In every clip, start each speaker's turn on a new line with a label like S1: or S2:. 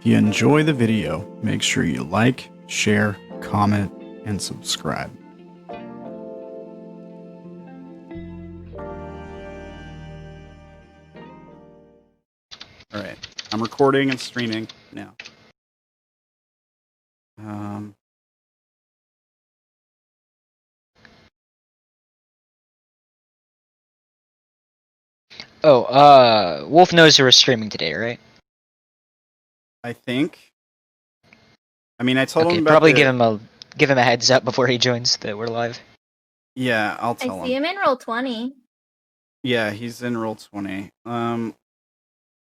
S1: If you enjoy the video, make sure you like, share, comment, and subscribe. Alright, I'm recording and streaming now.
S2: Wolf knows we're streaming today, right?
S1: I think. I mean, I told him about
S2: probably
S1: the...
S2: give him a heads up before he joins that we're live.
S1: Yeah, I'll tell him.
S3: I see him in roll 20.
S1: Yeah, he's in roll 20. I'll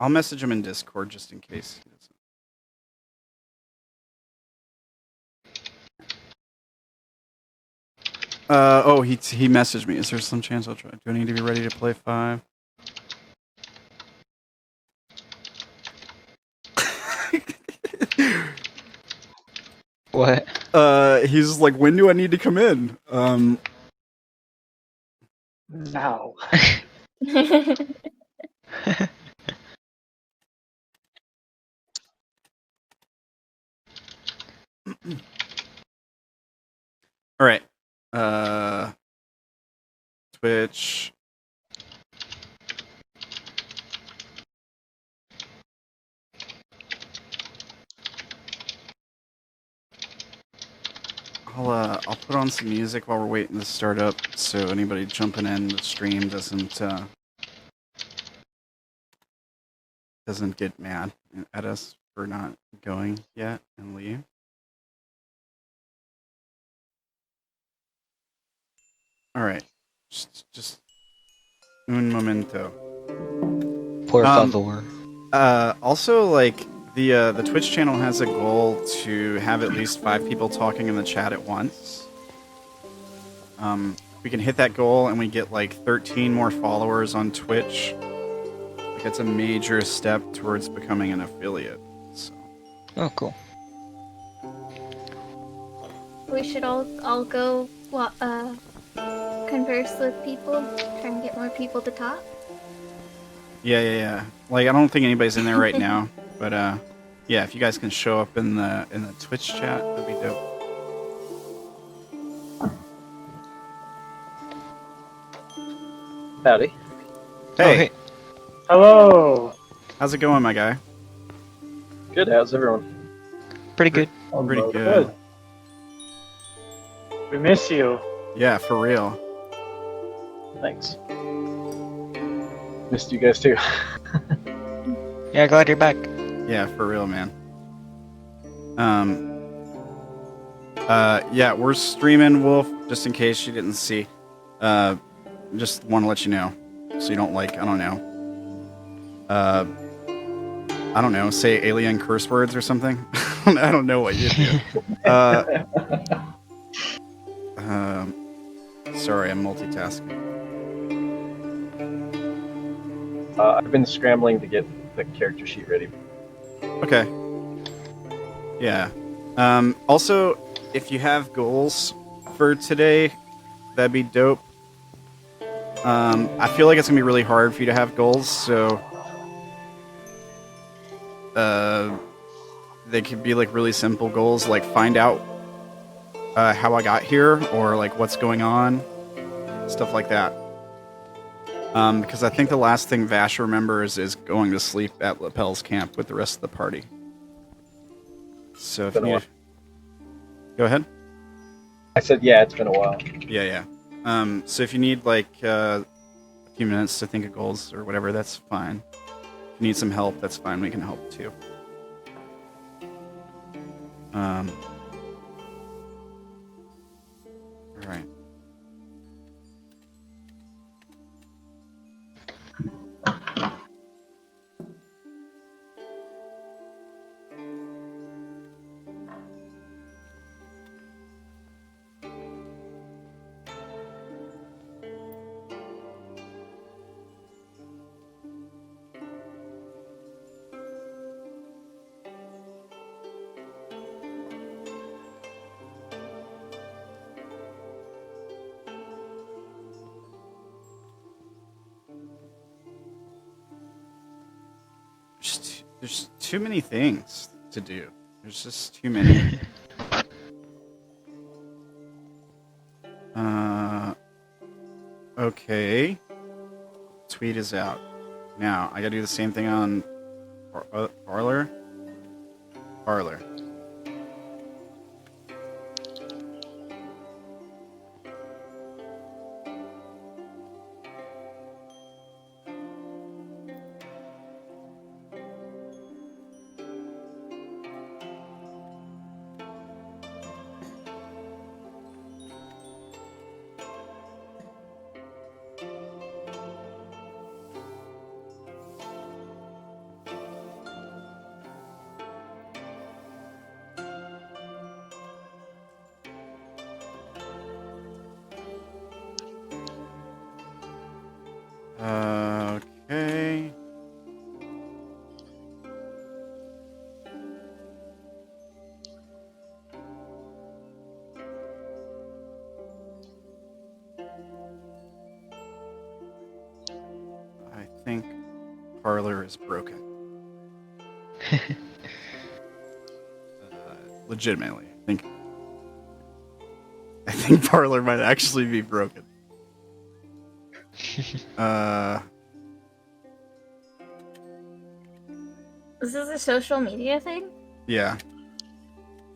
S1: message him in Discord just in case. He messaged me. Is there some chance I'll try? Do I need to be ready to play 5?
S2: What?
S1: He's like, when do I need to come in?
S4: Now.
S1: All right. Twitch. I'll put on some music while we're waiting to start up, so anybody jumping in the stream doesn't get mad at us for not going yet and leave. All right, just un momento.
S2: Por favor.
S1: Also, like the Twitch channel has a goal to have at least 5 people talking in the chat at once. We can hit that goal and we get like 13 more followers on Twitch. Like, it's a major step towards becoming an affiliate. So.
S2: Oh, cool.
S3: We should all go converse with people, try and get more people to talk.
S1: Yeah. Like, I don't think anybody's in there right now, but yeah, if you guys can show up in the Twitch chat, that'd be dope.
S4: Howdy.
S1: Hey.
S2: Oh, hey.
S4: Hello.
S1: How's it going, my guy?
S4: Good. How's everyone?
S2: Pretty good.
S1: Pretty good.
S4: We miss you.
S1: Yeah, for real.
S4: Thanks. Missed you guys too.
S2: Yeah, glad you're back.
S1: Yeah, for real, man. Yeah, we're streaming, Wolf, just in case you didn't see. Just want to let you know, so you don't like, I don't know, say alien curse words or something. I don't know what you do. Sorry, I'm multitasking.
S4: I've been scrambling to get the character sheet ready.
S1: Okay. Yeah. Also, if you have goals for today, that'd be dope. I feel like it's gonna be really hard for you to have goals, so they could be like really simple goals, like find out how I got here, or like what's going on, stuff like that. Because I think the last thing Vash remembers is going to sleep at Lapel's camp with the rest of the party. So if you need... Go ahead.
S4: I said, yeah, it's been a while.
S1: Yeah. So if you need like a few minutes to think of goals or whatever, that's fine. If you need some help, that's fine. We can help too. All right. There's too many things. to do. There's just too many. Okay. Tweet is out. Now, I gotta do the same thing on Parlor. Parlor. Okay. I think Parlor is broken. Legitimately, I think Parlor might actually be broken.
S3: Is this a social media thing?
S1: Yeah.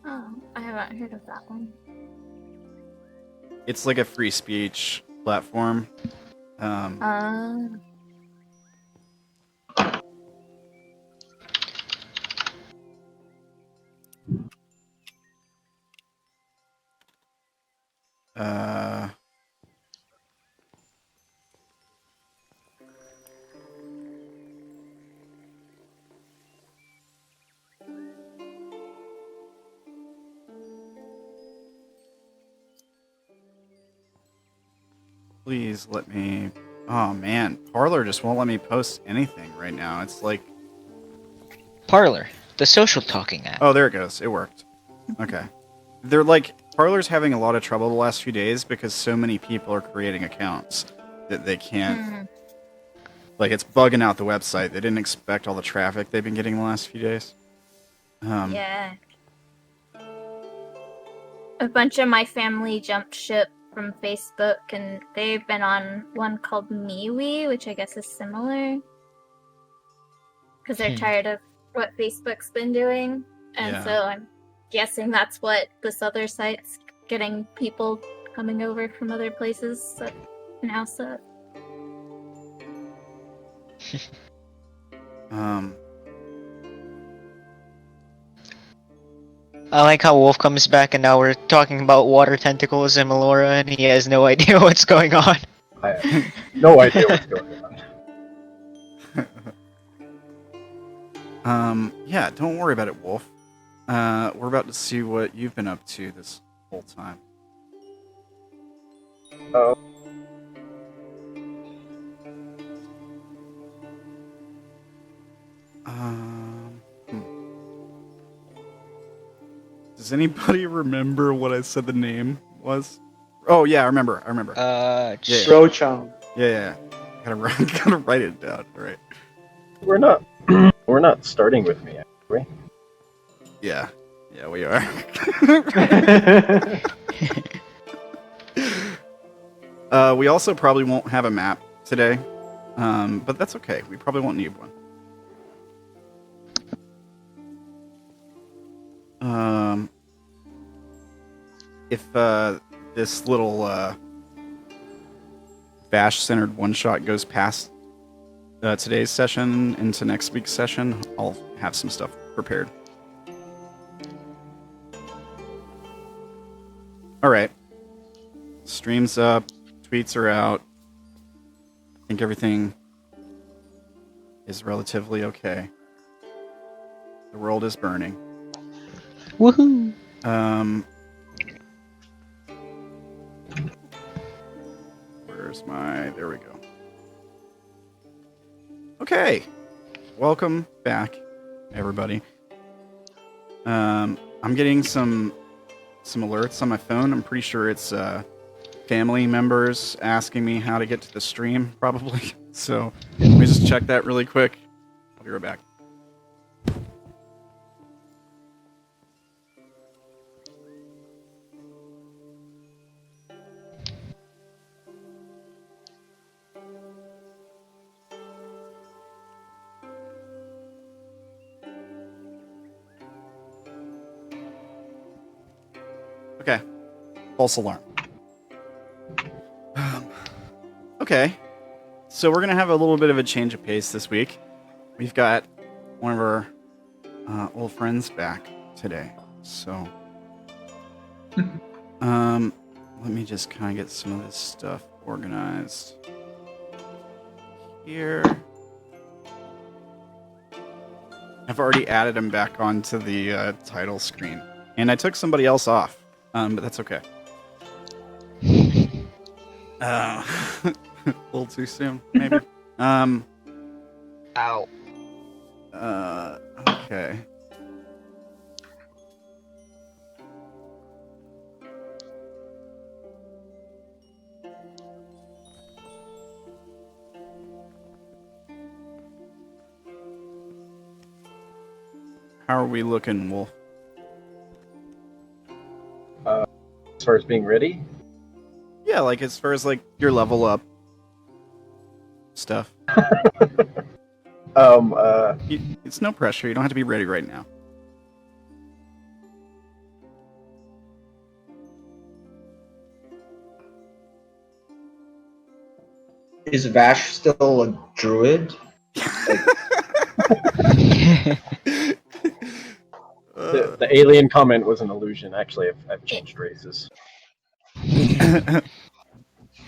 S3: Oh, I haven't heard of that one.
S1: It's like a free speech platform. Please let me... Oh man, Parlor just won't let me post anything right now. It's like...
S2: Parlor, the social talking app.
S1: Oh, there it goes. It worked. Okay. They're like... Parlor's having a lot of trouble the last few days because so many people are creating accounts that they can't... Like, it's bugging out the website. They didn't expect all the traffic they've been getting the last few days.
S3: Yeah. A bunch of my family jumped ship from Facebook, and they've been on one called MeWe, which I guess is similar. Because they're tired of what Facebook's been doing. And so I'm guessing that's what this other site's getting people coming over from other places that now set.
S2: I like how Wolf comes back and now we're talking about water tentacles and Melora and he has no idea what's going on.
S4: I have no idea what's going on.
S1: Yeah, don't worry about it, Wolf. We're about to see what you've been up to this whole time.
S4: Oh.
S1: Does anybody remember what I said the name was? Oh yeah, I remember. Yeah.
S5: Rochon.
S1: Yeah. Gotta write it down. All right.
S4: We're not starting with me, are we?
S1: Yeah, we are. We also probably won't have a map today, but that's okay. We probably won't need one. If this little Vash-centered one-shot goes past today's session into next week's session, I'll have some stuff prepared. Alright. Stream's up. Tweets are out. I think everything is relatively okay. The world is burning.
S2: Woohoo!
S1: Where's my... There we go. Okay. Welcome back, everybody. I'm getting some alerts on my phone. I'm pretty sure it's family members asking me how to get to the stream, probably. So let me just check that really quick. I'll be right back. Okay. False alarm. Okay. So we're going to have a little bit of a change of pace this week. We've got one of our old friends back today. So, let me just kind of get some of this stuff organized here. I've already added him back onto the title screen. And I took somebody else off, but that's okay. A little too soon, maybe.
S2: Ow.
S1: Okay. How are we looking, Wolf?
S4: As far as being ready,
S1: Yeah, like as far as like your level up stuff. It's no pressure. You don't have to be ready right now.
S5: Is Vash still a druid?
S4: the alien comment was an illusion. Actually, I've changed races.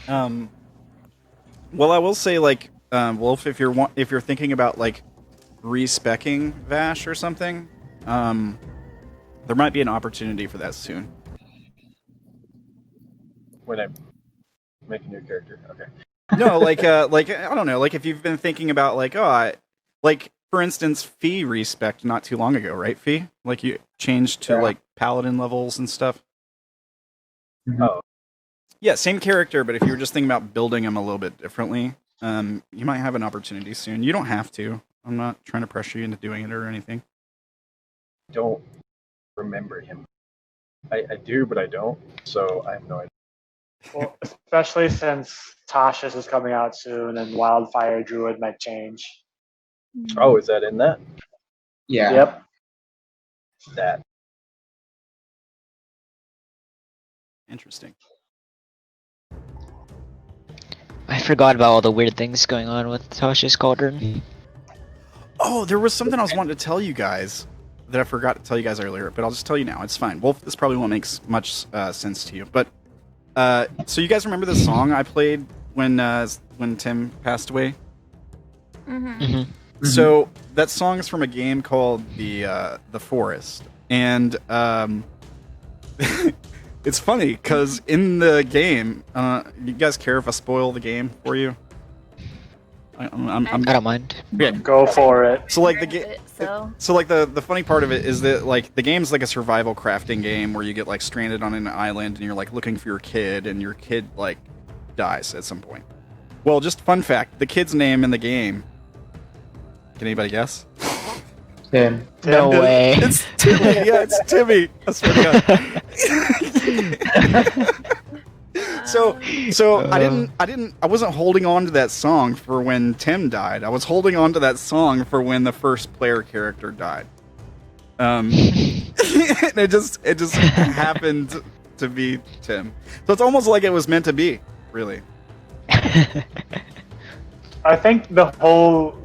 S1: Well, I will say, like, Wolf, if you're thinking about like respecking Vash or something, there might be an opportunity for that soon.
S4: When I make a new character, okay.
S1: No, like I don't know, like if you've been thinking about like, like for instance, Fee respect not too long ago, right? Fee, like you changed to like paladin levels and stuff.
S4: Oh,
S1: yeah, same character, but if you were just thinking about building him a little bit differently, you might have an opportunity soon. You don't have to. I'm not trying to pressure you into doing it or anything.
S4: don't remember him. I do, but I don't. So I have no idea.
S6: Well, especially since Tasha's is coming out soon and Wildfire Druid might change.
S4: Oh, is that in that?
S5: Yeah.
S6: Yep.
S4: That.
S1: Interesting.
S2: I forgot about all the weird things going on with Tasha's Cauldron.
S1: Oh, there was something I was wanting to tell you guys that I forgot to tell you guys earlier, but I'll just tell you now. It's fine. Wolf, this probably won't make much sense to you, but so you guys remember the song I played when Tim passed away?
S2: Mm-hmm.
S1: So that song is from a game called The Forest, and it's funny because in the game, you guys care if I spoil the game for you?
S2: I don't mind.
S1: Yeah.
S6: Go for it.
S1: So like the game.
S3: So
S1: like the funny part of it is that like the game's like a survival crafting game where you get like stranded on an island and you're like looking for your kid and your kid like dies at some point. Well, just fun fact, the kid's name in the game. Can anybody guess?
S5: Tim.
S2: No way.
S1: It's Timmy. Yeah, it's Timmy. I swear to God. So I wasn't holding on to that song for when Tim died. I was holding on to that song for when the first player character died. And it just happened to be Tim. So it's almost like it was meant to be, really.
S6: I think the whole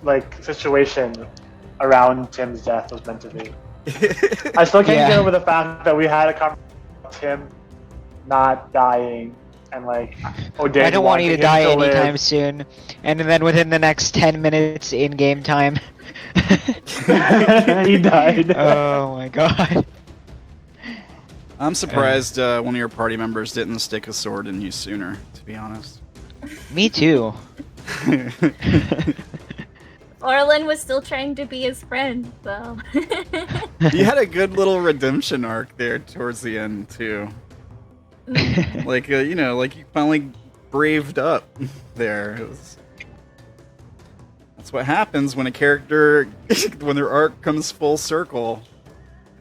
S6: like situation around Tim's death was meant to be. I still can't get over the fact that we had a conversation about Tim not dying and like Odayn.
S2: I don't want you to die
S6: live.
S2: anytime soon. And then within the next 10 minutes in game time.
S6: He died.
S2: Oh my god.
S1: I'm surprised one of your party members didn't stick a sword in you sooner, to be honest.
S2: Me too.
S3: Orilyn was still trying to be his friend, so.
S1: You had a good little redemption arc there towards the end, too. Like, you know, like you finally braved up there. That's what happens when a character, when their arc comes full circle.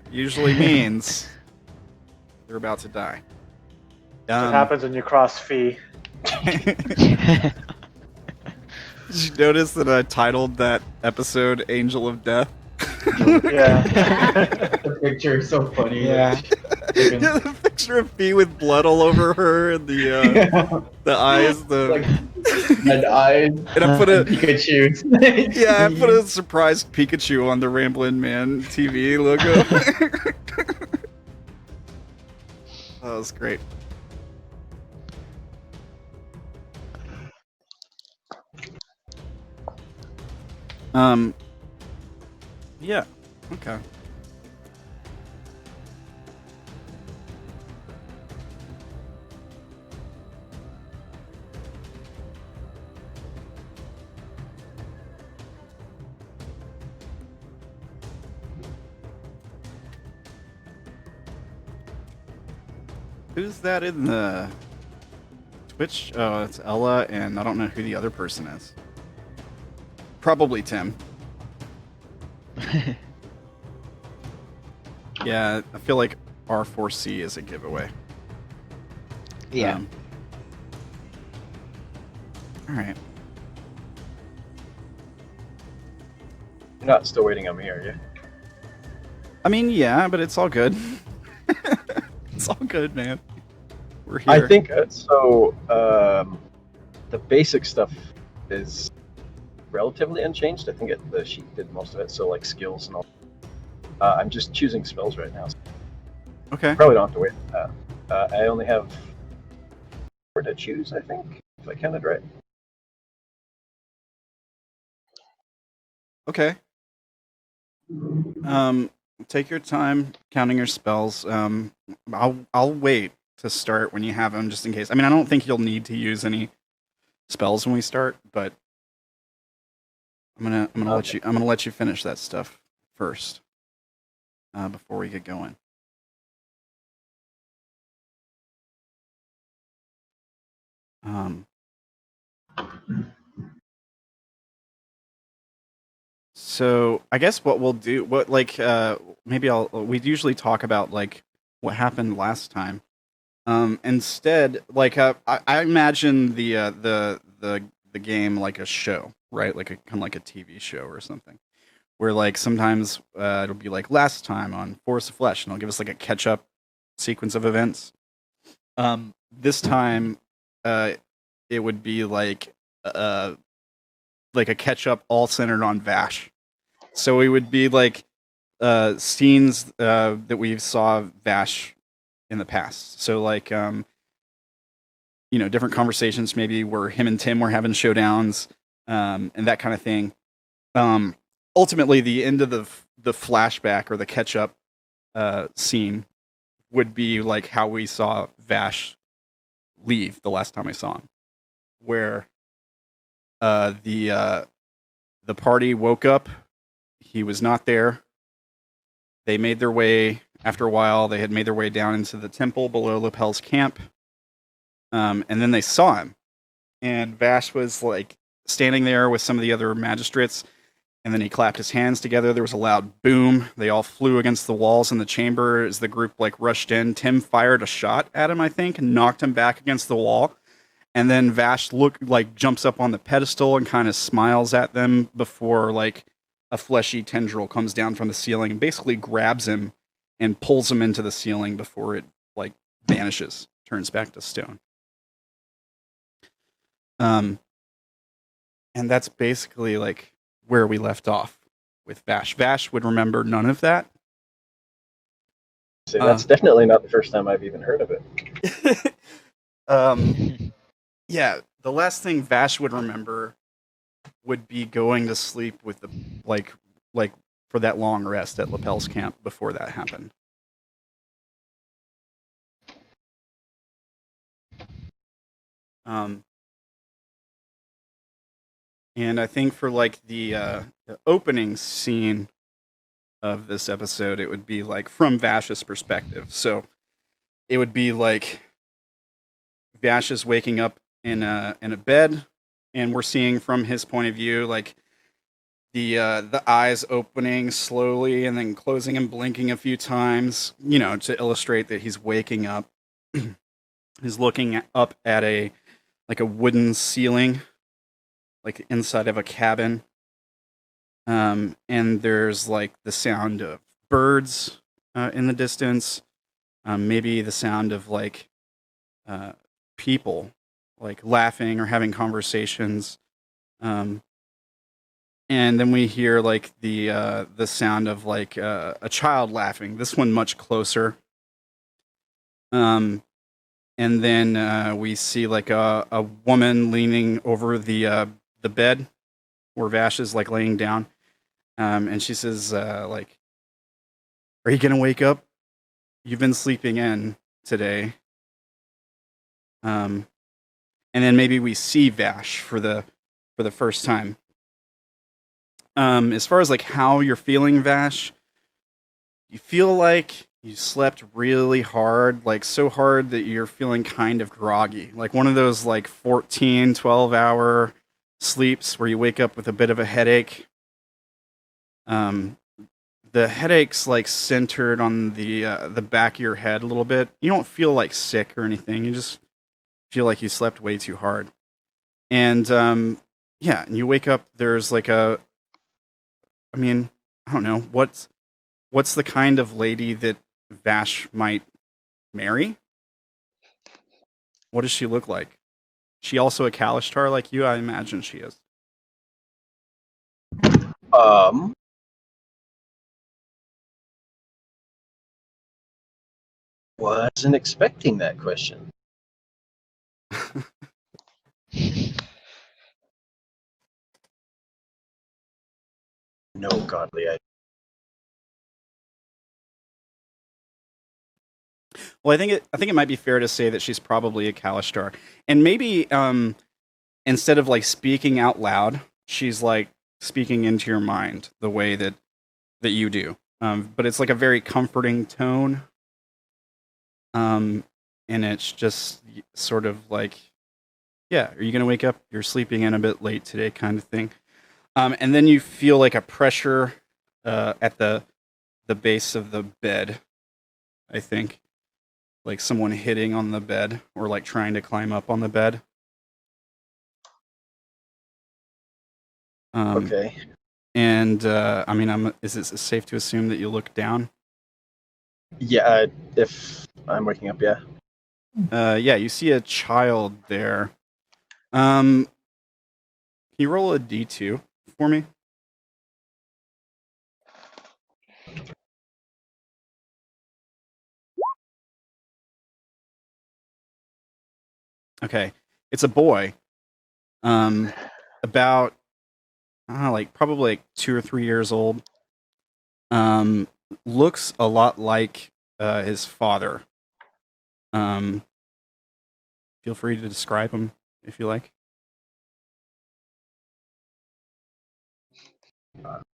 S1: Usually means they're about to die.
S6: What happens when you cross Fee?
S1: Did you notice that I titled that episode Angel of Death?
S6: Yeah.
S5: The picture is so funny.
S2: Yeah.
S5: Chicken.
S1: Yeah, the picture of Bee with blood all over her and the eyes,
S5: Like red eyes.
S1: and I put a
S5: Pikachu.
S1: yeah, I put a surprised Pikachu on the Ramblinman TV logo. That was great. Yeah. Okay. Who's that in the Twitch? Oh, it's Ella, and I don't know who the other person is. Probably Tim. Yeah, I feel like R4C is a giveaway.
S2: Yeah.
S1: All right.
S4: You're not still waiting on me, are you?
S1: I mean, yeah, but it's all good. It's all good, man. We're here.
S4: I think so. The basic stuff is relatively unchanged. I think the sheet did most of it. So like skills and all. I'm just choosing spells right now. So
S1: Okay.
S4: probably don't have to wait for that. I only have 4 to choose, I think, if I counted right.
S1: Okay. Take your time counting your spells. I'll wait to start when you have them, just in case. I mean, I don't think you'll need to use any spells when we start, but I'm gonna let you finish that stuff first before we get going. So I guess what we'll do, we'd usually talk about like what happened last time. Instead, like I imagine the game like a show, right? Like a kind of like a TV show or something, where like sometimes it'll be like last time on Force of Flesh, and it'll give us like a catch up sequence of events. This time, it would be like a catch up all centered on Vash. So it would be like scenes that we saw Vash in the past. So like different conversations maybe where him and Tim were having showdowns and that kind of thing. Ultimately, the end of the flashback or the catch up scene would be like how we saw Vash leave the last time I saw him, where the party woke up. He was not there. They made their way, after a while, they had made their way down into the temple below Lapel's camp. And then they saw him. And Vash was like standing there with some of the other magistrates. And then he clapped his hands together. There was a loud boom. They all flew against the walls in the chamber as the group like rushed in. Tim fired a shot at him, I think, and knocked him back against the wall. And then Vash jumps up on the pedestal and kind of smiles at them before like a fleshy tendril comes down from the ceiling and basically grabs him and pulls him into the ceiling before it like vanishes, turns back to stone. And that's basically like where we left off with Vash. Vash would remember none of that.
S4: So that's definitely not the first time I've even heard of it.
S1: Yeah, the last thing Vash would remember would be going to sleep with the like for that long rest at Lapel's camp before that happened. And I think for like the opening scene of this episode, it would be like from Vash's perspective. So it would be like Vash is waking up in a bed, and we're seeing from his point of view like the eyes opening slowly and then closing and blinking a few times, to illustrate that he's waking up. He's looking up at a wooden ceiling, like inside of a cabin. And there's like the sound of birds in the distance. Maybe the sound of like people like laughing or having conversations. And then we hear like the sound of like a child laughing. This one much closer. And then we see like a woman leaning over the bed where Vash is like laying down. And she says like, "Are you gonna wake up? You've been sleeping in today." And then maybe we see Vash for the first time. As far as like how you're feeling, Vash, you feel like you slept really hard, like so hard that you're feeling kind of groggy, like one of those like 14, 12-hour sleeps where you wake up with a bit of a headache. The headache's like centered on the back of your head a little bit. You don't feel like sick or anything. You just feel like you slept way too hard. And yeah, and you wake up. There's like I don't know what's the kind of lady that Vash might marry. What does she look like? She also a Kalishtar like you? I imagine she is.
S4: Wasn't expecting that question. No godly idea.
S1: Well, I think it might be fair to say that she's probably a Kalishtar, and maybe instead of like speaking out loud, she's like speaking into your mind the way that you do. But it's like a very comforting tone, and it's just sort of like, yeah, are you gonna wake up? You're sleeping in a bit late today, kind of thing. And then you feel like a pressure at the base of the bed. I think. Like someone hitting on the bed or like trying to climb up on the bed.
S4: Okay.
S1: And is it safe to assume that you look down?
S4: Yeah, if I'm waking up, yeah.
S1: Yeah, you see a child there. Can you roll a D2 for me? Okay, it's a boy. About I don't know, like probably like 2 or 3 years old. Looks a lot like his father. Feel free to describe him if you like.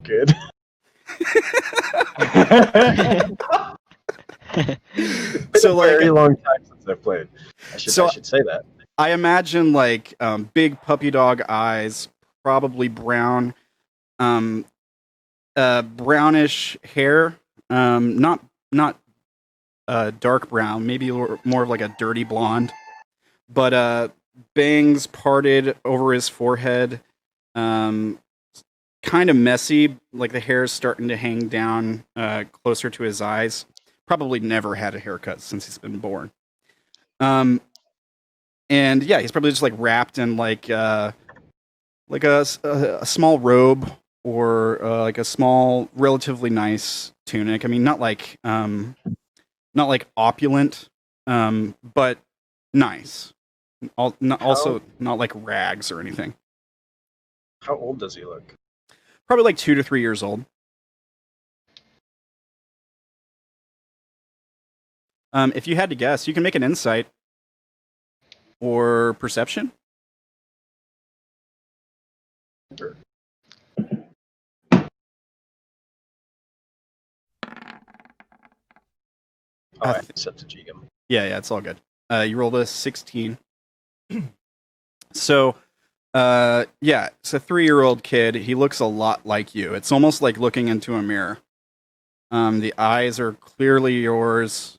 S4: Good. It's been
S1: So,
S4: a
S1: like,
S4: very long time since I've played. I should say that.
S1: I imagine like big puppy dog eyes, probably brown, brownish hair, not dark brown, maybe more of like a dirty blonde, but bangs parted over his forehead, kind of messy, like the hair is starting to hang down closer to his eyes. Probably never had a haircut since he's been born. And yeah, he's probably just like wrapped in like a small robe or like a small, relatively nice tunic. I mean, not like opulent, but nice. Also not like rags or anything.
S4: How old does he look?
S1: Probably like 2 to 3 years old. If you had to guess, you can make an insight or perception.
S4: Sure. Oh, I set to G him.
S1: Yeah, it's all good. You rolled a 16. So, yeah, it's a 3-year-old kid. He looks a lot like you. It's almost like looking into a mirror. The eyes are clearly yours.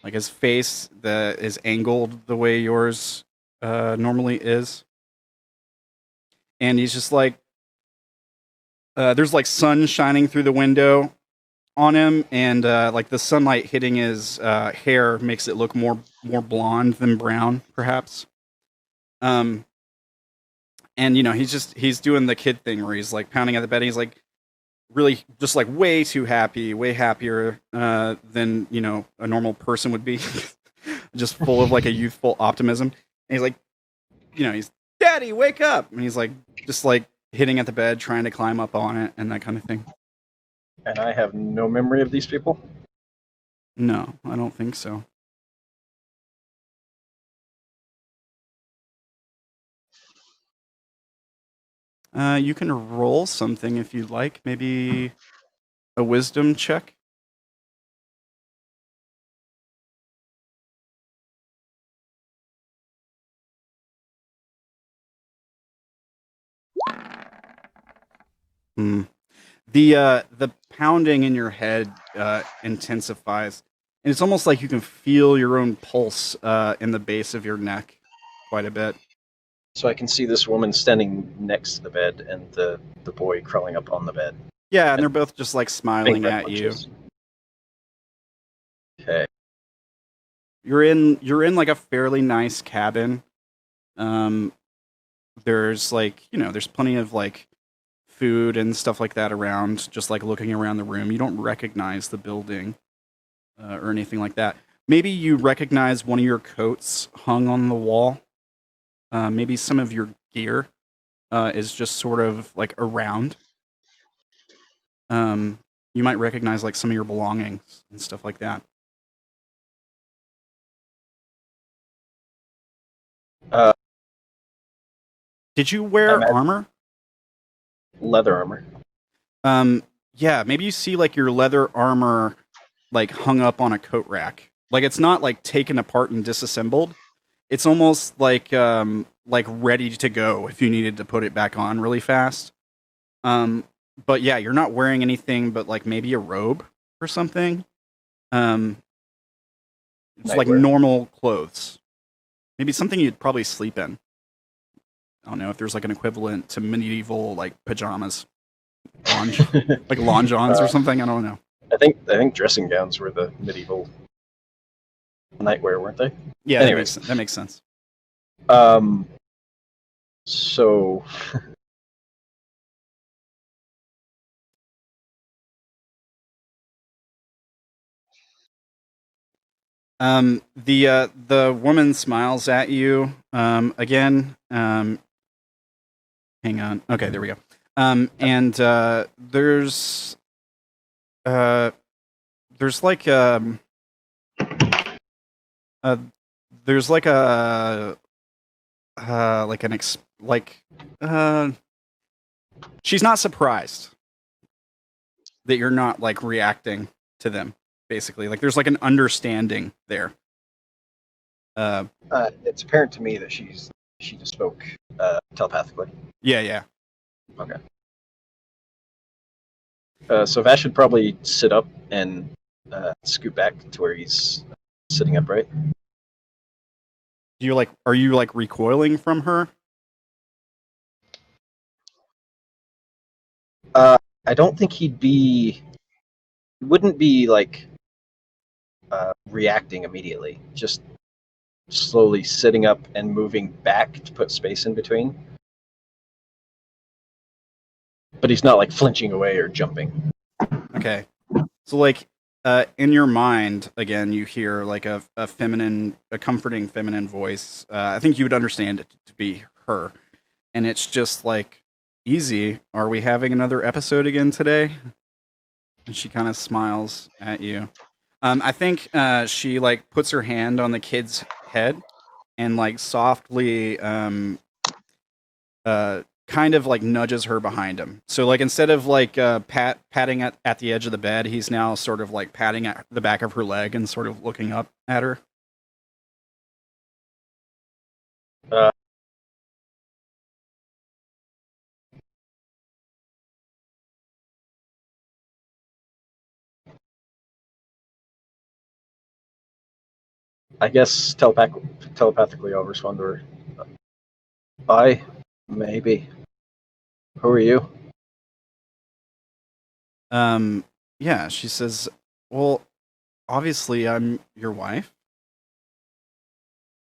S1: Like his face that is angled the way yours normally is. And he's just like, there's like sun shining through the window on him, and like the sunlight hitting his hair makes it look more blonde than brown, perhaps. And he's doing the kid thing where he's like pounding at the bed. And he's like really just like way too happy, way happier than a normal person would be, just full of like a youthful optimism. And he's like, he's Daddy, wake up! And he's like just like hitting at the bed, trying to climb up on it, and that kind of thing.
S4: And I have no memory of these people?
S1: No, I don't think so. You can roll something if you'd like. Maybe a wisdom check. The pounding in your head intensifies, and it's almost like you can feel your own pulse in the base of your neck quite a bit.
S4: So I can see this woman standing next to the bed and the boy crawling up on the bed.
S1: Yeah, and they're both just like smiling at you.
S4: Okay.
S1: You're in like a fairly nice cabin. There's like, there's plenty of like food and stuff like that around, just like looking around the room. You don't recognize the building or anything like that. Maybe you recognize one of your coats hung on the wall. Maybe some of your gear is just sort of like around. You might recognize like some of your belongings and stuff like that. Did you wear armor?
S4: Leather armor.
S1: Yeah, maybe you see like your leather armor like hung up on a coat rack. Like it's not like taken apart and disassembled. It's almost like ready to go if you needed to put it back on really fast. But yeah, you're not wearing anything but like maybe a robe or something. It's like normal clothes. Maybe something you'd probably sleep in. I don't know if there's like an equivalent to medieval like pajamas, like lawn johns or something. I don't know.
S4: I think dressing gowns were the medieval nightwear, weren't they?
S1: Yeah, anyways, that makes sense.
S4: So
S1: the woman smiles at you again. Hang on. Okay, there we go. And there's like she's not surprised that you're not like reacting to them. Basically, like there's like an understanding there.
S4: It's apparent to me that she just spoke telepathically.
S1: Yeah.
S4: Okay. So Vash should probably sit up and scoot back to where he's sitting upright.
S1: Are you like recoiling from her?
S4: I don't think he wouldn't be like reacting immediately. Just slowly sitting up and moving back to put space in between. But he's not like flinching away or jumping.
S1: Okay. So like in your mind, again, you hear like a comforting feminine voice. I think you would understand it to be her. And it's just like, easy. Are we having another episode again today? And she kind of smiles at you. I think she like puts her hand on the kid's head and like softly kind of like nudges her behind him. So like instead of like patting at the edge of the bed, he's now sort of like patting at the back of her leg and sort of looking up at her.
S4: I guess telepathically I'll respond to her. I, maybe. Who are you?
S1: Yeah, she says, well, obviously I'm your wife.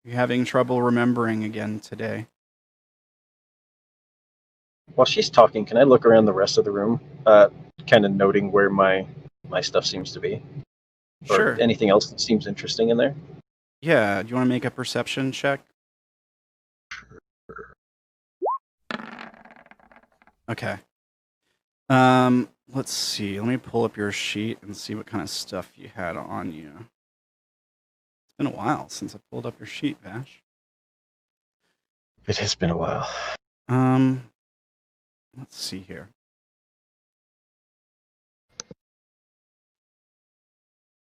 S1: You're having trouble remembering again today.
S4: While she's talking, can I look around the rest of the room, kind of noting where my stuff seems to be, or
S1: Sure.
S4: anything else that seems interesting in there?
S1: Yeah, do you want to make a perception check? Okay. Let's see. Let me pull up your sheet and see what kind of stuff you had on you. It's been a while since I pulled up your sheet, Vash.
S4: It has been a while.
S1: Let's see here.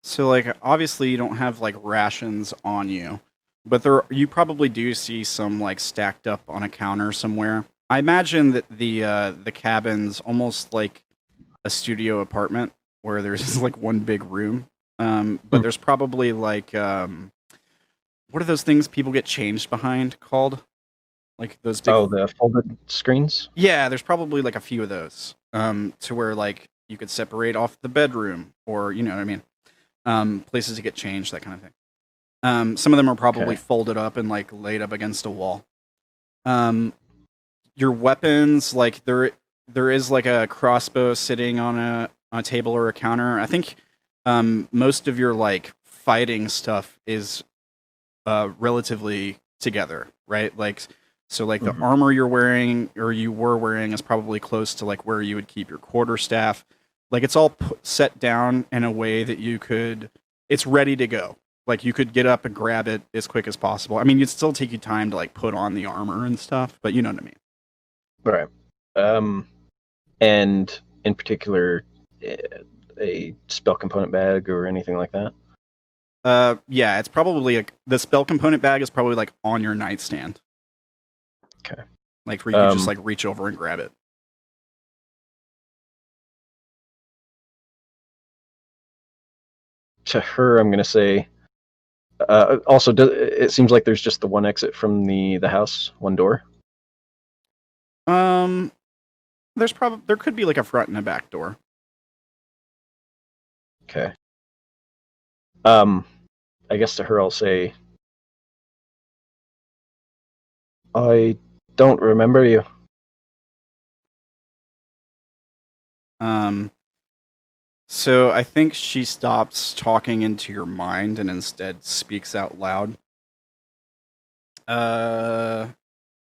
S1: So, like, obviously you don't have, like, rations on you, but you probably do see some, like, stacked up on a counter somewhere. I imagine that the cabin's almost like a studio apartment where there's just, like, one big room. But there's probably, like, what are those things people get changed behind called? Like, those big...
S4: Oh, the folded screens?
S1: Yeah, there's probably, like, a few of those, to where, like, you could separate off the bedroom, or, you know what I mean? Places to get changed, that kind of thing. Some of them are probably folded up and like laid up against a wall. Your weapons, like there is like a crossbow sitting on a table or a counter. I think most of your like fighting stuff is relatively together, right? Like so, like the armor you're wearing or you were wearing is probably close to like where you would keep your quarterstaff. Like, it's all set down in a way that it's ready to go. Like, you could get up and grab it as quick as possible. I mean, it'd still take you time to, like, put on the armor and stuff, but you know what I mean.
S4: Right. And in particular, a spell component bag or anything like that?
S1: Yeah, it's probably, the spell component bag is probably, like, on your nightstand.
S4: Okay.
S1: Like, where you can just, like, reach over and grab it.
S4: To her, I'm going to say. Also, it seems like there's just the one exit from the house, one door.
S1: There could be like a front and a back door.
S4: Okay. I guess to her, I'll say, I don't remember you.
S1: So I think she stops talking into your mind and instead speaks out loud.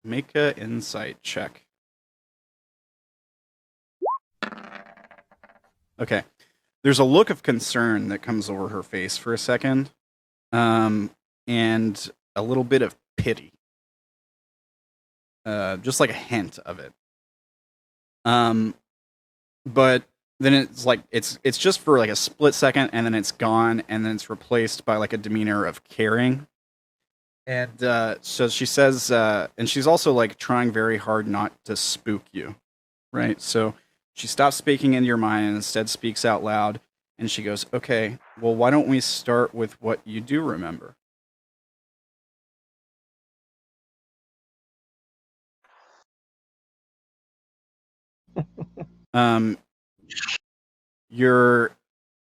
S1: Make a insight check. Okay. There's a look of concern that comes over her face for a second. And a little bit of pity. Just like a hint of it. But then it's like it's just for like a split second, and then it's gone, and then it's replaced by like a demeanor of caring. And so she says, and she's also like trying very hard not to spook you, right? So she stops speaking into your mind and instead speaks out loud, and she goes, "Okay, well, why don't we start with what you do remember?"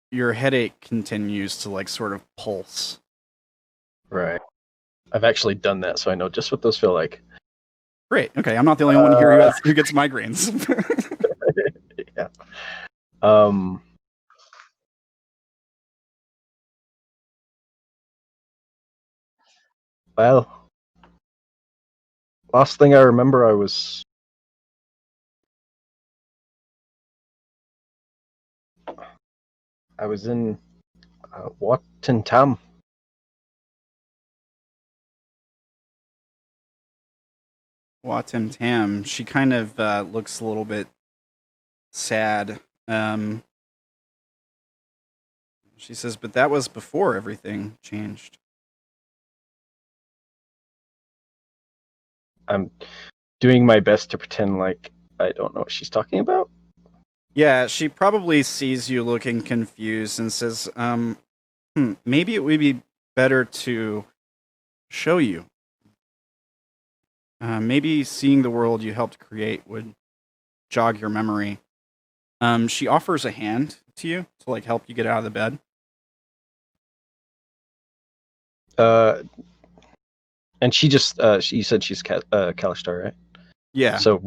S1: Your headache continues to like sort of pulse.
S4: Right. I've actually done that, so I know just what those feel like.
S1: Great. Okay, I'm not the only one here who gets migraines.
S4: Yeah. Well, last thing I remember, I was in Watton Tam.
S1: Watton Tam. She kind of looks a little bit sad. She says, "But that was before everything changed."
S4: I'm doing my best to pretend like I don't know what she's talking about.
S1: Yeah, she probably sees you looking confused and says, maybe it would be better to show you. Maybe seeing the world you helped create would jog your memory. She offers a hand to you to like help you get out of the bed.
S4: And she just you said she's Kalistar, right?
S1: Yeah.
S4: So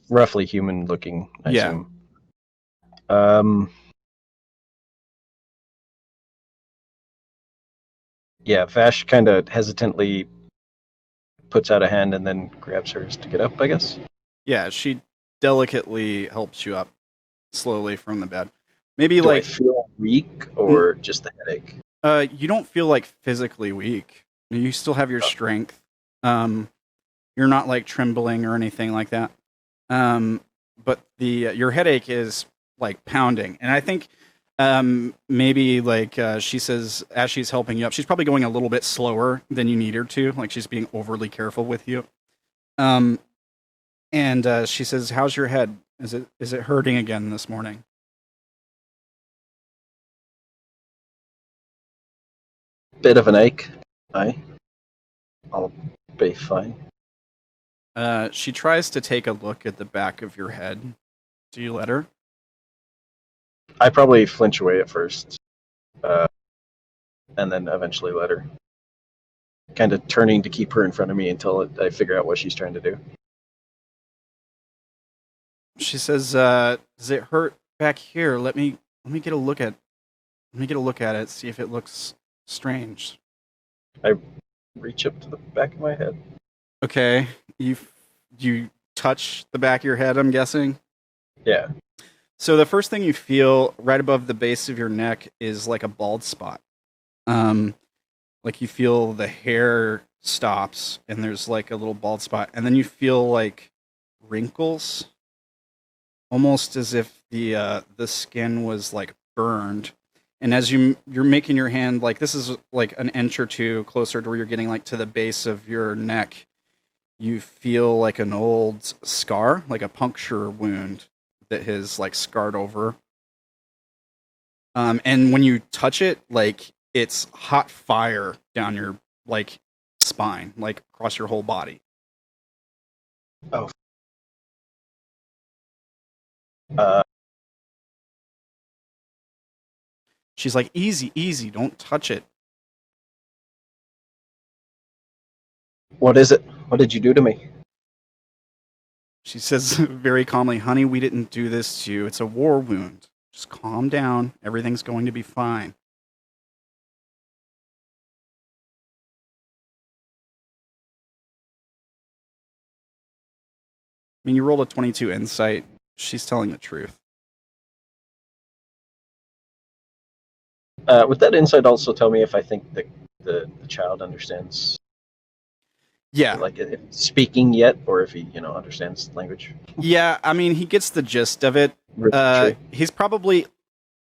S4: roughly human looking, I
S1: Yeah.
S4: assume. Yeah, Vash kind of hesitantly puts out a hand and then grabs hers to get up, I guess.
S1: Yeah, she delicately helps you up slowly from the bed. Maybe
S4: Do I
S1: like
S4: feel weak or just the headache?
S1: you don't feel like physically weak. You still have your strength. You're not like trembling or anything like that. But the your headache is like pounding, and I think maybe like she says as she's helping you up, she's probably going a little bit slower than you need her to. Like she's being overly careful with you. And she says, "How's your head? Is it hurting again this morning?"
S4: Bit of an ache. I'll be fine.
S1: She tries to take a look at the back of your head. Do you let her?
S4: I probably flinch away at first, and then eventually let her. Kind of turning to keep her in front of me until I figure out what she's trying to do.
S1: She says, "Does it hurt back here? Let me get a look at it. See if it looks strange."
S4: I reach up to the back of my head.
S1: Okay, you touch the back of your head. I'm guessing.
S4: Yeah.
S1: So the first thing you feel right above the base of your neck is like a bald spot. Like you feel the hair stops and there's like a little bald spot, and then you feel like wrinkles, almost as if the skin was like burned. And as you're making your hand, like this is like an inch or two closer to where you're getting like to the base of your neck, you feel like an old scar, like a puncture wound that has like scarred over. And when you touch it, like it's hot fire down your like spine, like across your whole body.
S4: Oh. Uh,
S1: She's like, easy, easy, don't touch it.
S4: what is it? What did you do to me?
S1: She says very calmly, honey, we didn't do this to you. It's a war wound. Just calm down. Everything's going to be fine. I mean, you rolled a 22 insight. She's telling the truth.
S4: Would that insight also tell me if I think the child understands,
S1: Yeah.
S4: like if speaking yet, or if he understands language?
S1: Yeah, I mean, he gets the gist of it. He's probably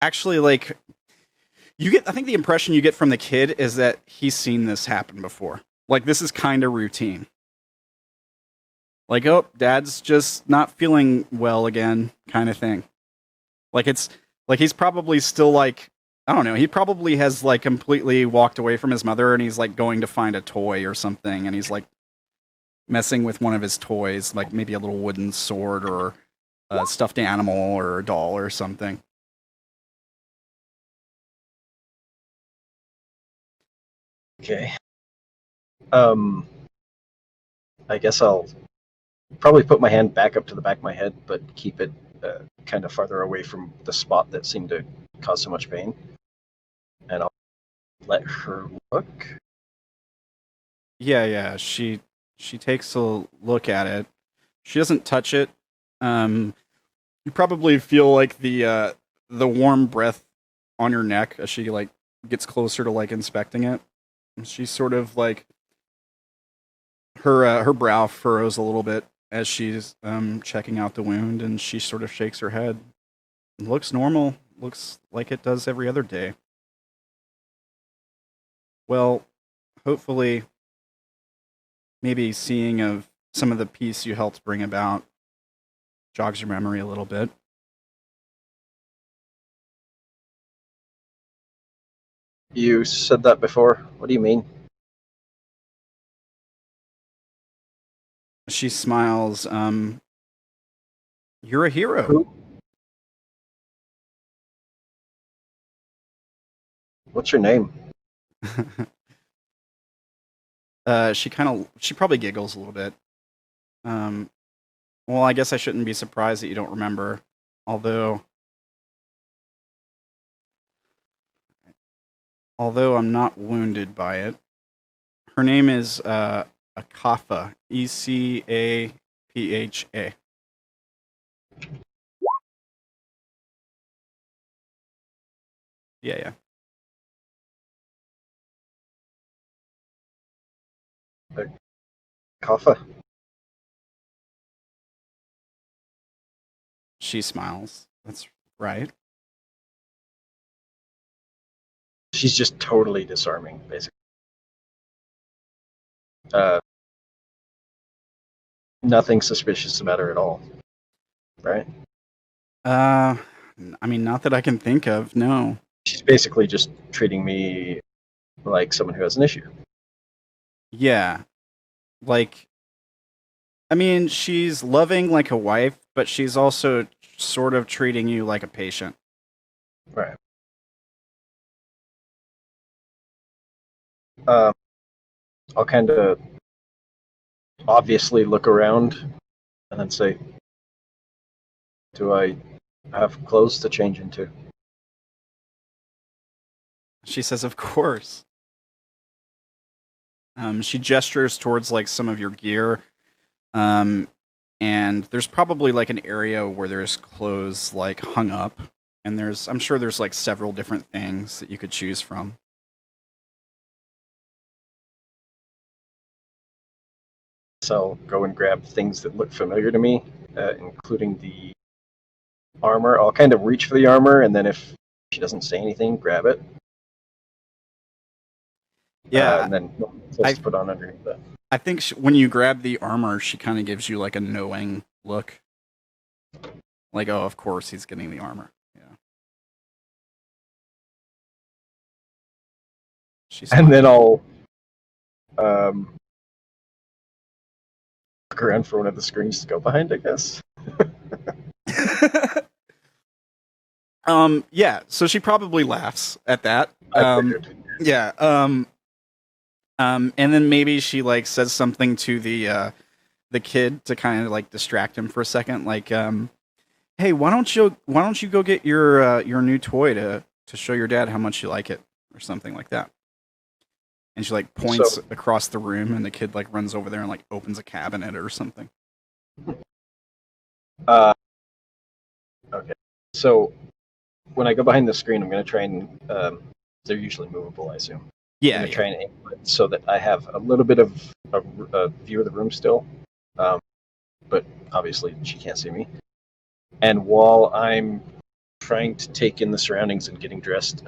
S1: actually like I think the impression you get from the kid is that he's seen this happen before. Like this is kind of routine. Like, oh, dad's just not feeling well again, kind of thing. Like it's like he's probably still like, I don't know, he probably has like completely walked away from his mother and he's like going to find a toy or something, and he's like messing with one of his toys, like maybe a little wooden sword or a stuffed animal or a doll or something.
S4: Okay. I guess I'll probably put my hand back up to the back of my head, but keep it kind of farther away from the spot that seemed to cause so much pain. And I'll let her look.
S1: Yeah. She takes a look at it. She doesn't touch it. You probably feel like the warm breath on your neck as she like gets closer to like inspecting it. She's sort of like her brow furrows a little bit as she's checking out the wound, and she sort of shakes her head. It looks normal. Looks like it does every other day. Well, hopefully, maybe seeing of some of the peace you helped bring about jogs your memory a little bit.
S4: You said that before. What do you mean?
S1: She smiles. You're a hero.
S4: Who? What's your name?
S1: She probably giggles a little bit. Well, I guess I shouldn't be surprised that you don't remember, although I'm not wounded by it. Her name is Ecapha, Ecapha. Yeah.
S4: Kaffa.
S1: She smiles. That's right.
S4: She's just totally disarming, basically. Nothing suspicious about her at all, right?
S1: I mean, not that I can think of. No.
S4: She's basically just treating me like someone who has an issue.
S1: Yeah. Like, I mean, she's loving like a wife, but she's also sort of treating you like a patient.
S4: Right. I'll kind of obviously look around and then say, do I have clothes to change into?
S1: She says, of course. She gestures towards like some of your gear. And there's probably like an area where there's clothes like hung up. And I'm sure there's like several different things that you could choose from.
S4: So I'll go and grab things that look familiar to me, including the armor. I'll kind of reach for the armor, and then if she doesn't say anything, grab it.
S1: Yeah.
S4: And then just put on underneath that.
S1: I think when you grab the armor, she kind of gives you like a knowing look. Like, oh, of course he's getting the armor. Yeah.
S4: And then I'll look around for one of the screens to go behind, I guess.
S1: Yeah, so she probably laughs at that.
S4: I figured.
S1: Yeah. And then maybe she like says something to the kid to kind of like distract him for a second, like, hey, why don't you go get your new toy to show your dad how much you like it, or something like that. And she like points across the room, and the kid like runs over there and like opens a cabinet or something.
S4: Okay. So when I go behind the screen, I'm going to try and they're usually movable, I assume.
S1: Yeah.
S4: I'm going to try and aim it so that I have a little bit of a view of the room still, but obviously she can't see me. And while I'm trying to take in the surroundings and getting dressed,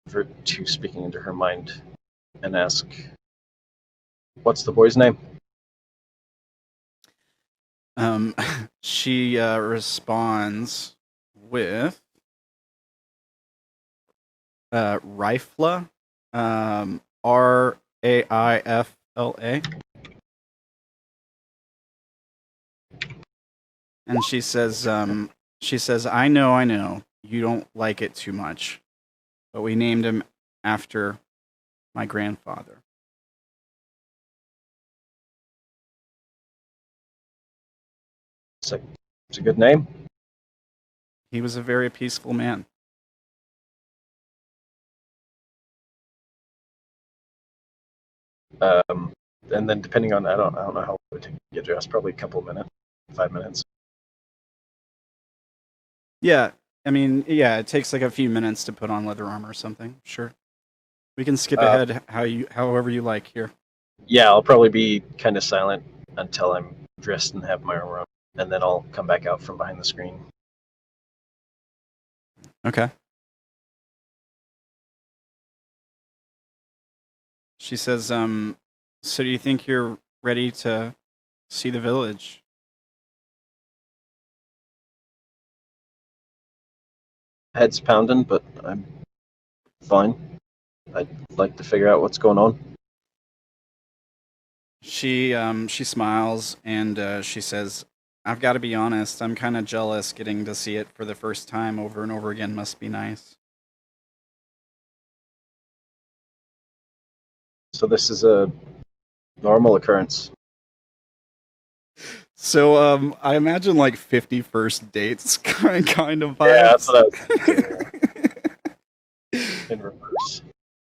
S4: revert to speaking into her mind and ask, what's the boy's name?
S1: She responds with Rifla, Raifla. And she says, I know, you don't like it too much, but we named him after my grandfather.
S4: It's a good name.
S1: He was a very peaceful man.
S4: And then depending on, I don't know how long it would take to get dressed, probably a couple of minutes, 5 minutes.
S1: Yeah, I mean, yeah, it takes like a few minutes to put on leather armor or something. Sure, we can skip ahead however you like here.
S4: Yeah, I'll probably be kind of silent until I'm dressed and have my armor on, and then I'll come back out from behind the screen.
S1: Okay. She says, so do you think you're ready to see the village?
S4: Head's pounding, but I'm fine. I'd like to figure out what's going on.
S1: She smiles and she says, I've got to be honest, I'm kind of jealous. Getting to see it for the first time over and over again must be nice.
S4: So this is a normal occurrence.
S1: So I imagine like 51st dates kind of vibes.
S4: Yeah, that's what I was thinking. In reverse.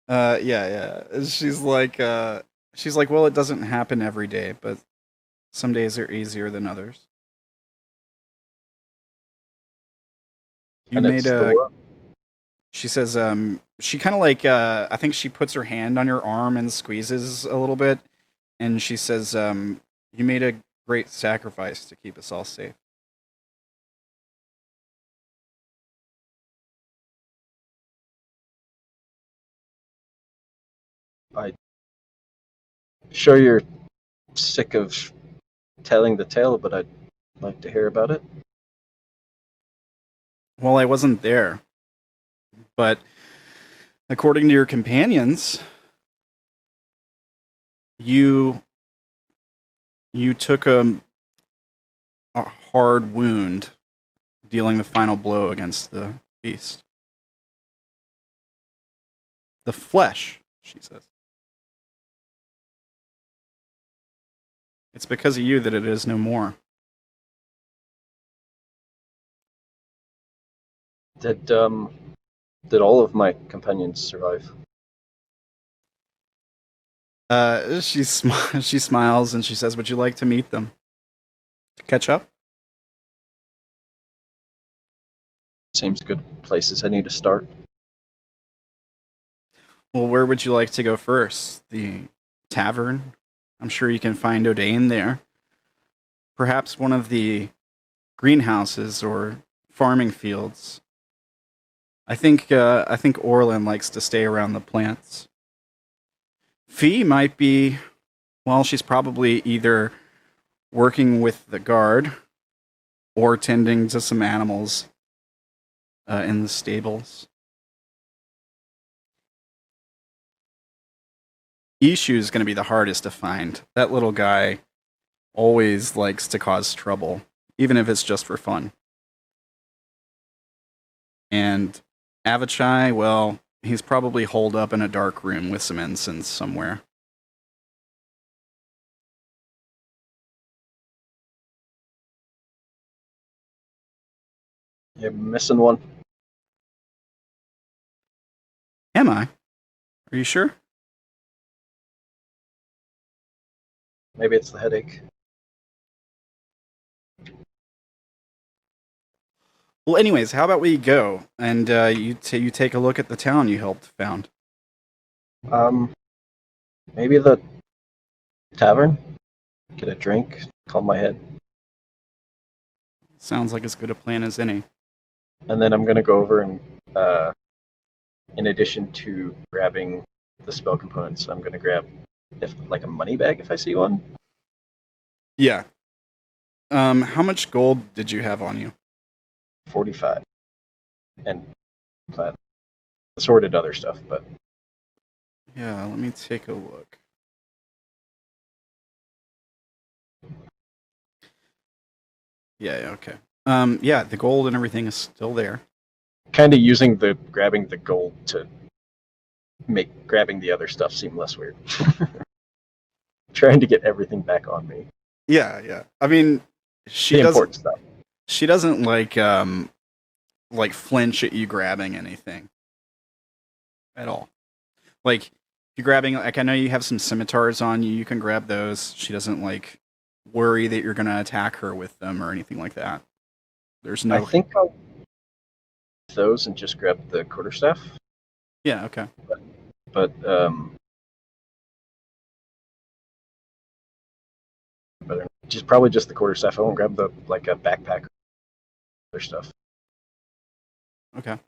S1: Yeah. She's like, well, it doesn't happen every day, but some days are easier than others. You
S4: And
S1: made
S4: it's
S1: a.
S4: the
S1: She says, she kind of like, I think she puts her hand on your arm and squeezes a little bit, and she says, you made a great sacrifice to keep us all safe.
S4: Sure you're sick of telling the tale, but I'd like to hear about it.
S1: Well, I wasn't there, but according to your companions, you took a hard wound, dealing the final blow against the beast. The flesh, she says. It's because of you that it is no more.
S4: Did all of my companions survive?
S1: She smiles and she says, "Would you like to meet them? To catch up?"
S4: Seems good places I need to start.
S1: Well, where would you like to go first? The tavern? I'm sure you can find Odayn there. Perhaps one of the greenhouses or farming fields. I think Orilyn likes to stay around the plants. Fee might be, well, she's probably either working with the guard or tending to some animals in the stables. Ishu is going to be the hardest to find. That little guy always likes to cause trouble, even if it's just for fun. And Avachai, well, he's probably holed up in a dark room with some ensigns somewhere.
S4: You're missing one.
S1: Am I? Are you sure?
S4: Maybe it's the headache.
S1: Well, anyways, how about we go and you take a look at the town you helped found?
S4: Maybe the tavern. Get a drink. Calm my head.
S1: Sounds like as good a plan as any.
S4: And then I'm gonna go over and, in addition to grabbing the spell components, I'm gonna grab a money bag if I see one.
S1: Yeah. How much gold did you have on you?
S4: 45. And assorted other stuff, but
S1: Yeah, let me take a look. Yeah, okay. Yeah, the gold and everything is still there.
S4: kind of using grabbing the gold to make grabbing the other stuff seem less weird. Trying to get everything back on me.
S1: Yeah. I mean, she
S4: The
S1: doesn't.
S4: important stuff.
S1: She doesn't like flinch at you grabbing anything at all. Like you're grabbing. Like I know you have some scimitars on you. You can grab those. She doesn't like worry that you're gonna attack her with them or anything like that. There's no.
S4: I think I'll those and just grab the quarterstaff.
S1: Yeah. Okay.
S4: But just probably just the quarterstaff. I won't grab the a backpack or other stuff.
S1: Okay.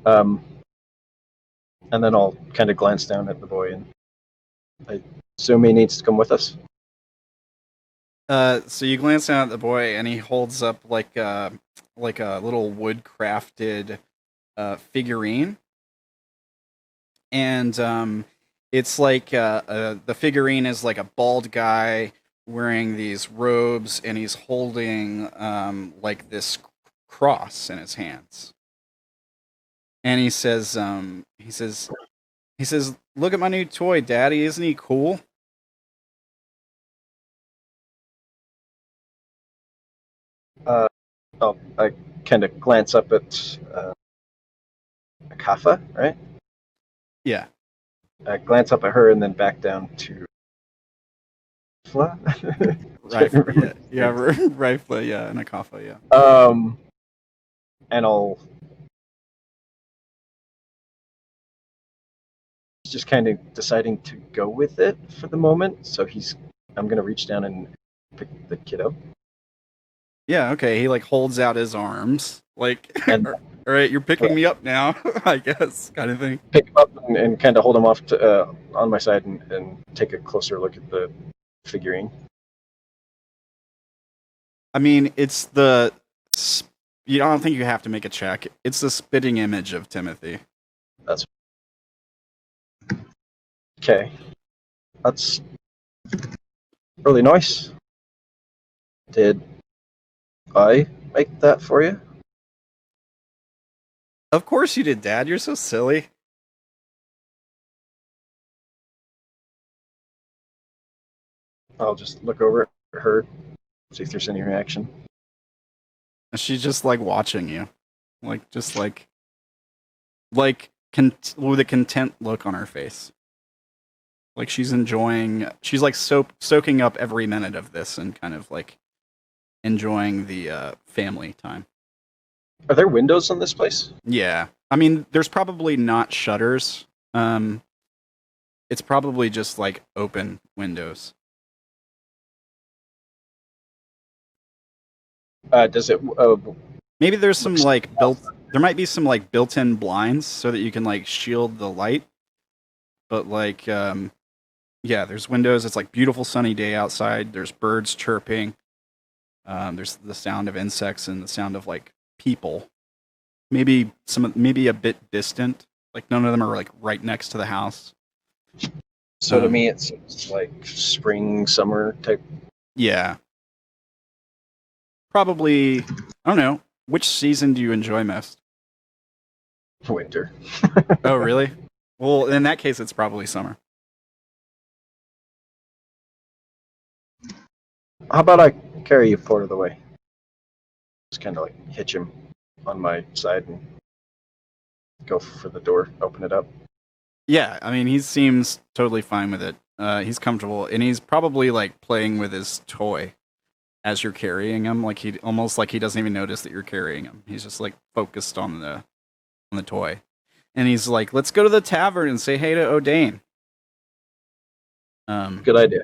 S4: And then I'll kind of glance down at the boy, and I assume he needs to come with us.
S1: So you glance down at the boy, and he holds up like a little wood crafted figurine, and it's like the figurine is like a bald guy wearing these robes, and he's holding like this cross in his hands, and he says, He says, "Look at my new toy, Daddy. Isn't he cool?"
S4: I kind of glance up at Akafa, right?
S1: Yeah.
S4: I glance up at her and then back down to Fla.
S1: Rifle, yeah, Rifle, yeah, and Akafa, yeah.
S4: And I'll just kind of deciding to go with it for the moment. So I'm gonna reach down and pick the kid up.
S1: Yeah, okay. He like holds out his arms, like,
S4: And
S1: all right, you're picking me up now, I guess, kind of thing.
S4: pick him up and kind of hold him off to, on my side and take a closer look at the figurine.
S1: I mean, it's the. You don't think you have to make a check. It's the spitting image of Timothy.
S4: That's okay. That's really nice. Did I make that for you?
S1: Of course you did, Dad. You're so silly.
S4: I'll just look over at her, see if there's any reaction.
S1: She's just like watching you, like just like with a content look on her face. Like she's enjoying. She's like soaking up every minute of this and kind of like enjoying the family time.
S4: Are there windows on this place?
S1: Yeah, I mean, there's probably not shutters. It's probably just like open windows.
S4: Does it?
S1: Maybe there's some like built. There might be some like built-in blinds so that you can like shield the light. But like, yeah, there's windows. It's like beautiful sunny day outside. There's birds chirping. There's the sound of insects and the sound of like people. Maybe a bit distant. Like none of them are like right next to the house.
S4: So to me, it seems like spring, summer type.
S1: Yeah. Probably, I don't know. Which season do you enjoy most?
S4: Winter.
S1: Oh, really? Well, in that case, it's probably summer.
S4: How about I carry you part of the way? Just kind of like hitch him on my side and go for the door, open it up.
S1: Yeah, I mean, he seems totally fine with it. He's comfortable, and he's probably like playing with his toy as you're carrying him. Like he doesn't even notice that you're carrying him. He's just like focused on the toy, and he's like, "Let's go to the tavern and say hey to Odayn."
S4: Good idea.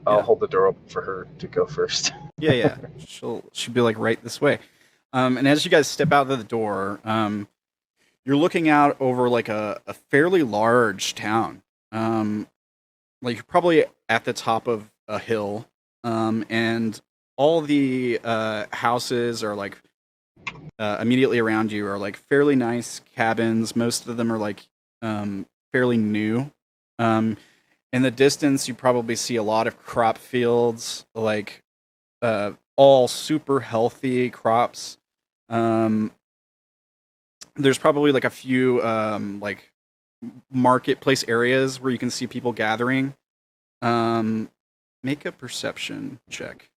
S4: I'll
S1: Yeah.
S4: hold the door open for her to go first.
S1: Yeah. She'll be like right this way. And as you guys step out of the door, you're looking out over like a fairly large town. Like you're probably at the top of a hill, and all the houses are like immediately around you are like fairly nice cabins. Most of them are like fairly new. In the distance, you probably see a lot of crop fields, like all super healthy crops. There's probably like a few like marketplace areas where you can see people gathering. Make a perception check.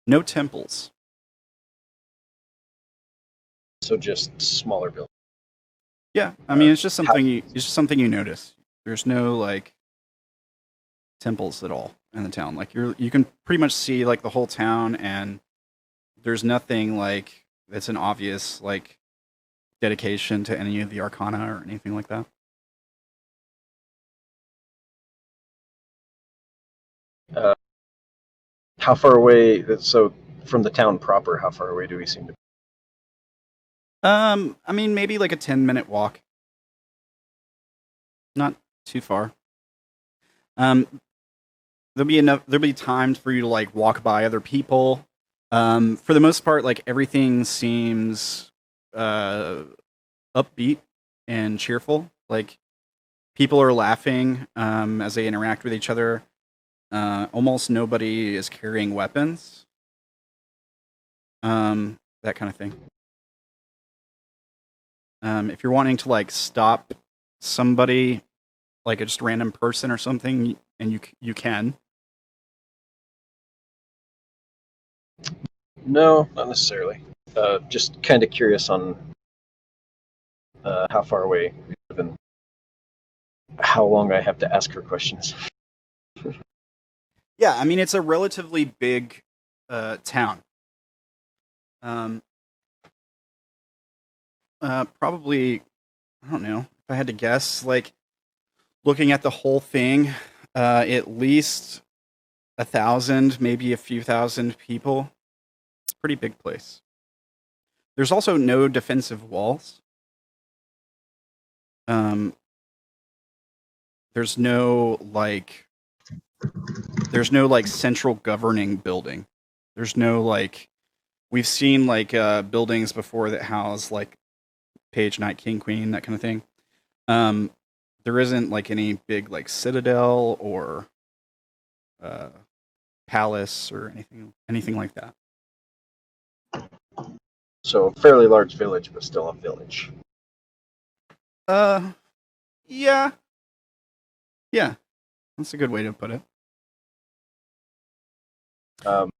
S1: No temples.
S4: So just smaller buildings.
S1: Yeah, I mean it's just something you notice. There's no like temples at all in the town. Like you can pretty much see like the whole town, and there's nothing like that's an obvious like dedication to any of the arcana or anything like that.
S4: How far away? So from the town proper, how far away do we seem to be?
S1: I mean maybe like a 10-minute walk. Not too far. There'll be times for you to like walk by other people. For the most part, like everything seems upbeat and cheerful. Like people are laughing as they interact with each other. Almost nobody is carrying weapons. That kind of thing. If you're wanting to like stop somebody, like a just random person or something, and you can.
S4: No, not necessarily. Just kind of curious on how far away we live and how long I have to ask her questions.
S1: Yeah, I mean it's a relatively big town. Probably, I don't know. If I had to guess, like looking at the whole thing, at least 1,000, maybe a few thousand people. It's a pretty big place. There's also no defensive walls. There's no like central governing building. There's no like we've seen like buildings before that house like Page, Knight, King, Queen, that kind of thing. There isn't like any big like citadel or palace or anything like that.
S4: So a fairly large village, but still a village.
S1: Yeah. Yeah. That's a good way to put it.
S4: I'll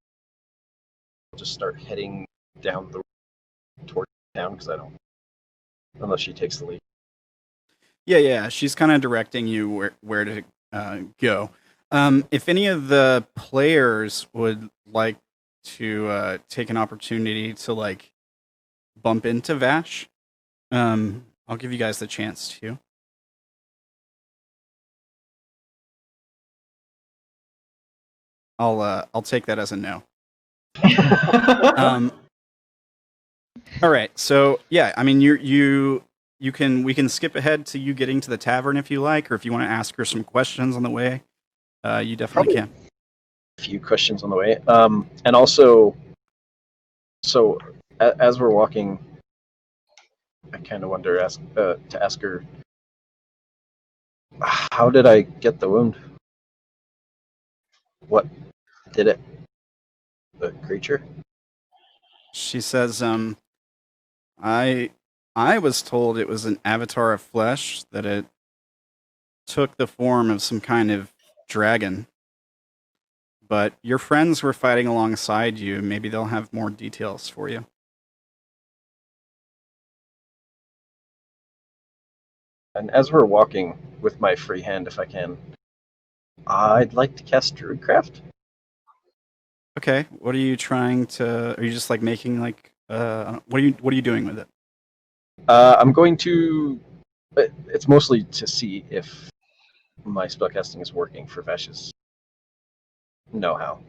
S4: just start heading down the toward town because I don't, unless she takes the lead.
S1: Yeah. She's kind of directing you where to go. If any of the players would like to take an opportunity to like bump into Vash, I'll give you guys the chance to. I'll take that as a no. All right. So yeah, I mean we can skip ahead to you getting to the tavern if you like, or if you want to ask her some questions on the way, you definitely can.
S4: A few questions on the way, and also, so as we're walking, I kind of wonder to ask her, how did I get the wound? What did it? The creature?
S1: She says, I was told it was an avatar of flesh, that it took the form of some kind of dragon. But your friends were fighting alongside you. Maybe they'll have more details for you.
S4: And as we're walking with my free hand, if I can, I'd like to cast Druidcraft.
S1: Okay, what are you trying to? Are you just like making like? What are you doing with it?
S4: I'm going to. It's mostly to see if my spellcasting is working for Vash's know-how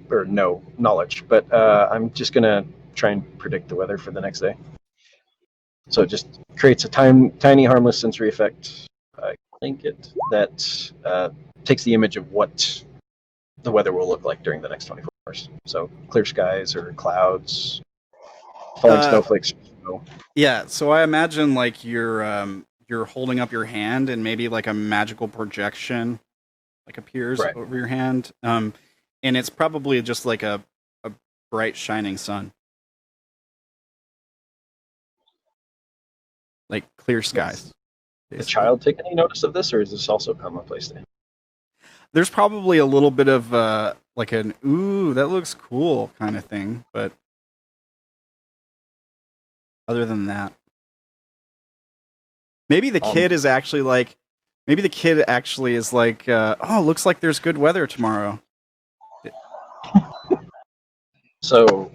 S4: or no knowledge. But I'm just gonna try and predict the weather for the next day. So it just creates a tiny harmless sensory effect. I think that takes the image of what the weather will look like during the next 24 hours. So clear skies or clouds, falling snowflakes.
S1: Yeah, so I imagine like you're holding up your hand and maybe like a magical projection like appears over your hand. And it's probably just like a bright shining sun. Like clear skies.
S4: Does the child take any notice of this, or is this also commonplace to him?
S1: There's probably a little bit of like an ooh, that looks cool kind of thing, but other than that, maybe the kid is actually like, oh, looks like there's good weather tomorrow.
S4: So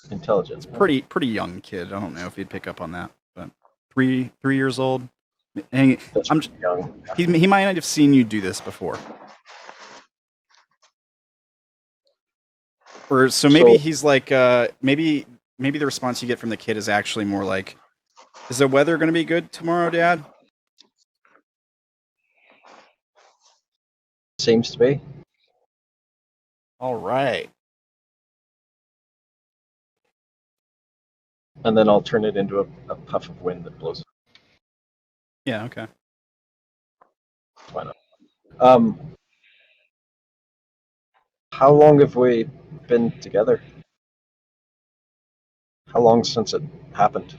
S4: intelligence,
S1: pretty young kid. I don't know if he'd pick up on that, but 3 years old. And
S4: That's young.
S1: He might not have seen you do this before. Or so maybe he's like maybe the response you get from the kid is actually more like, is the weather going to be good tomorrow, Dad?
S4: Seems to be.
S1: All right.
S4: And then I'll turn it into a puff of wind that blows.
S1: Yeah, okay.
S4: Why not? How long have we been together? How long since it happened?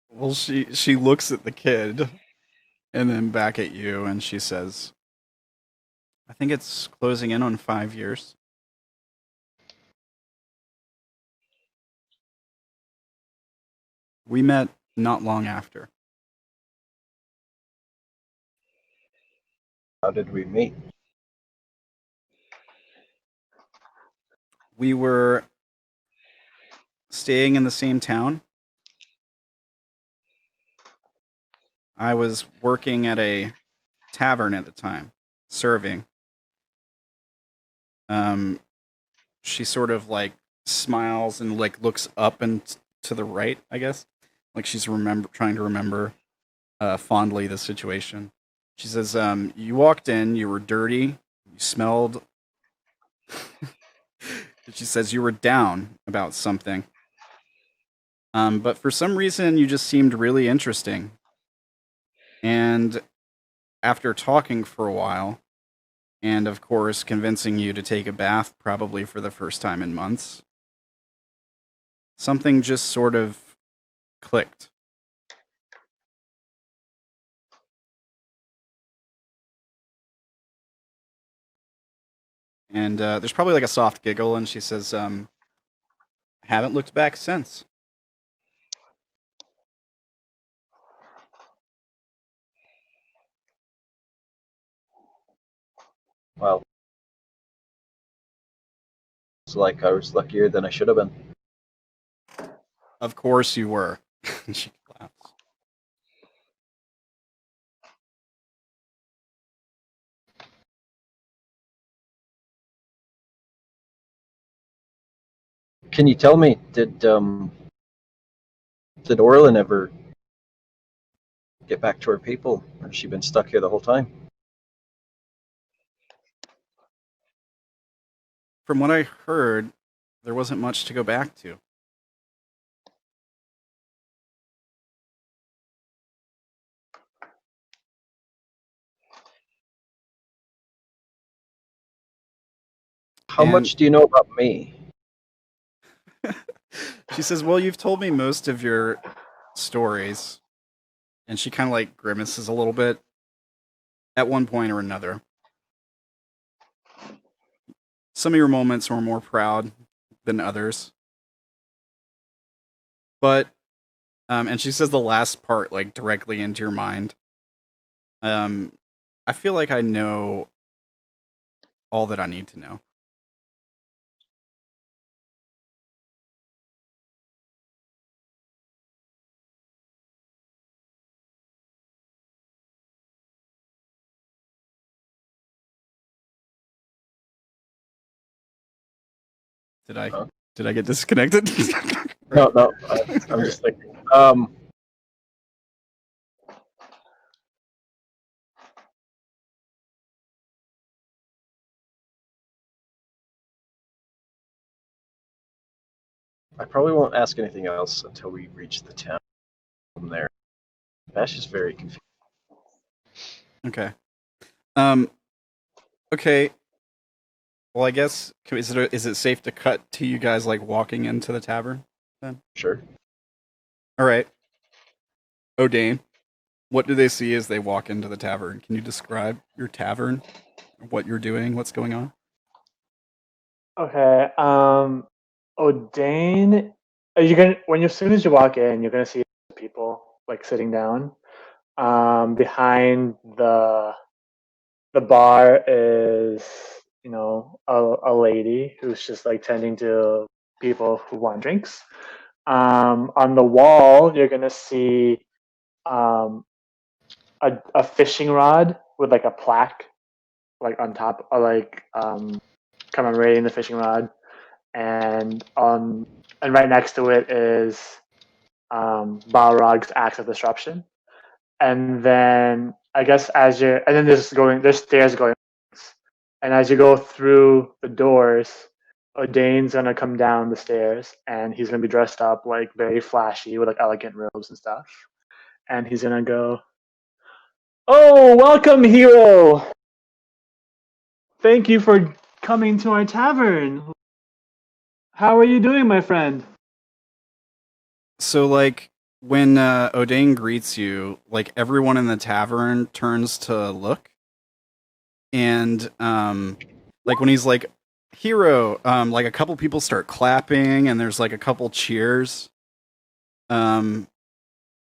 S1: Well, she looks at the kid and then back at you, and she says, "I think it's closing in on 5 years." We met not long after.
S4: How did we meet?
S1: We were staying in the same town. I was working at a tavern at the time, serving. She sort of like smiles and like looks up and to the right, I guess, like she's trying to remember fondly the situation. She says, "You walked in, you were dirty, you smelled." She says you were down about something, but for some reason you just seemed really interesting. And after talking for a while, and of course convincing you to take a bath probably for the first time in months, something just sort of clicked. And there's probably like a soft giggle, and she says, "Haven't looked back since."
S4: Well, it's like I was luckier than I should have been.
S1: Of course you were. And she laughs.
S4: Can you tell me, did Orilyn ever get back to her people, or has she been stuck here the whole time?
S1: From what I heard, there wasn't much to go back to.
S4: How
S1: And-
S4: much do you know about me?
S1: She says, "Well, you've told me most of your stories." And she kind of like grimaces a little bit at one point or another. Some of your moments were more proud than others. But, and she says the last part like directly into your mind. I feel like I know all that I need to know. Did I get disconnected?
S4: No, I'm just thinking. I probably won't ask anything else until we reach the town. From there, Vash is very confused.
S1: Okay. Okay. Well, I guess is it safe to cut to you guys like walking into the tavern then?
S4: Sure.
S1: All right. Odayn, what do they see as they walk into the tavern? Can you describe your tavern? What you're doing? What's going on?
S6: Okay. Odayn, are you gonna as soon as you walk in, you're gonna see people like sitting down. Behind the bar is a lady who's just like tending to people who want drinks. On the wall, you're gonna see a fishing rod with like a plaque like on top, or like commemorating the fishing rod, and right next to it is Balrog's Axe of Disruption. And then I guess there's stairs going, and as you go through the doors, Odayn's gonna come down the stairs, and he's gonna be dressed up like very flashy with like elegant robes and stuff, and he's gonna go, "Oh, welcome, hero! Thank you for coming to our tavern. How are you doing, my friend?
S1: So, like, when Odayn greets you, like, everyone in the tavern turns to look. And, like, when he's like, hero, like, a couple people start clapping, and there's, like, a couple cheers. And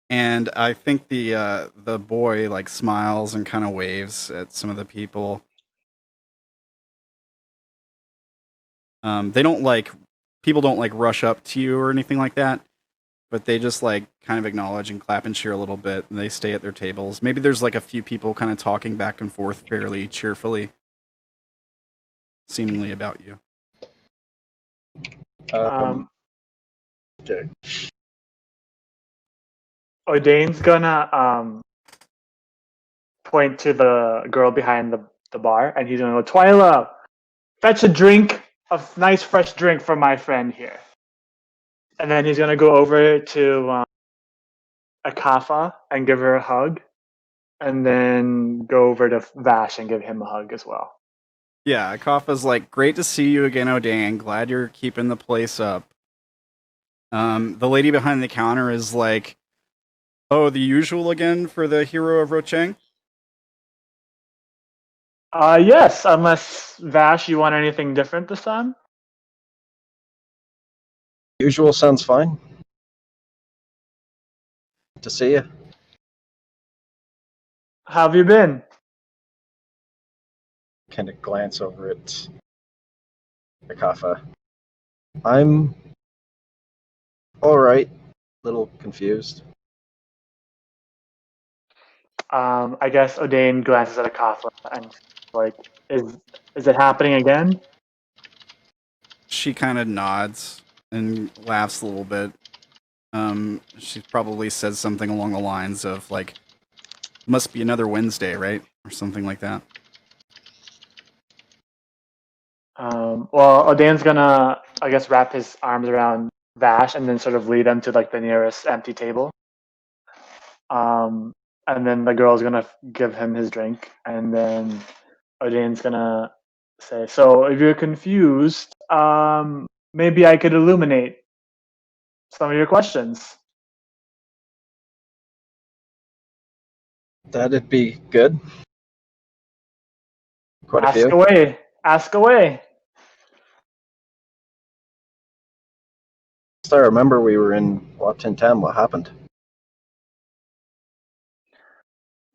S1: I think the boy, like, smiles and kind of waves at some of the people. They don't, like, people don't, like, rush up to you or anything like that. But they just like kind of acknowledge and clap and cheer a little bit, and they stay at their tables. Maybe there's like a few people kind of talking back and forth fairly cheerfully, seemingly about you.
S4: Okay.
S6: Odayn's gonna point to the girl behind the bar, and he's gonna go, Twyla, fetch a drink, a nice fresh drink for my friend here. And then he's gonna go over to Akafa and give her a hug, and then go over to Vash and give him a hug as well.
S1: Yeah, Akafa's like, great to see you again, Odayn. Glad you're keeping the place up. The lady behind the counter is like, oh, the usual again for the hero of Rocheng?
S6: Yes, unless Vash, you want anything different this time?
S4: Usual sounds fine. Good to see you.
S6: How have you been?
S4: Kind of glance over at Akafa. I'm all right. Little confused.
S6: I guess Odayn glances at Akafa and like, is it happening again?
S1: She kind of nods and laughs a little bit. She probably says something along the lines of like, must be another Wednesday, right? Or something like that.
S6: Well, Odayn's gonna, I guess, wrap his arms around Vash and then sort of lead him to like the nearest empty table. And then the girl's gonna give him his drink, and then Odayn's gonna say, "So, if you're confused, maybe I could illuminate some of your questions."
S4: That'd be good. Quite a
S6: Ask
S4: few.
S6: away. Ask away.
S4: I remember we were in Watintam. What happened?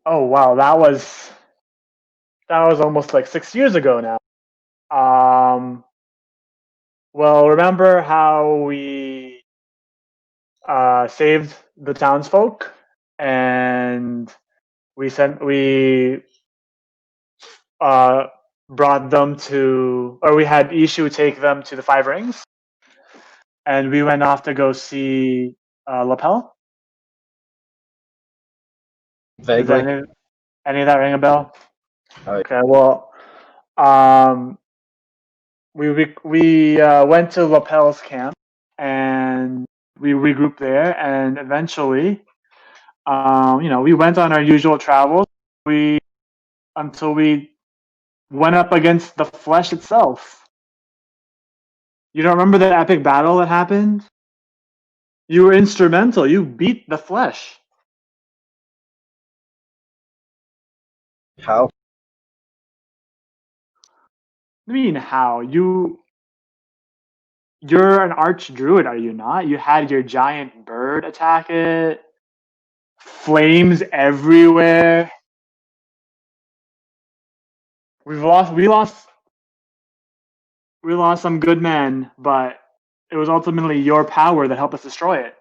S6: Oh wow, that was almost like 6 years ago now. Well, remember how we saved the townsfolk, and we brought them to, or we had Ishu take them to the Five Rings, and we went off to go see Lapel. Does
S4: Vaguely.
S6: any of that ring a bell?
S4: Oh,
S6: Okay, well, we went to Lapel's camp, and we regrouped there, and eventually, we went on our usual travels. Until we went up against the flesh itself. You don't remember the epic battle that happened? You were instrumental. You beat the flesh.
S4: how?
S6: I mean, how? You're an arch druid, are you not? You had your giant bird attack it. Flames everywhere. We lost some good men, but it was ultimately your power that helped us destroy it.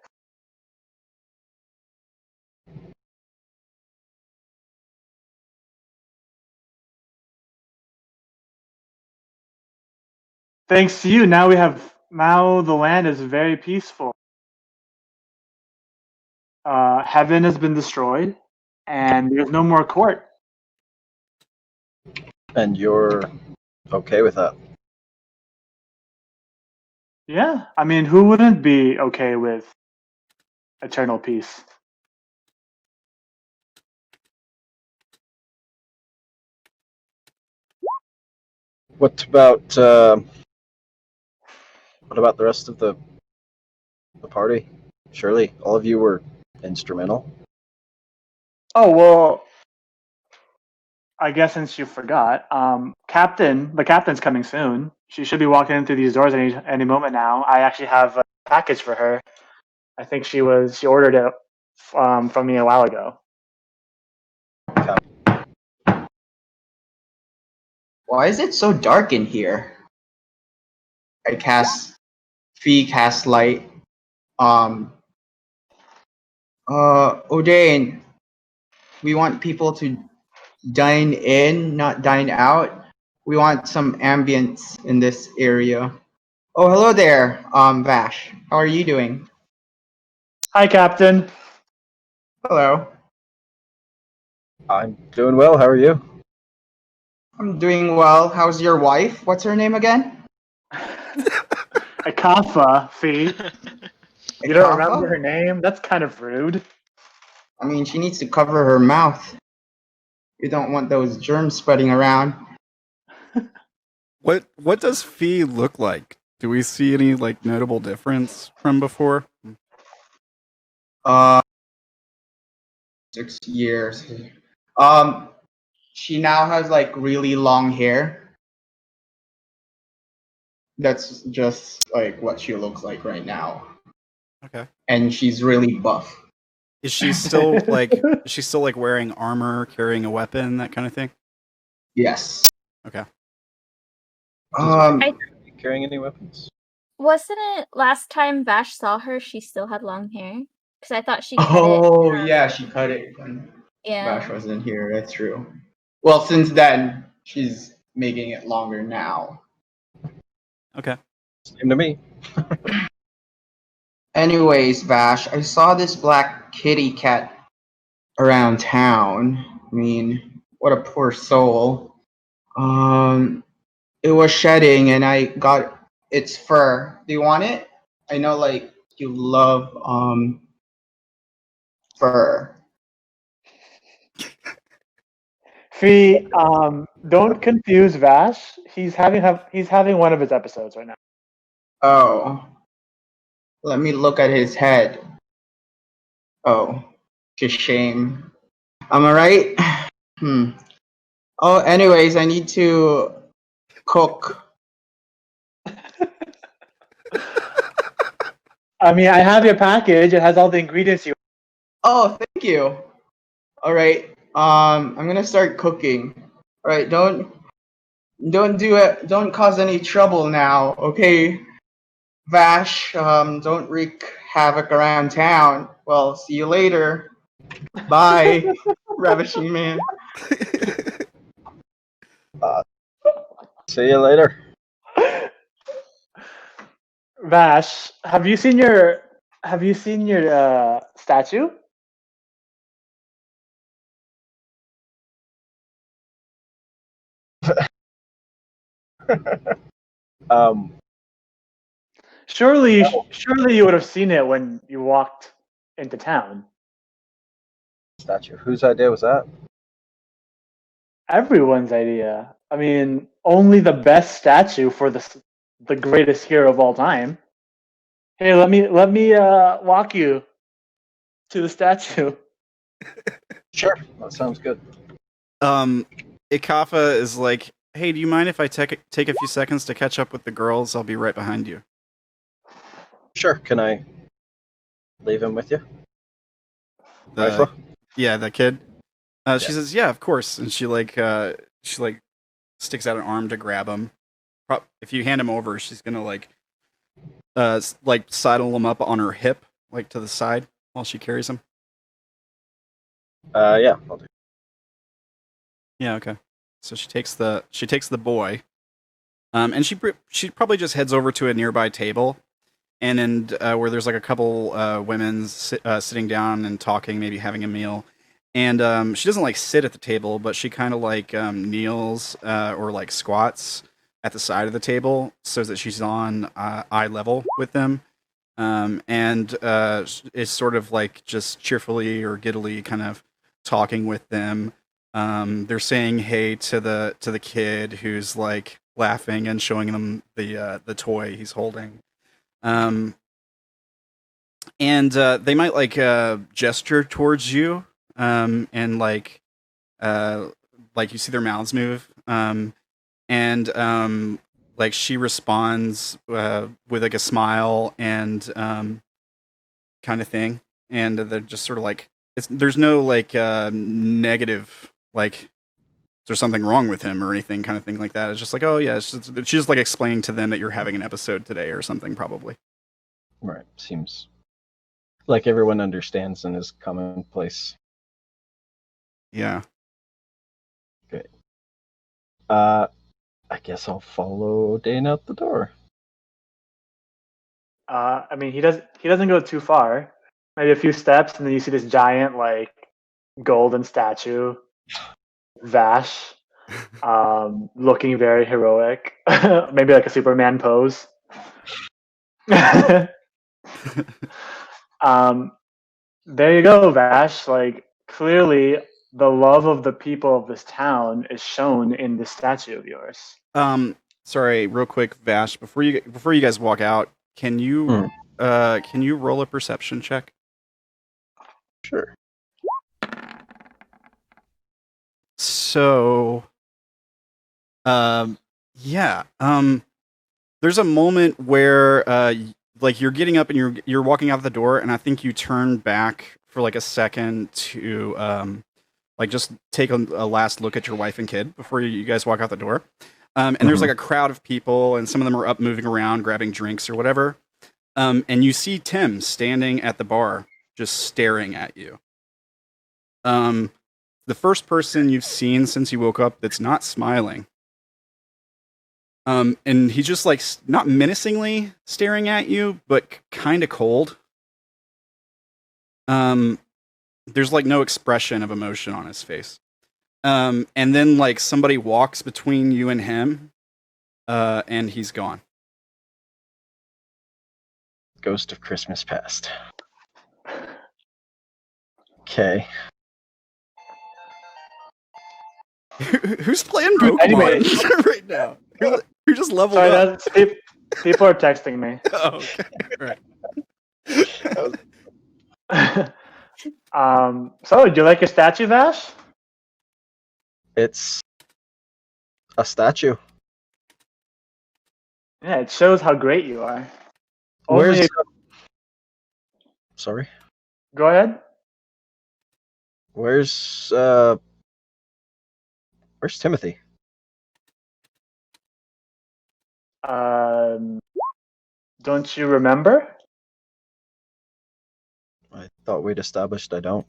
S6: Thanks to you, now the land is very peaceful. Heaven has been destroyed, and there's no more court.
S4: And you're okay with that?
S6: Yeah, I mean, who wouldn't be okay with eternal peace?
S4: What about the rest of the party? Surely all of you were instrumental.
S6: Oh well, I guess since you forgot, the captain's coming soon. She should be walking in through these doors any moment now. I actually have a package for her. I think she ordered it from me a while ago.
S5: Why is it so dark in here? Fee cast light. Odayn, we want people to dine in, not dine out. We want some ambience in this area. Oh, hello there, Vash. How are you doing?
S6: Hi, Captain.
S5: Hello.
S4: I'm doing well. How are you?
S5: I'm doing well. How's your wife? What's her name again?
S6: Akafa, Fee. You don't remember her name? That's kind of rude.
S5: I mean, she needs to cover her mouth. You don't want those germs spreading around.
S1: What does Fee look like? Do we see any like notable difference from before?
S5: 6 years. She now has like really long hair. That's just like what she looks like right now.
S1: Okay.
S5: And she's really buff.
S1: Is she still like wearing armor, carrying a weapon, that kind of thing?
S5: Yes.
S1: Okay.
S4: Carrying any weapons?
S3: Wasn't it last time Vash saw her, she still had long hair? Because I thought she cut it.
S5: Oh, yeah, she cut it when
S3: Yeah.
S5: Vash wasn't here. That's true. Well, since then, she's making it longer now.
S1: Okay.
S4: Same to me.
S5: Anyways, Vash, I saw this black kitty cat around town. I mean, what a poor soul. It was shedding and I got its fur. Do you want it? I know like you love fur.
S6: Fee, don't confuse Vash. He's having one of his episodes right now.
S5: Oh. Let me look at his head. Oh. Just shame. Am I right? Oh, anyways, I need to cook.
S6: I mean, I have your package. It has all the ingredients you.
S5: Oh, thank you. All right. I'm gonna start cooking. All right. Don't do it. Don't cause any trouble now. Okay. Vash, don't wreak havoc around town. Well, see you later. Bye, ravishing man.
S4: See you later.
S6: Vash, have you seen your statue? Surely you would have seen it when you walked into town.
S4: Statue. Whose idea was that?
S6: Everyone's idea. I mean, only the best statue for the greatest hero of all time. Hey, let me walk you to the statue.
S4: Sure. That sounds good.
S1: Ikafa is like, hey, do you mind if I take a few seconds to catch up with the girls? I'll be right behind you.
S4: Sure. Can I leave him with you?
S1: Yeah, that kid. She says, yeah, of course. And she sticks out an arm to grab him. If you hand him over, she's gonna like sidle him up on her hip, like to the side while she carries him.
S4: Yeah, I'll do.
S1: Yeah, okay. So she takes the boy, and she probably just heads over to a nearby table, and where there's like a couple women sitting down and talking, maybe having a meal, and she doesn't like sit at the table, but she kind of like kneels or like squats at the side of the table so that she's on eye level with them, and is sort of like just cheerfully or giddily kind of talking with them. They're saying hey to the kid who's like laughing and showing them the toy he's holding. And they might like gesture towards you, and like you see their mouths move, and like she responds with like a smile and kind of thing, and they're just sort of like there's no like negative like there's something wrong with him or anything kind of thing like that. It's just like, oh yeah, she's just like explaining to them that you're having an episode today or something probably.
S4: Right. Seems like everyone understands and is commonplace.
S1: Yeah.
S4: Okay. I guess I'll follow Odayn out the door.
S6: I mean, he doesn't go too far. Maybe a few steps, and then you see this giant, like, golden statue, Vash, looking very heroic. Maybe like a Superman pose. There you go, Vash. Like, clearly, the love of the people of this town is shown in this statue of yours.
S1: Sorry, real quick, Vash. Before you guys walk out, can you roll a perception check?
S4: Sure.
S1: So, yeah. There's a moment where like you're getting up and you're walking out the door, and I think you turn back for like a second to like just take a last look at your wife and kid before you guys walk out the door. And there's like a crowd of people, and some of them are up moving around, grabbing drinks or whatever. And you see Tim standing at the bar, just staring at you. The first person you've seen since you woke up that's not smiling. And he's just like not menacingly staring at you, but kind of cold. There's like no expression of emotion on his face. And then like somebody walks between you and him, and he's gone.
S4: Ghost of Christmas Past. Okay.
S1: Who's playing Pokemon
S6: Anyway.
S1: right now? Who just leveled
S6: Sorry,
S1: up?
S6: people are texting me.
S1: Oh, okay. Right.
S6: So, do you like your statue, Vash?
S4: It's a statue.
S6: Yeah, it shows how great you are.
S4: Where's...
S6: Only-
S4: Sorry?
S6: Go ahead.
S4: Where's Timothy?
S6: Don't you remember?
S4: I thought we'd established I don't.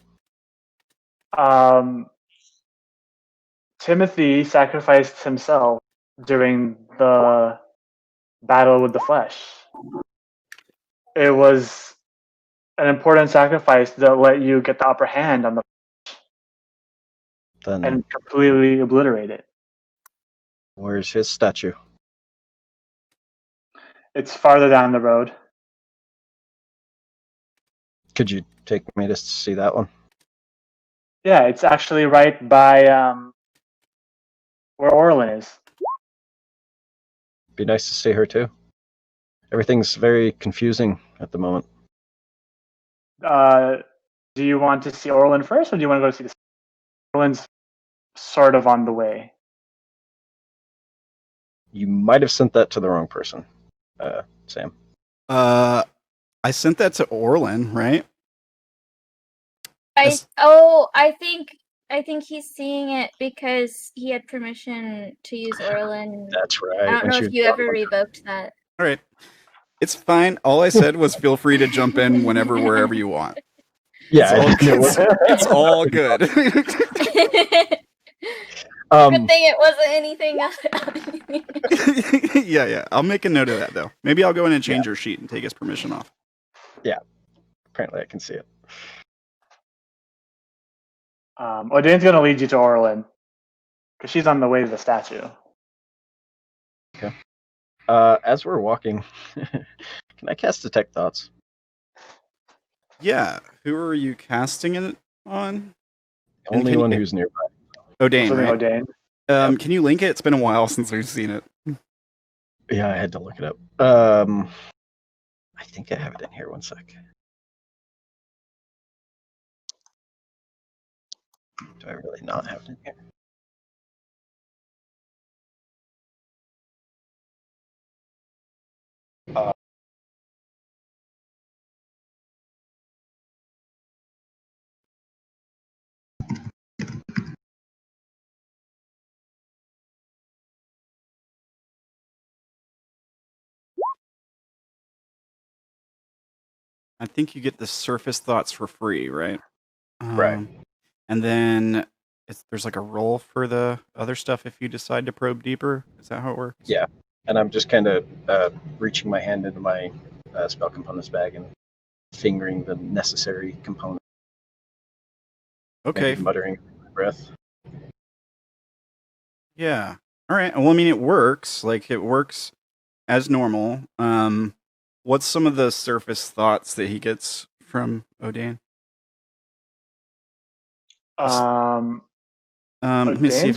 S6: Timothy sacrificed himself during the battle with the flesh. It was an important sacrifice that let you get the upper hand on the
S4: Then
S6: and completely obliterate it.
S4: where's his statue?
S6: It's farther down the road.
S4: Could you take me to see that one?
S6: Yeah, it's actually right by where Orilyn is.
S4: Be nice to see her too. Everything's very confusing at the moment.
S6: Do you want to see Orilyn first, or do you want to go see the Orilyn's sort of on the way?
S4: You might have sent that to the wrong person, Sam.
S1: I sent that to Orilyn, right?
S3: I think he's seeing it because he had permission to use Orilyn.
S4: That's right.
S3: I don't know if you ever revoked that.
S1: All right. It's fine. All I said was feel free to jump in whenever, wherever you want.
S4: Yeah,
S1: It's all good.
S3: Good thing it wasn't anything else.
S1: Yeah. I'll make a note of that, though. Maybe I'll go in and change your sheet and take his permission off.
S4: Yeah. Apparently I can see it.
S6: Odayn's going to lead you to Orilyn, because she's on the way to the statue.
S4: Okay. As we're walking, can I cast Detect Thoughts?
S1: Yeah. Who are you casting it on?
S4: Only one who's nearby.
S1: Odayn, right?
S6: Odayn.
S1: Can you link it? It's been a while since we've seen it.
S4: Yeah, I had to look it up. I think I have it in here. One sec. Do I really not have it in here?
S1: I think you get the surface thoughts for free, right?
S4: Right.
S1: And then there's like a roll for the other stuff if you decide to probe deeper. Is that how it works?
S4: Yeah. And I'm just kind of reaching my hand into my spell components bag and fingering the necessary components.
S1: Okay.
S4: Maybe muttering under my breath.
S1: Yeah. All right. Well, I mean, it works. Like, it works as normal. What's some of the surface thoughts that he gets from Odayn? Let me see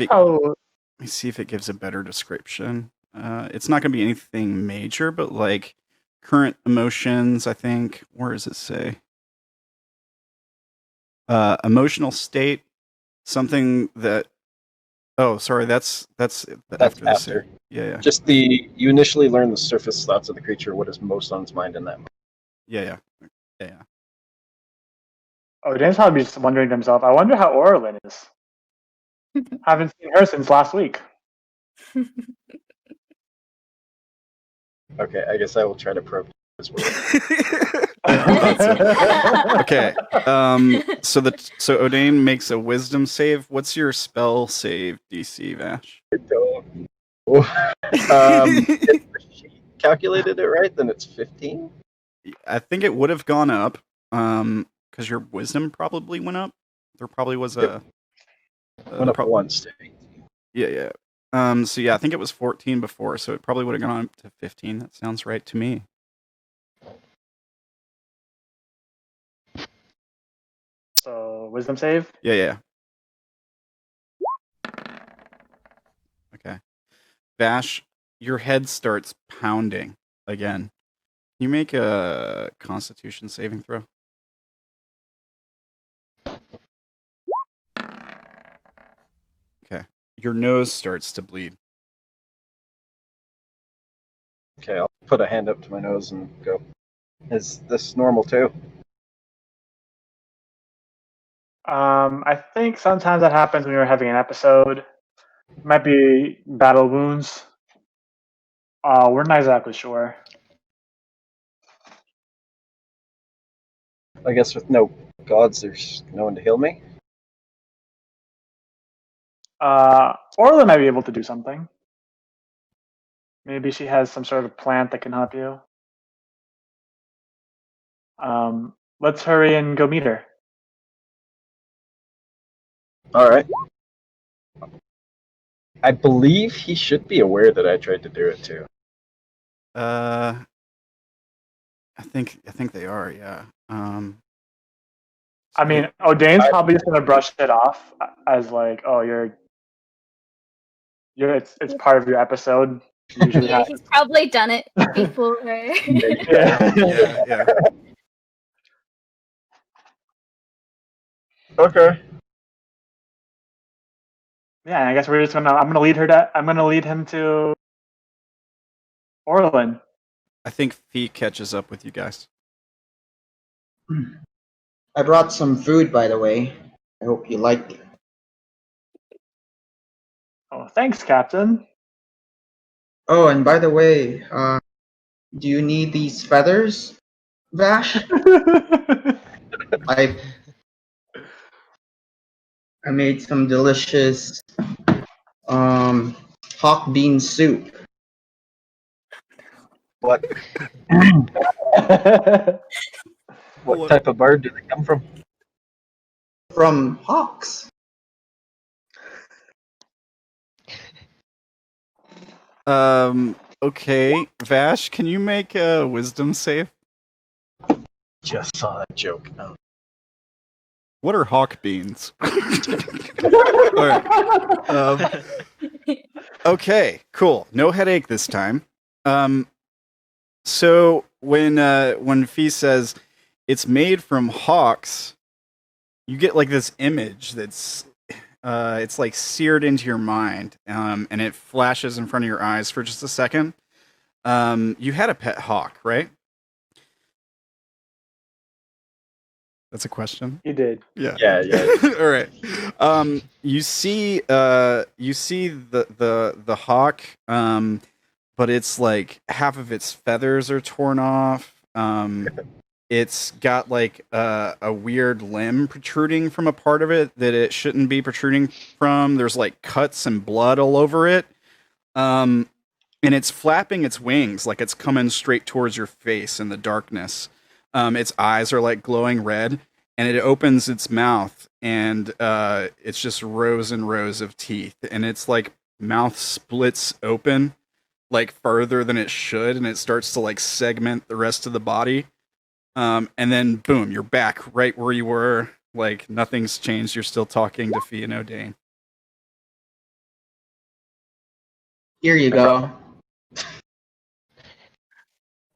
S1: if it gives a better description. It's not going to be anything major, but like current emotions, I think. Where does it say? Emotional state, something that. Oh, sorry. That's
S4: after.
S1: Yeah.
S4: Just you initially learn the surface thoughts of the creature, what is most on its mind in that moment.
S1: Yeah.
S6: Oh, Dan's probably just wondering to himself, I wonder how Orilyn is. Haven't seen her since last week.
S4: Okay, I guess I will try to probe as well.
S1: Okay. So Odayn makes a wisdom save. What's your spell save DC, Vash?
S4: I don't know. If the sheet calculated it right, then it's 15.
S1: I think it would have gone up, because your wisdom probably went up. There probably was a
S4: went up once to 18.
S1: Yeah. So yeah, I think it was 14 before, so it probably would have gone up to 15. That sounds right to me.
S6: So, wisdom save?
S1: Yeah. Okay. Vash, your head starts pounding again. Can you make a Constitution saving throw? Okay. Your nose starts to bleed.
S4: Okay, I'll put a hand up to my nose and go, is this normal too?
S6: I think sometimes that happens when you're having an episode. It might be battle wounds. We're not exactly sure.
S4: I guess with no gods, there's no one to heal me.
S6: Orilyn might be able to do something. Maybe she has some sort of plant that can help you. Let's hurry and go meet her.
S4: All right. I believe he should be aware that I tried to do it too.
S1: I think they are, yeah.
S6: I mean, Odayn's probably just gonna brush it off as like, oh, it's part of your episode.
S3: Yeah, he's probably done it before.
S1: Yeah.
S4: Okay.
S6: Yeah, I guess I'm gonna lead him to Orilyn.
S1: I think Fee catches up with you guys.
S5: I brought some food, by the way. I hope you like it.
S6: Oh, thanks, Captain.
S5: Oh, and by the way, do you need these feathers, Vash? I made some delicious hawk bean soup.
S4: What? What type of bird do they come from?
S5: From hawks.
S1: Okay. Vash, can you make a wisdom save?
S4: Just saw that joke. Oh.
S1: What are hawk beans? All right. Okay, cool. No headache this time. So when Fee says it's made from hawks, you get like this image that's it's like seared into your mind, and it flashes in front of your eyes for just a second. You had a pet hawk, right? That's a question.
S6: You did.
S1: Yeah.
S4: Yeah.
S1: All right. You see the hawk, but it's like half of its feathers are torn off. It's got like a weird limb protruding from a part of it that it shouldn't be protruding from. There's like cuts and blood all over it. And it's flapping its wings like it's coming straight towards your face in the darkness. Its eyes are like glowing red, and it opens its mouth, and it's just rows and rows of teeth, and its like mouth splits open like further than it should, and it starts to like segment the rest of the body. And then boom, you're back right where you were. Like nothing's changed. You're still talking to Fee and Odayn.
S5: Here you go.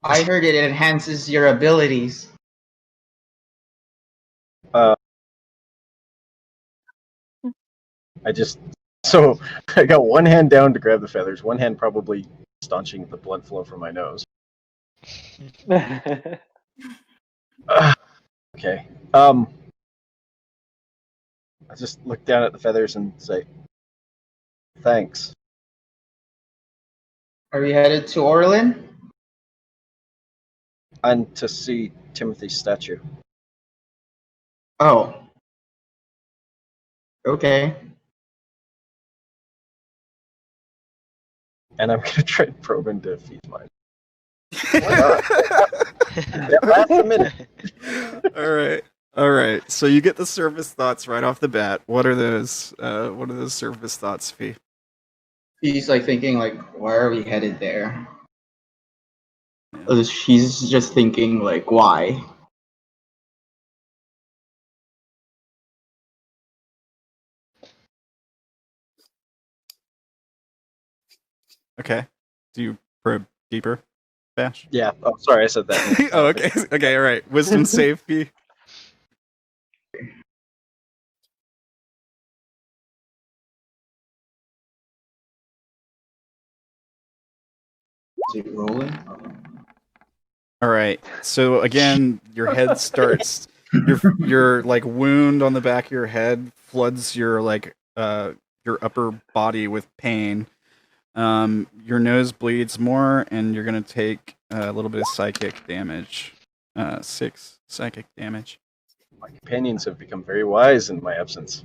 S5: I heard it enhances your abilities.
S4: I got one hand down to grab the feathers, one hand probably staunching the blood flow from my nose. Okay. I just look down at the feathers and say, thanks.
S5: Are we headed to Orilyn?
S4: And to see Timothy's statue.
S5: Oh. Okay.
S4: And I'm going to try and probe into Fee's mind. Why not? That lasts a minute.
S1: All right. So you get the surface thoughts right off the bat. What are those? What are those surface thoughts, Fee?
S5: He's like thinking like, why are we headed there? She's just thinking like, why?
S1: Okay. Do you probe deeper, Vash?
S4: Yeah. Oh, sorry, I said that.
S1: Oh, okay. Okay. All right. Wisdom save, Fee.
S5: Is it rolling?
S1: All right. So again, your head starts. Your like wound on the back of your head floods your like your upper body with pain. Your nose bleeds more, and you're gonna take a little bit of psychic damage. 6 psychic damage.
S4: My companions have become very wise in my absence.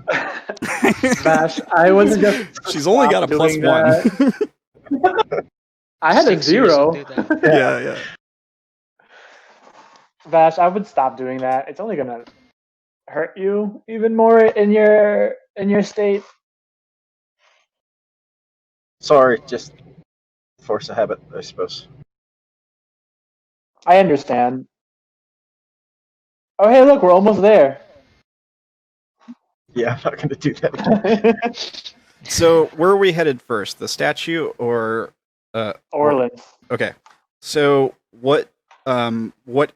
S6: Vash, I wasn't just.
S1: She's only got a plus
S6: doing
S1: 1.
S6: that. I had a
S2: 6 years
S6: 0.
S2: will do that.
S1: Yeah.
S6: Vash, I would stop doing that. It's only gonna hurt you even more in your state.
S4: Sorry, just force of habit, I suppose.
S6: I understand. Oh, hey, look, we're almost there.
S4: Yeah, I'm not going to do that.
S1: So where are we headed first? The statue or
S6: Orilyn.
S1: Okay. So what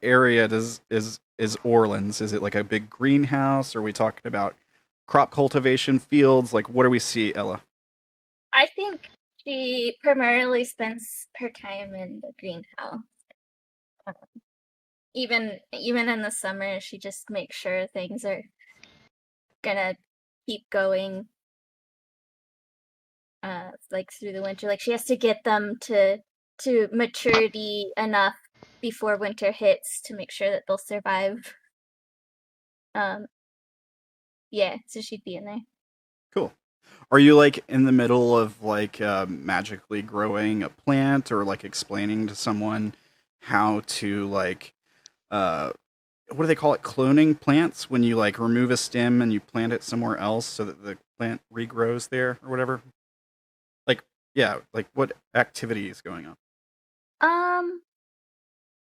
S1: area is Orleans? Is it like a big greenhouse? Are we talking about crop cultivation fields? Like what do we see, Ella?
S3: I think she primarily spends her time in the greenhouse. Even in the summer, she just makes sure things are gonna keep going. Like through the winter, like she has to get them to maturity enough before winter hits to make sure that they'll survive. Yeah, so she'd be in there.
S1: Cool. Are you like in the middle of like magically growing a plant, or like explaining to someone how to like what do they call it? Cloning plants, when you like remove a stem and you plant it somewhere else so that the plant regrows there or whatever? Like, yeah, like what activity is going on?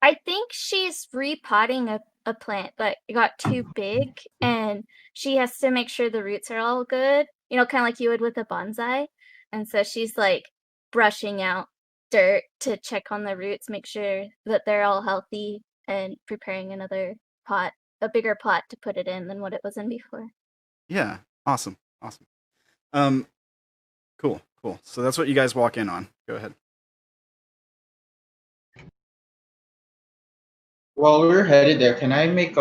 S3: I think she's repotting a plant that got too big, and she has to make sure the roots are all good. You know, kind of like you would with a bonsai. And so she's like brushing out dirt to check on the roots, make sure that they're all healthy, and preparing another pot, a bigger pot to put it in than what it was in before.
S1: Yeah, awesome. Cool. So that's what you guys walk in on. Go ahead.
S5: While we're headed there, can I make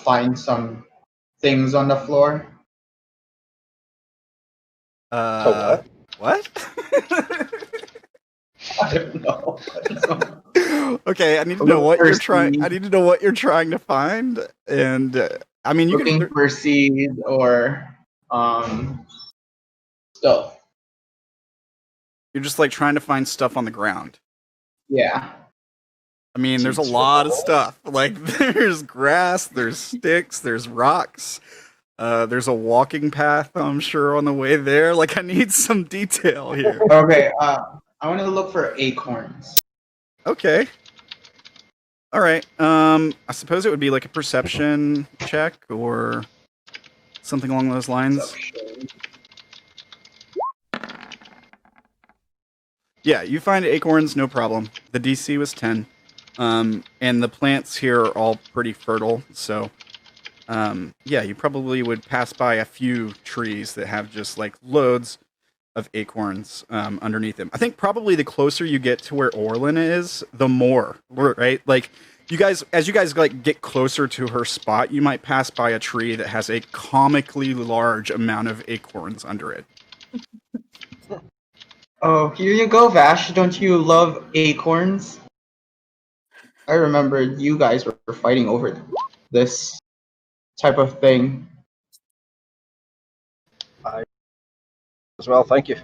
S5: find some things on the floor?
S1: What?
S5: I don't know.
S1: Okay, I need to know what you're trying. I need to know what you're trying to find, and I mean, you
S5: looking
S1: can.
S5: for seeds or stuff.
S1: You're just like trying to find stuff on the ground.
S5: Yeah.
S1: I mean, there's a lot of stuff. Like there's grass, there's sticks, there's rocks. There's a walking path, I'm sure, on the way there. Like, I need some detail here.
S5: Okay. I want to look for acorns.
S1: Okay. All right. I suppose it would be like a perception check or something along those lines. Yeah, you find acorns, no problem. The DC was 10. And the plants here are all pretty fertile, so yeah, you probably would pass by a few trees that have just like loads of acorns underneath them. I think probably the closer you get to where Orilyn is, the more, right? Like as you guys like get closer to her spot, you might pass by a tree that has a comically large amount of acorns under it.
S5: Oh, here you go, Vash. Don't you love acorns? I remember you guys were fighting over this type of thing.
S4: I as well, thank you.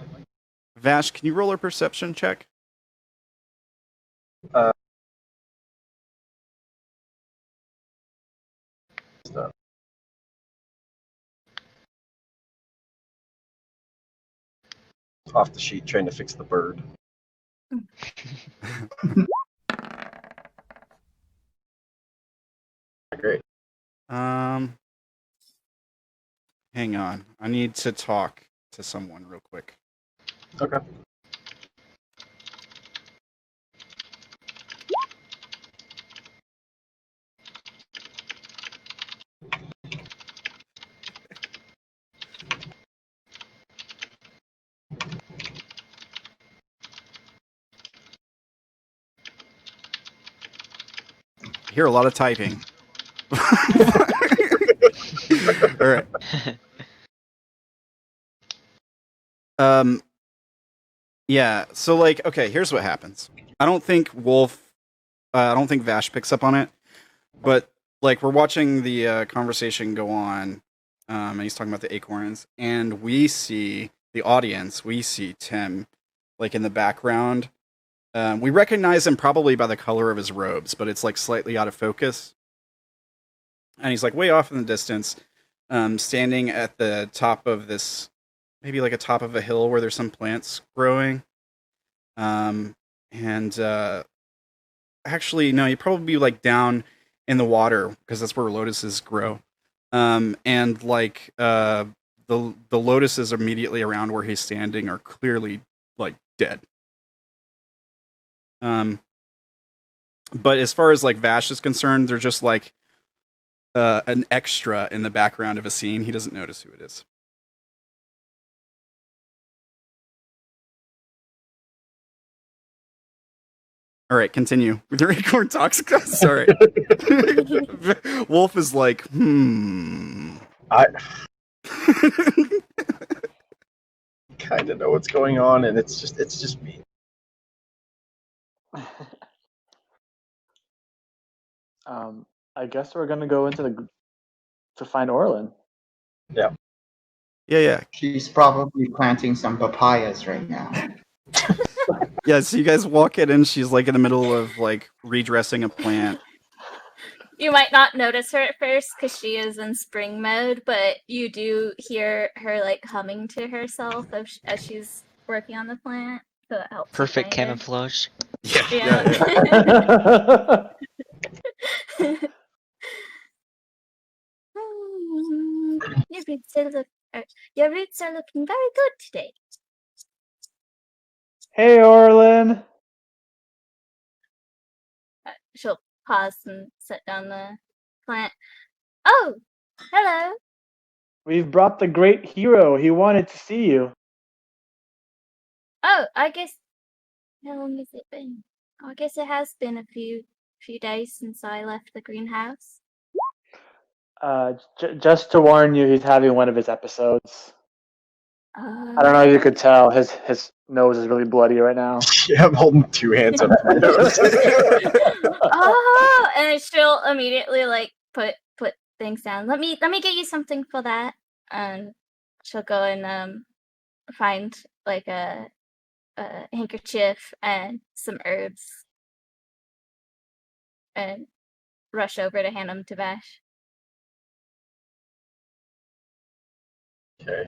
S1: Vash, can you roll a perception check?
S4: Off the sheet, trying to fix the bird. Great.
S1: Hang on. I need to talk to someone real quick.
S4: Okay.
S1: I hear a lot of typing. All right. Yeah, so like, okay, here's what happens. I don't think Vash picks up on it, but like we're watching the conversation go on, and he's talking about the acorns, and we see Tim, like in the background. We recognize him probably by the color of his robes, but it's like slightly out of focus. And he's like way off in the distance, standing at the top of this, maybe like a top of a hill where there's some plants growing. Actually, no, he'd probably be like down in the water because that's where lotuses grow. And like the lotuses immediately around where he's standing are clearly like dead. But as far as like Vash is concerned, they're just like an extra in the background of a scene. He doesn't notice who it is. All right, continue with your acorn talks. Sorry. Wolf is like,
S4: I kind of know what's going on, and it's just me.
S6: I guess we're gonna go into to find Orilyn.
S4: Yeah.
S1: Yeah.
S5: She's probably planting some papayas right now.
S1: Yeah, so you guys walk in and she's like in the middle of like redressing a plant.
S3: You might not notice her at first because she is in spring mode, but you do hear her like humming to herself as she's working on the plant. So that helps.
S2: Perfect camouflage.
S1: Yeah.
S3: Your roots are looking very good today.
S6: Hey, Orilyn.
S3: She'll pause and set down the plant. Oh, hello.
S6: We've brought the great hero. He wanted to see you.
S3: Oh, I guess. How long has it been? Oh, I guess it has been a few days since I left the greenhouse.
S6: Just to warn you, he's having one of his episodes. I don't know if you could tell. His nose is really bloody right now.
S4: Yeah, I'm holding 2 hands up my nose.
S3: Oh, and she'll immediately like put things down. Let me get you something for that. And she'll go and find like a handkerchief and some herbs and rush over to hand them to Vash.
S4: Okay.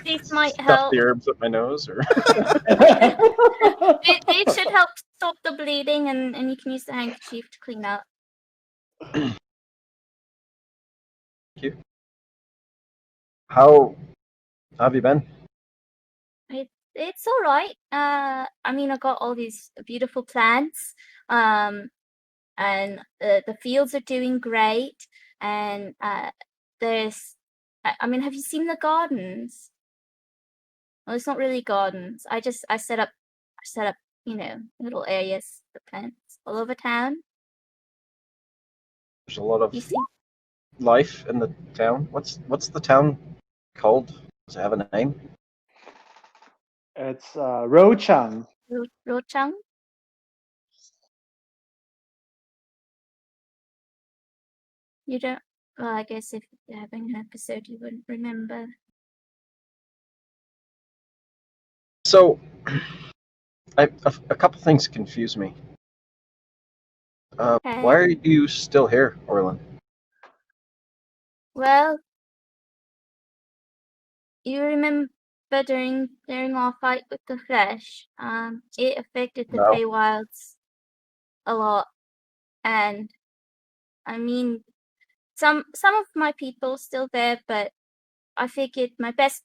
S3: These might
S4: Stuff
S3: help.
S4: the herbs up my nose, or
S3: They should help stop the bleeding, and you can use the handkerchief to clean up.
S4: Thank you. How have you been?
S3: It's all right. I mean, I got all these beautiful plants, and the fields are doing great, and there's. I mean, have you seen the gardens? Well, it's not really gardens. I set up, little areas for plants all over town.
S4: There's a lot of
S3: You see,
S4: life in the town. What's the town called? Does it have a name?
S6: It's Rochang.
S3: Rochang? You don't. Well, I guess if you're having an episode, you wouldn't remember.
S4: So, a couple things confuse me.
S3: Okay.
S4: Why are you still here, Orilyn?
S3: Well, you remember during our fight with the Vash, it affected the
S4: No.
S3: Feywilds a lot, and I mean, some of my people are still there, but I figured my best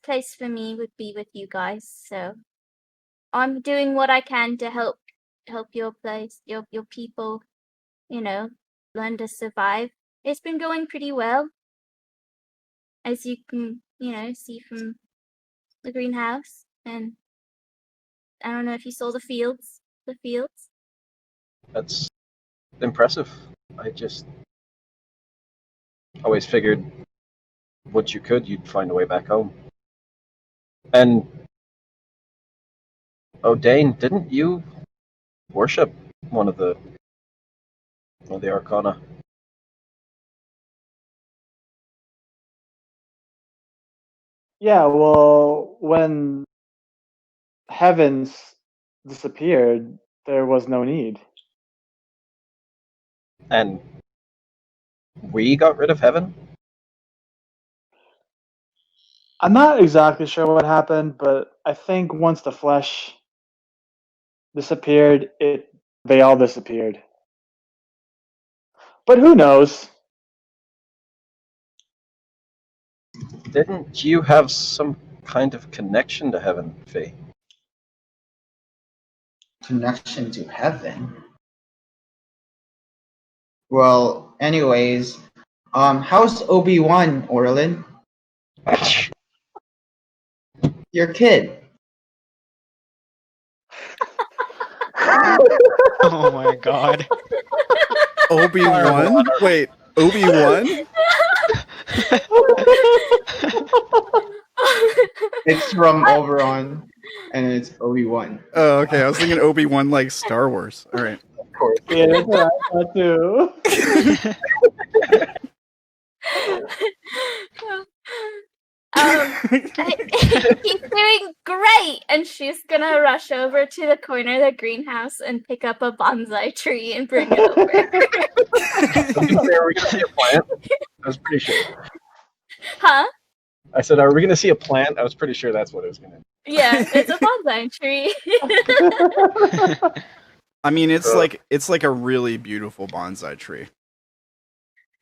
S3: place for me would be with you guys. So I'm doing what I can to help your place, your people, learn to survive. It's been going pretty well, as you can, see from the greenhouse. And I don't know if you saw the fields.
S4: That's impressive. I just always figured once you could, you'd find a way back home. And Odayn, didn't you worship one of the Arcana?
S6: Yeah, well, when Heavens disappeared, there was no need.
S4: And we got rid of Heaven?
S6: I'm not exactly sure what happened, but I think once the flesh disappeared, they all disappeared. But who knows?
S4: Didn't you have some kind of connection to Heaven, Faye?
S5: Connection to heaven. Well, anyways, how's Obi-Wan, Orilyn? Your kid.
S2: Oh my god.
S1: Obi-Wan? Wait, Obi-Wan?
S5: It's from Oberon, and it's Obi-Wan.
S1: Oh, okay. I was thinking Obi-Wan like Star Wars. All right.
S4: Of course.
S6: Yeah, that's what I thought too.
S3: He's doing great, and she's gonna rush over to the corner of the greenhouse and pick up a bonsai tree and bring it over.
S4: Are we going to see a plant? I was pretty sure.
S3: Huh?
S4: I said, are we going to see a plant? I was pretty sure that's what it was going to be.
S3: Yeah, it's a bonsai tree.
S1: I mean, it's like a really beautiful bonsai tree.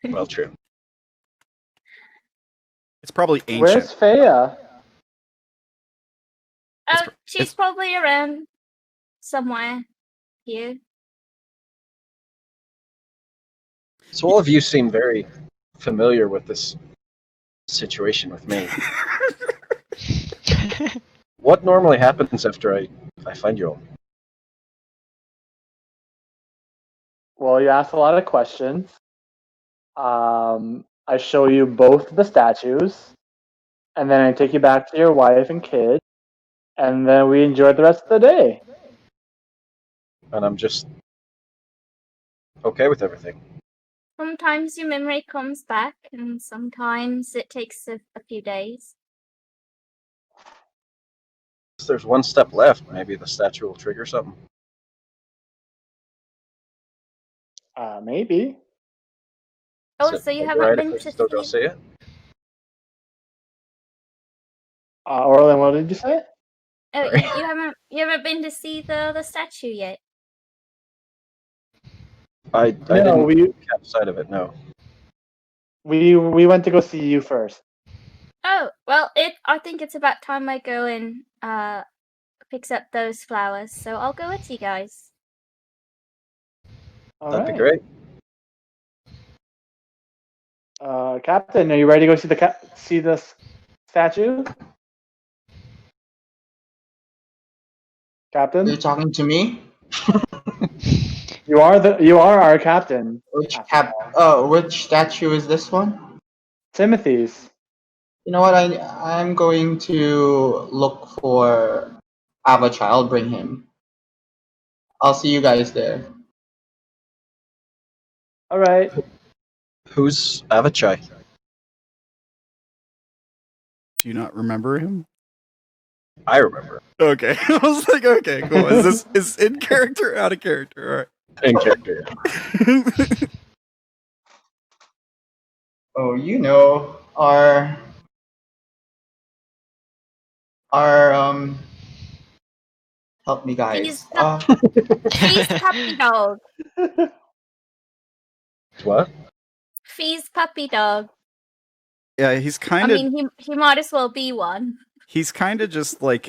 S4: Well, true.
S1: It's probably ancient.
S6: Where's Faya?
S3: She's probably around somewhere here.
S4: So all of you seem very familiar with this situation with me. What normally happens after I find you all?
S6: Well, you asked a lot of questions. I show you both the statues, and then I take you back to your wife and kid, and then we enjoy the rest of the day.
S4: And I'm just okay with everything.
S3: Sometimes your memory comes back, and sometimes it takes a few days.
S4: If there's one step left, maybe the statue will trigger something.
S6: Maybe.
S3: Oh,
S4: Is
S3: so you
S4: it
S3: haven't
S4: alright
S3: been
S4: if
S3: to
S4: I still go
S3: see?
S4: see it?
S6: Orilyn, what did you say?
S3: Oh, you haven't been to see the statue yet.
S4: I
S6: No,
S4: didn't catch sight of it. No.
S6: we went to go see you first.
S3: Oh, well, I think it's about time I go and fix up those flowers. So I'll go with you guys.
S4: That'd be great.
S6: Captain, are you ready to go see the statue? Captain,
S5: You're talking to me?
S6: you are our captain.
S5: Which statue is this one?
S6: Timothy's.
S5: You know what? I'm going to look for Avachi. I'll bring him. I'll see you guys there.
S6: All right.
S4: Who's Avachai?
S1: Do you not remember him?
S4: I remember.
S1: Okay. I was like, okay, cool. Is in character or out of character? All right.
S4: In character.
S5: Oh, you know, our help me guys.
S3: He's puppy dog.
S4: What?
S3: Fee's puppy dog.
S1: Yeah, he's
S3: I
S1: kind of.
S3: mean, he might as well be one.
S1: He's kind of just like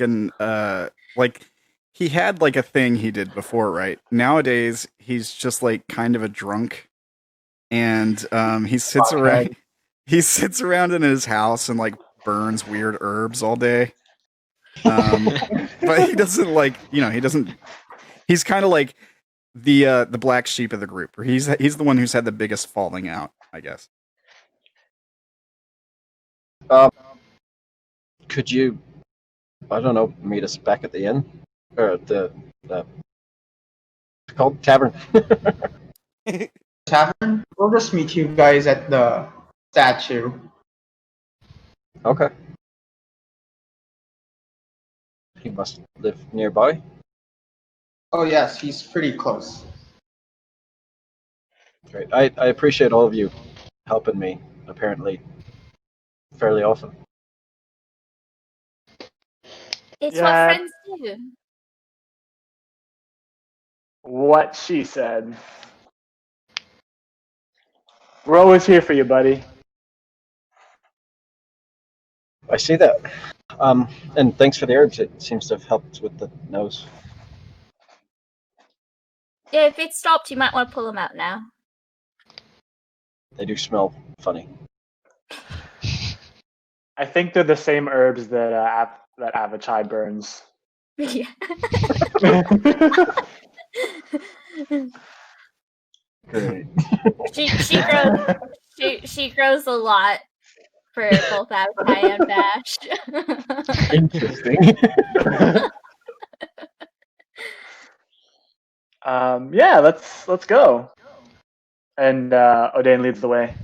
S1: like he had like a thing he did before, right? Nowadays, he's just like kind of a drunk, and he sits around. He sits around in his house and like burns weird herbs all day. But he doesn't like, he doesn't. He's kind of like the black sheep of the group, or he's the one who's had the biggest falling out, I guess.
S4: Could you, I don't know, meet us back at the inn? Or at the it's called Tavern?
S5: Tavern? We'll just meet you guys at the statue.
S4: Okay. He must live nearby.
S5: Oh yes, he's pretty close.
S4: Great. I appreciate all of you helping me, apparently, fairly often.
S3: It's
S6: Yeah.
S3: what friends do.
S6: What she said. We're always here for you, buddy.
S4: I see that. And thanks for the herbs. It seems to have helped with the nose.
S3: Yeah, if it stopped, you might want to pull them out now.
S4: They do smell funny.
S6: I think they're the same herbs that Avachai burns.
S3: Yeah.
S4: Great.
S3: she grows a lot for both Avatai and Vash.
S4: Interesting.
S6: Yeah, let's go. And Odayn leads the way.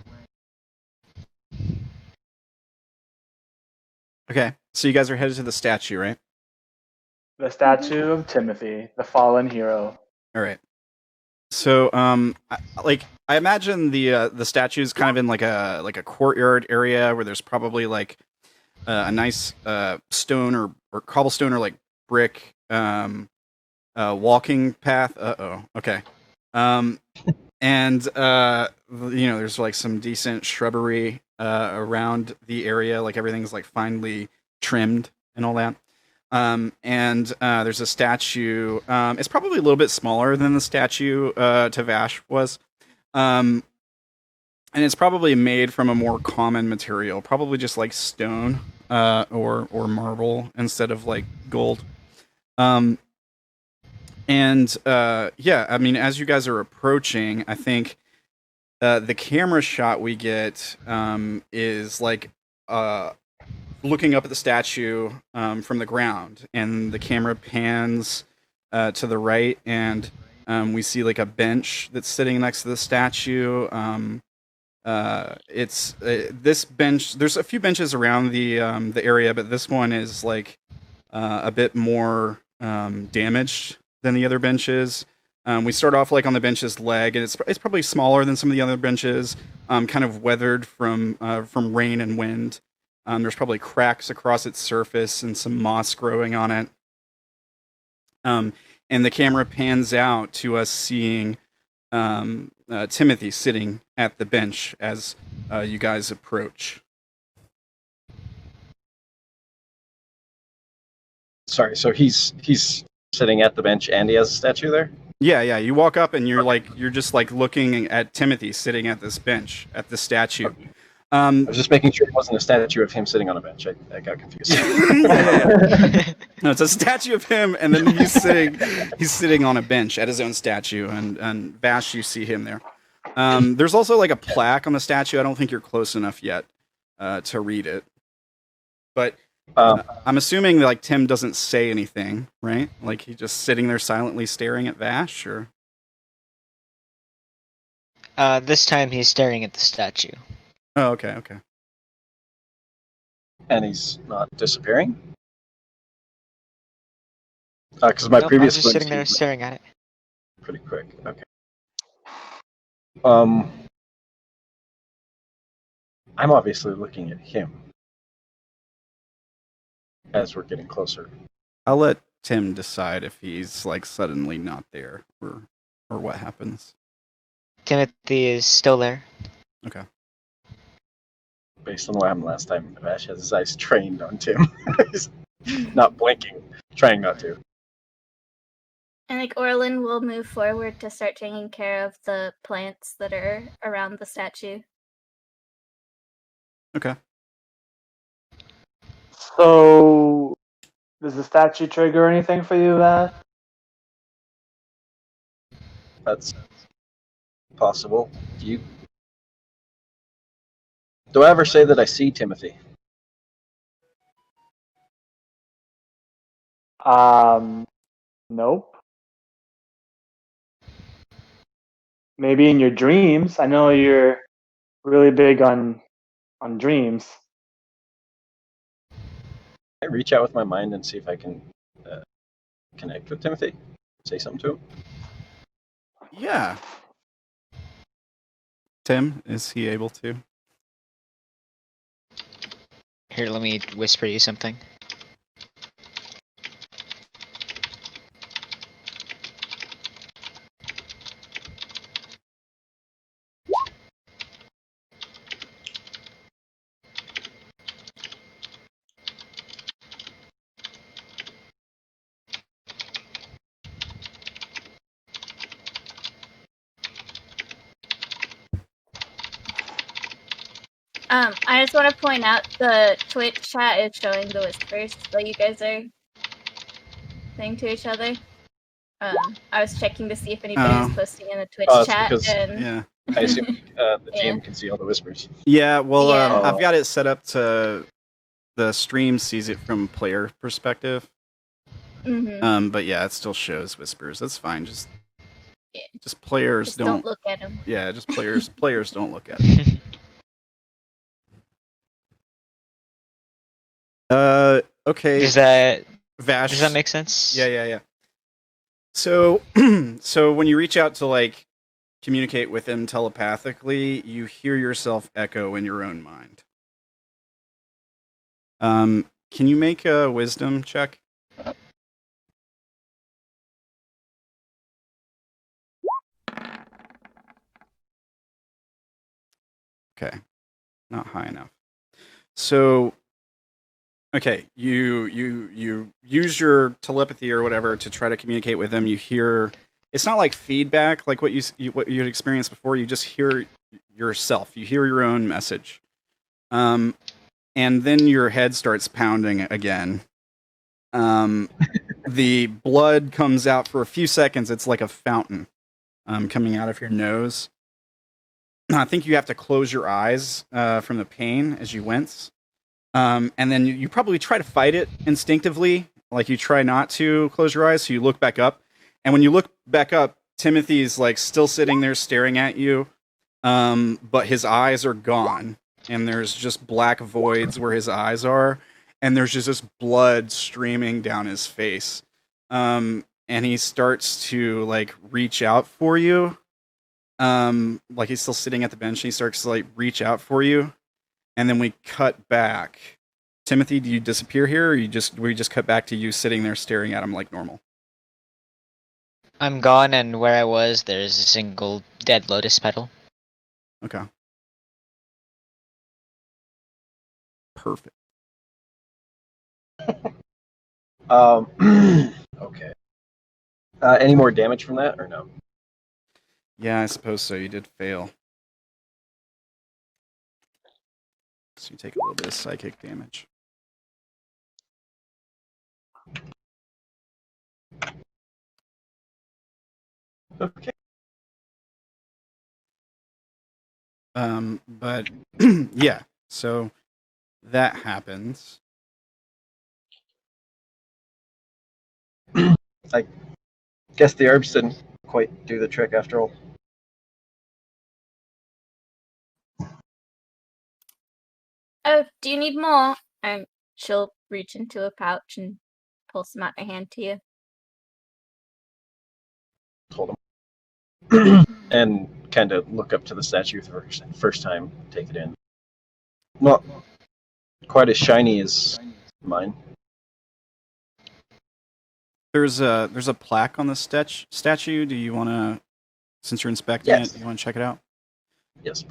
S1: Okay, so you guys are headed to the statue, right?
S6: The statue of Timothy, the fallen hero.
S1: All right. So, I imagine the statue is kind of in like a courtyard area where there's probably like a nice stone or cobblestone or like brick walking path. Okay. And there's like some decent shrubbery around the area. Like everything's like finely trimmed and all that. And there's a statue. It's probably a little bit smaller than the statue to Vash was. And it's probably made from a more common material, probably just like stone or marble instead of like gold. Yeah, I mean, as you guys are approaching, I think the camera shot we get is like looking up at the statue from the ground, and the camera pans to the right, and we see like a bench that's sitting next to the statue. It's this bench. There's a few benches around the area, but this one is like a bit more damaged than the other benches. We start off like on the bench's leg, and it's probably smaller than some of the other benches, kind of weathered from rain and wind. There's probably cracks across its surface and some moss growing on it. And the camera pans out to us seeing Timothy sitting at the bench as you guys approach.
S4: Sorry, so he's sitting at the bench and he has a statue there?
S1: Yeah. You walk up and you're just like looking at Timothy sitting at this bench at the statue.
S4: Okay. I was just making sure it wasn't a statue of him sitting on a bench. I got confused.
S1: Yeah. No, it's a statue of him, and then he's sitting on a bench at his own statue, and Vash, you see him there. There's also like a plaque on the statue. I don't think you're close enough yet to read it, but I'm assuming that, like, Tim doesn't say anything, right? Like he's just sitting there silently staring at Vash, or
S2: This time he's staring at the statue.
S1: oh, okay.
S4: And he's not disappearing? Because my
S2: Nope,
S4: previous
S2: I'm just sitting
S4: glimpse,
S2: there
S4: he was
S2: staring at it.
S4: pretty quick. Okay. I'm obviously looking at him as we're getting closer.
S1: I'll let Tim decide if he's like suddenly not there or what happens.
S2: Timothy is still there.
S1: Okay.
S4: Based on what happened last time, Vash has his eyes trained on Tim. He's not blinking, trying not to.
S3: And like Orilyn will move forward to start taking care of the plants that are around the statue.
S1: Okay.
S6: So, does the statue trigger anything for you, Vash?
S4: That's possible. Do I ever say that I see Timothy?
S6: Nope. Maybe in your dreams. I know you're really big on dreams.
S4: I reach out with my mind and see if I can connect with Timothy. Say something to him.
S1: Yeah. Tim, is he able to?
S2: Here, let me whisper you something.
S3: I just want to point out the Twitch chat is showing the whispers that you guys are saying to each other. I was checking to see if anybody was posting in the Twitch chat.
S4: Because,
S3: and
S1: Yeah.
S4: I assume the
S3: Yeah.
S4: GM can see all the whispers.
S1: Yeah, well,
S3: Yeah.
S1: I've got it set up to the stream sees it from player perspective. But yeah, it still shows whispers. That's fine. Just players
S3: just don't look at them.
S1: Yeah, just players don't look at it. Okay.
S2: Does that
S1: Vash.
S2: make sense?
S1: Yeah. So, so when you reach out to like communicate with him telepathically, you hear yourself echo in your own mind. Can you make a wisdom check? Okay, not high enough. So Okay, you use your telepathy or whatever to try to communicate with them. You hear it's not like feedback like what what you'd experienced before. You just hear yourself. You hear your own message. And then your head starts pounding again. The blood comes out for a few seconds. It's like a fountain coming out of your nose. I think you have to close your eyes from the pain as you wince. And then you probably try to fight it instinctively. Like you try not to close your eyes, so you look back up. And when you look back up, Timothy's like still sitting there staring at you, but his eyes are gone. And there's just black voids where his eyes are. And there's just this blood streaming down his face. And he starts to like reach out for you. Like he's still sitting at the bench and he starts to like reach out for you. And then we cut back. Timothy, do you disappear here, or we just cut back to you sitting there staring at him like normal?
S2: I'm gone, and where I was, there's a single dead lotus petal.
S1: Okay. Perfect.
S4: Okay. Any more damage from that, or no?
S1: Yeah, I suppose so. You did fail. So you take a little bit of psychic damage.
S4: Okay.
S1: But yeah, so that happens.
S4: I guess the herbs didn't quite do the trick after all.
S3: Oh, do you need more? She'll reach into a pouch and pull some out her hand to you.
S4: Hold them. And kind of look up to the statue for the first time, take it in. Not quite as shiny as mine.
S1: There's a plaque on the statue. Do you want to, since you're inspecting
S4: Yes.
S1: it, do you want to check it out?
S4: Yes.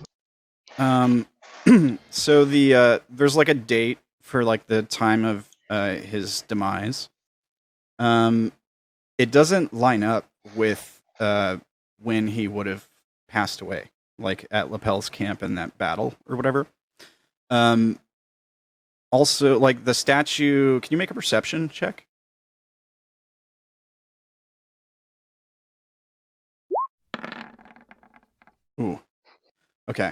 S1: So there's like a date for like the time of his demise. It doesn't line up with when he would have passed away, like at Lapel's camp in that battle or whatever. Also, like the statue, can you make a perception check? Ooh. Okay.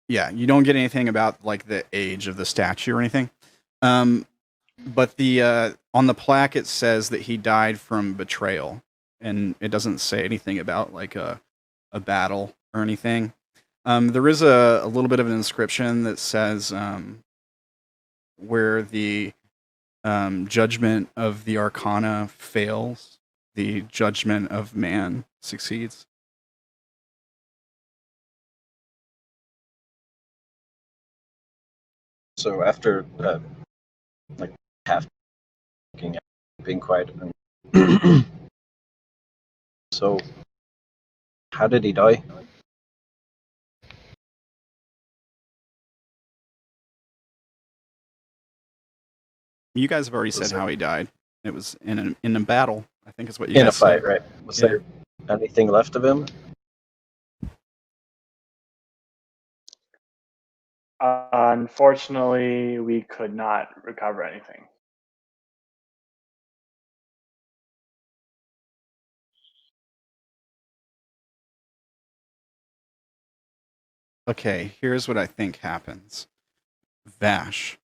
S1: Yeah, you don't get anything about like the age of the statue or anything. But the on the plaque it says that he died from betrayal, and it doesn't say anything about like a battle or anything. There is a little bit of an inscription that says where the judgment of the arcana fails, the judgment of man succeeds.
S4: So after like half looking at being quiet, so how did he die?
S1: You guys have already
S4: Was
S1: said
S4: it-
S1: how he died. It was in a battle, I think is what you
S4: In a
S1: guys
S4: fight,
S1: said.
S4: right? Was
S1: Yeah.
S4: there anything left of him?
S6: Unfortunately, we could not recover anything.
S1: Okay, here's what I think happens. Vash,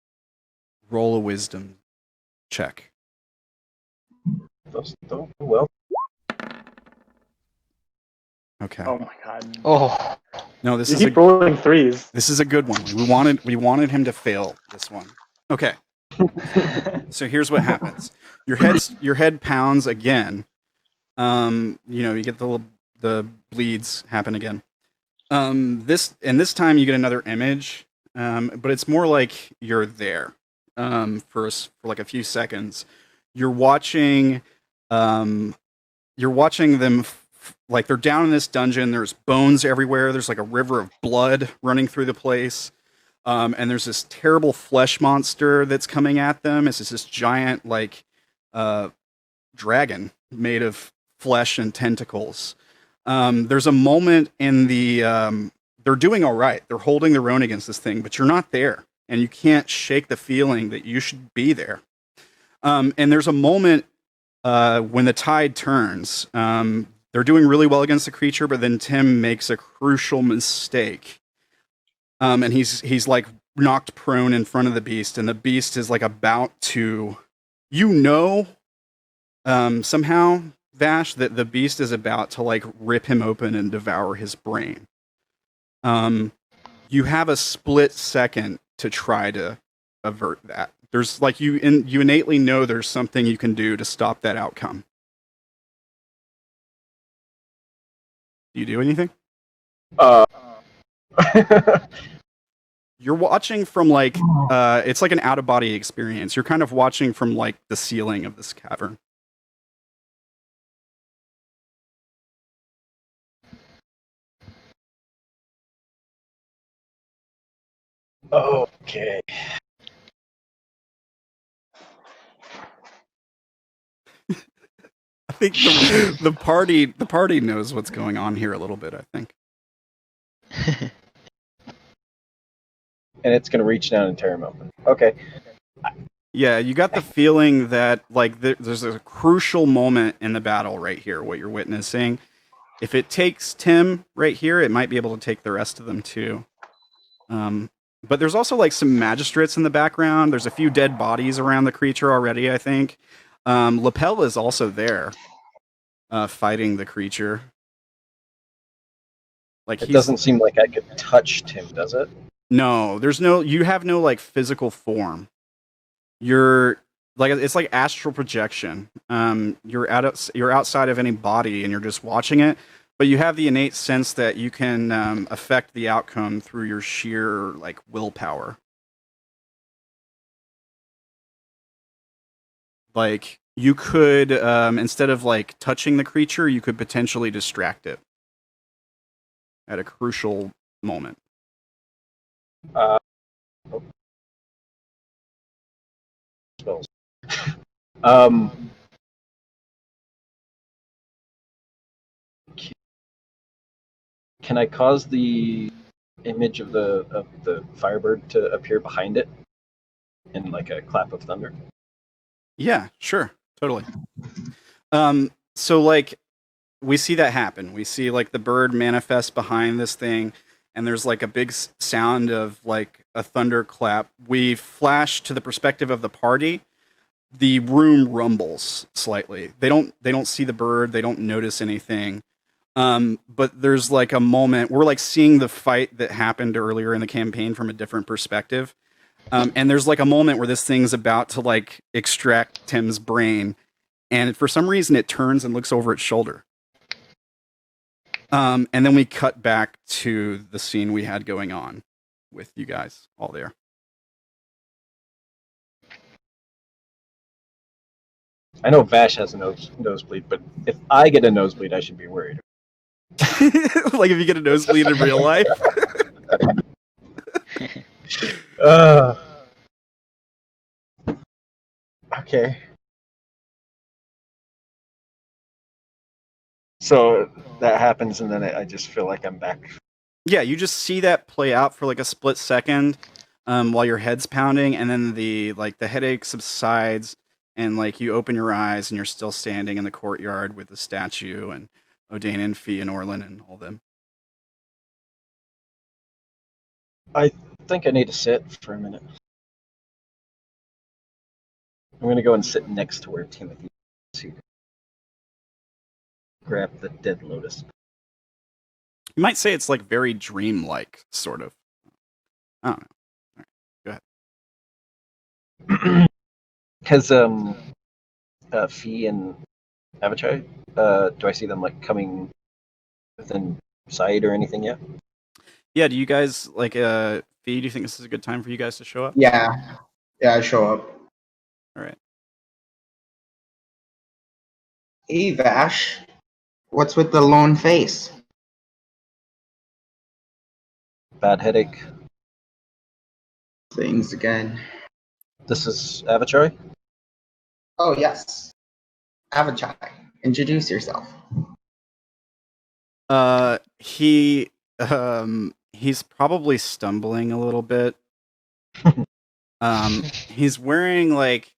S1: roll a wisdom check.
S4: Those don't go well.
S1: Okay.
S6: Oh my god.
S2: Oh,
S1: No, this
S6: You
S1: is
S6: keep rolling threes.
S1: this is a good one. We wanted him to fail this one. Okay. So here's what happens. Your head pounds again. You get the bleeds happen again. This time you get another image, but it's more like you're there. For like a few seconds, you're watching them like they're down in this dungeon. There's bones everywhere. There's like a river of blood running through the place. And there's this terrible flesh monster that's coming at them. It's just this giant, like, dragon made of flesh and tentacles. There's a moment in the... they're doing all right. They're holding their own against this thing, but you're not there. And you can't shake the feeling that you should be there. And there's a moment when the tide turns. They're doing really well against the creature, but then Tim makes a crucial mistake. And he's like knocked prone in front of the beast, and the beast is like about to, somehow, Vash, that the beast is about to like rip him open and devour his brain. You have a split second to try to avert that. There's like you innately know there's something you can do to stop that outcome. Do you do anything? You're watching from like it's like an out of body experience. You're kind of watching from like the ceiling of this cavern.
S4: Okay.
S1: I think the party knows what's going on here a little bit, I think.
S4: And it's gonna reach down and tear him open. Okay.
S1: Yeah, you got the feeling that like there's a crucial moment in the battle right here, what you're witnessing. If it takes Tim right here, it might be able to take the rest of them too. But there's also like some magistrates in the background. There's a few dead bodies around the creature already, I think. Lapel is also there, fighting the creature. Like
S4: it doesn't seem like I could touch Tim, does it?
S1: No, you have no like physical form. You're like, it's like astral projection. You're outside of any body and you're just watching it, but you have the innate sense that you can affect the outcome through your sheer like willpower. Like you could, instead of like touching the creature, you could potentially distract it at a crucial moment.
S4: Spells. Can I cause the image of the firebird to appear behind it in like a clap of thunder?
S1: Yeah, sure, totally. So like we see that happen. We see like the bird manifest behind this thing, and there's like a big sound of like a thunderclap. We flash to the perspective of the party. The room rumbles slightly. They don't see the bird. They don't notice anything. But there's like a moment. We're like seeing the fight that happened earlier in the campaign from a different perspective. And there's like a moment where this thing's about to like extract Tim's brain, and for some reason it turns and looks over its shoulder. And then we cut back to the scene we had going on with you guys all there.
S4: I know Vash has a nosebleed, but if I get a nosebleed, I should be worried.
S1: Like if you get a nosebleed in real life.
S4: Okay. So that happens, and then I just feel like I'm back.
S1: Yeah, you just see that play out for like a split second, while your head's pounding, and then the headache subsides, and like you open your eyes, and you're still standing in the courtyard with the statue and Odayn and Fee and Orilyn and all them.
S4: I think I need to sit for a minute. I'm gonna go and sit next to where Timothy is. Grab the dead lotus.
S1: You might say it's like very dreamlike, sort of. I don't know. All right, go ahead.
S4: Has Fee and Avachai, do I see them like coming within sight or anything yet?
S1: Yeah, do you guys like Fee, do you think this is a good time for you guys to show up?
S5: Yeah, I show up.
S1: All right.
S5: Hey, Vash. What's with the lone face?
S4: Bad headache.
S5: things again.
S4: This is Avachari.
S5: Oh yes, Avachai, introduce yourself.
S1: He's probably stumbling a little bit. He's wearing like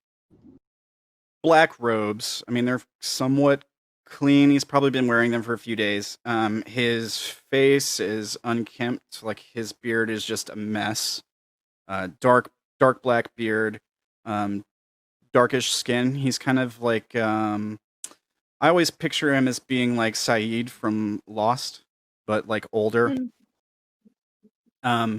S1: black robes. I mean, they're somewhat clean. He's probably been wearing them for a few days. His face is unkempt, like his beard is just a mess. Dark black beard, darkish skin. He's kind of like I always picture him as being like Saeed from Lost, but like older. Yeah,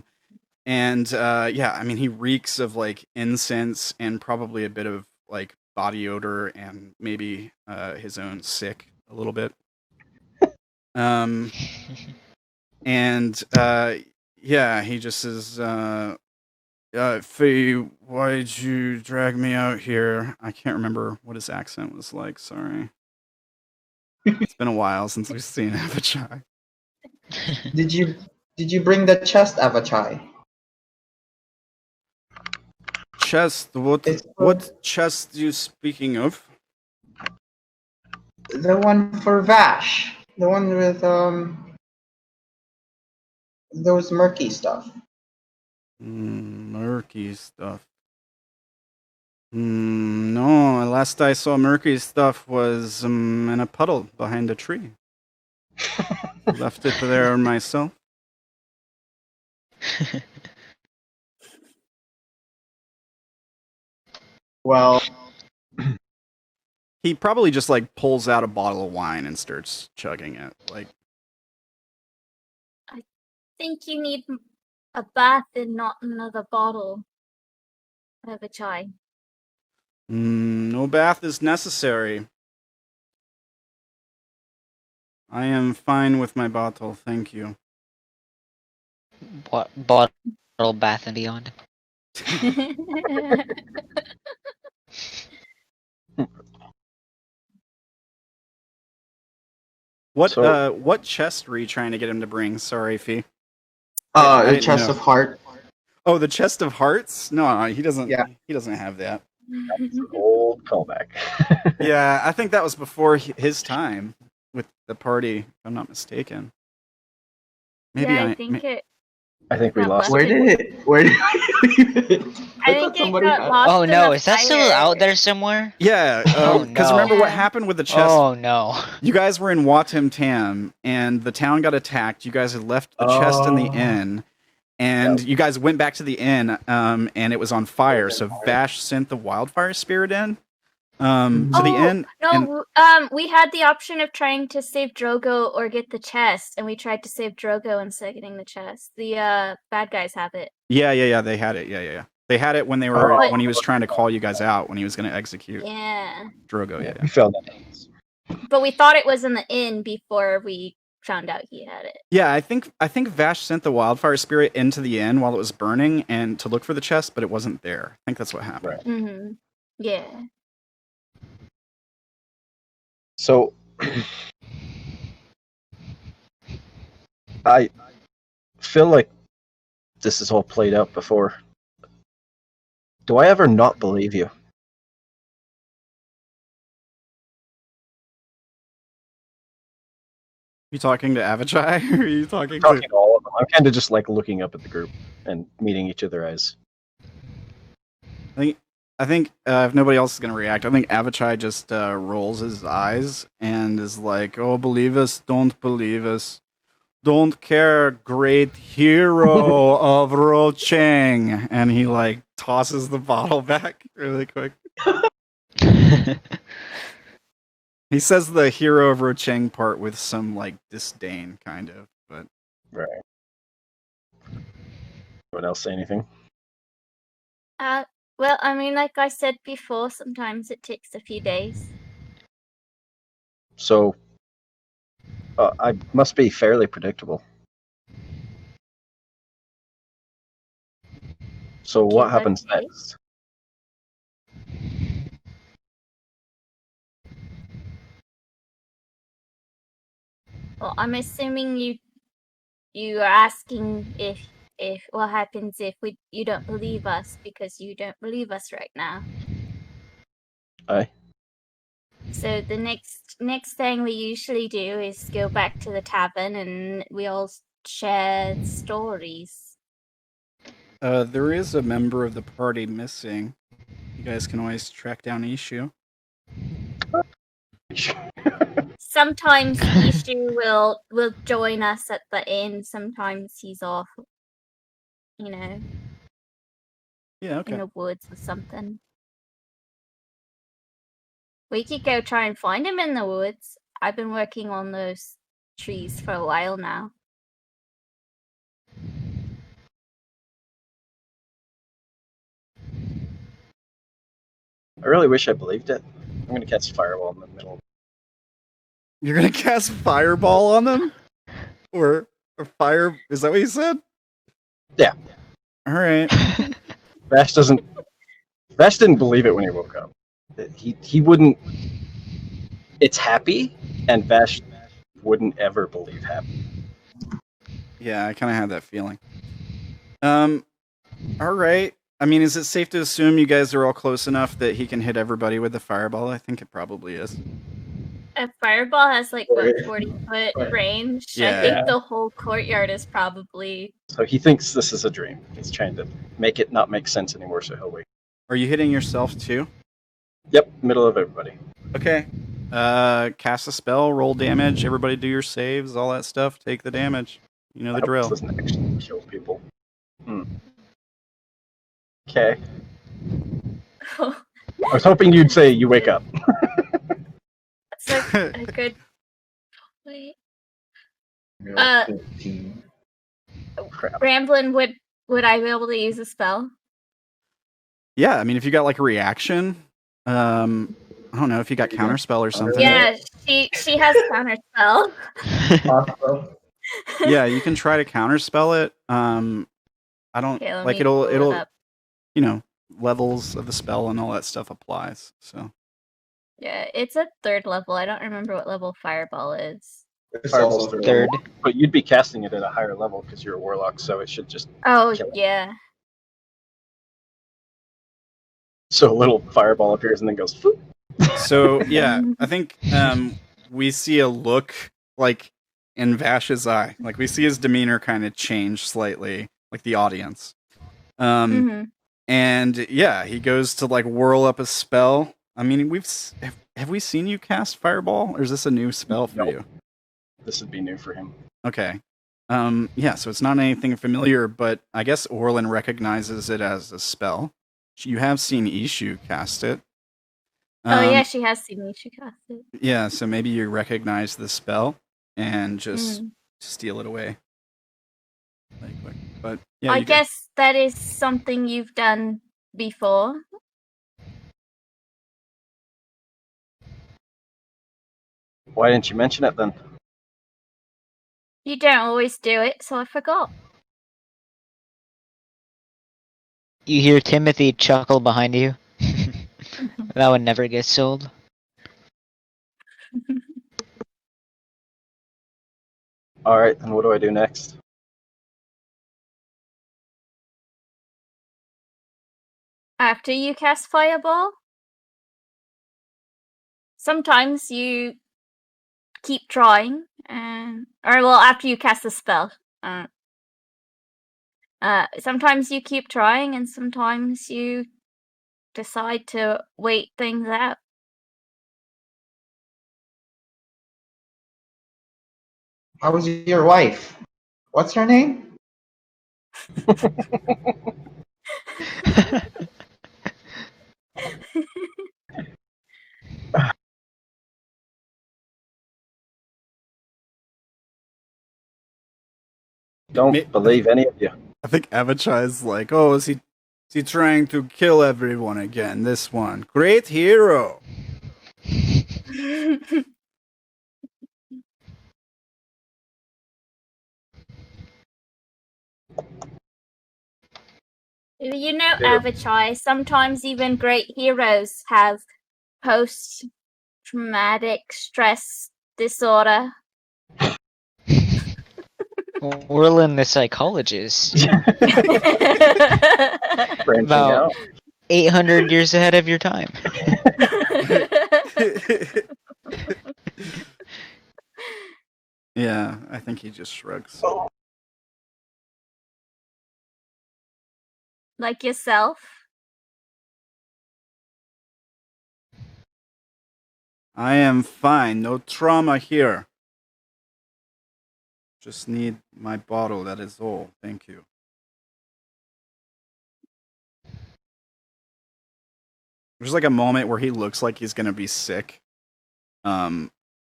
S1: I mean, he reeks of like incense and probably a bit of like body odor and maybe his own sick a little bit. Yeah, he just says, Fee, why'd you drag me out here? I can't remember what his accent was like, sorry. It's been a while since we've seen Avachai.
S5: Did you bring the chest, Avachai?
S1: Chest? What chest are you speaking of?
S5: The one for Vash. The one with those murky stuff.
S1: Murky stuff. No, last I saw murky stuff was in a puddle behind a tree. Left it there myself.
S5: Well,
S1: He probably just like pulls out a bottle of wine and starts chugging it. Like,
S3: I think you need a bath and not another bottle of a chai.
S1: no bath is necessary. I am fine with my bottle, thank you.
S2: Bottle bath and beyond.
S1: What chest were you trying to get him to bring? Sorry, Fee.
S5: the chest of heart.
S1: Oh, the chest of hearts? No, he doesn't.
S5: Yeah.
S1: He doesn't have that.
S4: That's an old callback.
S1: Yeah, I think that was before his time with the party, if I'm not mistaken. Maybe
S3: yeah, I think
S4: I think we
S3: That
S4: lost
S3: left
S4: it.
S5: Where did we leave it?
S3: I
S5: thought
S3: think it
S5: somebody
S3: got
S5: had-
S3: lost.
S2: Oh
S3: in
S2: no,
S3: the
S2: is that still
S3: fire.
S2: out there somewhere?
S1: Yeah,
S2: Oh,
S1: because
S2: no.
S1: remember what
S3: Yeah.
S1: happened with the chest?
S2: Oh no.
S1: You guys were in Watim Tam, and the town got attacked. You guys had left the chest in the
S5: Oh.
S1: inn, and you guys went back to the inn, and it was on fire. So Vash sent the wildfire spirit in to the inn. and-
S3: No, we had the option of trying to save Drogo or get the chest, and we tried to save Drogo instead of getting the chest. The bad guys have it.
S1: Yeah. They had it. Yeah. They had it when they were
S3: Oh.
S1: when he was trying to call you guys out when he was going to execute
S3: Yeah.
S1: Drogo. Yeah.
S4: We fell down.
S3: But we thought it was in the inn before we found out he had it.
S1: Yeah, I think Vash sent the wildfire spirit into the inn while it was burning and to look for the chest, but it wasn't there. I think that's what happened.
S4: Right.
S3: Mm-hmm. Yeah.
S4: So I feel like this is all played out before. Do I ever not believe you?
S1: You talking to Avachai? Or are you talking
S4: Talking
S1: to...
S4: to all of them. I'm kind of just like looking up at the group and meeting each other's eyes.
S1: I think if nobody else is going to react, I think Avachai just rolls his eyes and is like, "Oh, believe us, don't believe us. Don't care, great hero of Cheng." And he like tosses the bottle back really quick. He says the hero of Cheng part with some like disdain, kind of, but
S4: Right. Anyone else say anything?
S3: Well, I mean, like I said before, sometimes it takes a few days.
S4: So I must be fairly predictable. So what
S3: Give or
S4: happens
S3: take.
S4: next?
S3: Well, I'm assuming you are asking if if what happens if you don't believe us because you don't believe us right now.
S4: Aye.
S3: So the next thing we usually do is go back to the tavern and we all share stories.
S1: There is a member of the party missing. You guys can always track down Ishu.
S3: Sometimes Ishu will join us at the inn. Sometimes he's off,
S1: Yeah, okay.
S3: in the woods or something. We could go try and find him in the woods. I've been working on those trees for a while now.
S4: I really wish I believed it. I'm gonna cast Fireball in the middle.
S1: You're gonna cast Fireball on them? Or fire? Is that what you said?
S4: Yeah.
S1: All right.
S4: Vash didn't believe it when he woke up. He wouldn't. It's happy, and Vash wouldn't ever believe happy.
S1: Yeah, I kind of had that feeling. All right. I mean, is it safe to assume you guys are all close enough that he can hit everybody with the fireball? I think it probably is.
S3: A fireball has like what,
S5: Right.
S3: 40-foot range.
S1: Yeah.
S3: I think the whole courtyard is probably.
S4: So he thinks this is a dream. He's trying to make it not make sense anymore, so he'll wake.
S1: Are you hitting yourself too?
S4: Yep, middle of everybody.
S1: Okay. Cast a spell, roll damage, everybody do your saves, all that stuff, take the damage. You know the
S4: I hope
S1: drill.
S4: This doesn't actually kill people. Okay. I was hoping you'd say you wake up.
S3: That's a good. Wait.
S5: Like 15.
S4: Crap.
S3: Ramblin, would I be able to use a spell?
S1: Yeah, I mean, if you got like a reaction, I don't know if you got counterspell or something.
S3: Yeah, she has counter spell.
S5: Possible.
S1: Yeah, you can try to counterspell it. I don't
S3: Okay, let
S1: like
S3: me
S1: it'll
S3: pull it up.
S1: you know, levels of the spell and all that stuff applies. So
S3: Yeah, it's a 3rd level. I don't remember what level Fireball is.
S5: It's
S4: Fireball's
S5: also
S2: Third.
S4: But you'd be casting it at a higher level because you're a warlock, so it should just.
S3: Oh,
S4: Kill it.
S3: yeah.
S4: So a little fireball appears and then goes. Foop.
S1: So yeah, I think we see a look like in Vash's eye. Like we see his demeanor kind of change slightly, like the audience.
S3: Mhm.
S1: And yeah, he goes to like whirl up a spell. I mean, have we seen you cast Fireball, or is this a new spell for
S4: Nope.
S1: you?
S4: This would be new for him.
S1: Okay. Yeah, so it's not anything familiar, but I guess Orilyn recognizes it as a spell. You have seen Ishu cast it.
S3: Oh yeah, she has seen me. She cast it.
S1: Yeah, so maybe you recognize the spell and just steal it away. Like, but yeah,
S3: I
S1: you
S3: guess that is something you've done before.
S4: Why didn't you mention it then?
S3: You don't always do it, so I forgot.
S2: You hear Timothy chuckle behind you. That one never gets sold.
S4: All right, then what do I do next?
S3: After you cast Fireball, sometimes you keep trying, after you cast the spell. Sometimes you keep trying, and sometimes you decide to wait things out.
S5: How was your wife? What's her name?
S4: Don't believe any of you.
S1: I think Avachai's like, oh, is he trying to kill everyone again? This one. Great hero.
S3: You know,
S4: Yeah.
S3: Avachai, sometimes even great heroes have post-traumatic stress disorder.
S2: Orilyn the psychologist.
S4: Branching
S2: About
S4: out.
S2: 800 years ahead of your time.
S1: Yeah, I think he just shrugs.
S3: Like yourself?
S1: I am fine. No trauma here. Just need my bottle, that is all. Thank you. There's like a moment where he looks like he's gonna be sick.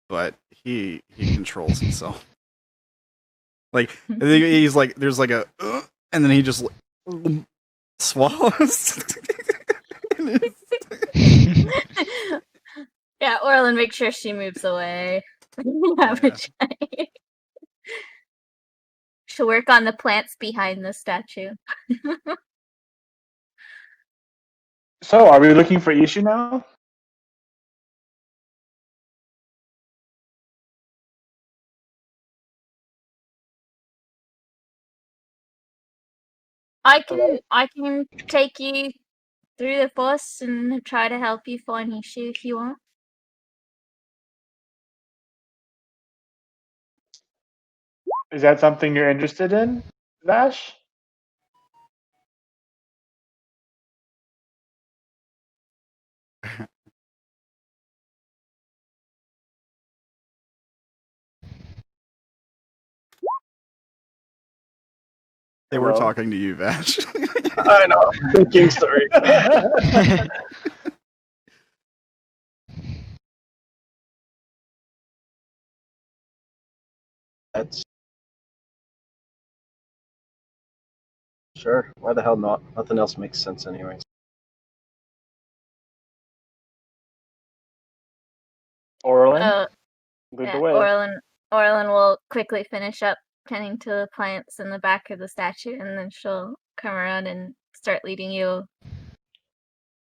S1: But he controls himself. Like he's like there's like a and then he just swallows.
S3: Yeah, Orilyn, make sure she moves away. Have a try. She'll work on the plants behind the statue.
S6: So, are we looking for Ishu now?
S3: I can take you through the forest and try to help you find Ishu if you want.
S6: Is that something you're interested in, Vash?
S1: They were
S6: Hello?
S1: talking to you, Vash.
S4: I know. Thinking story. That's sure. Why the hell not? Nothing else makes sense, anyways.
S6: Orilyn, lead the way.
S3: Orilyn will quickly finish up tending to the plants in the back of the statue, and then she'll come around and start leading you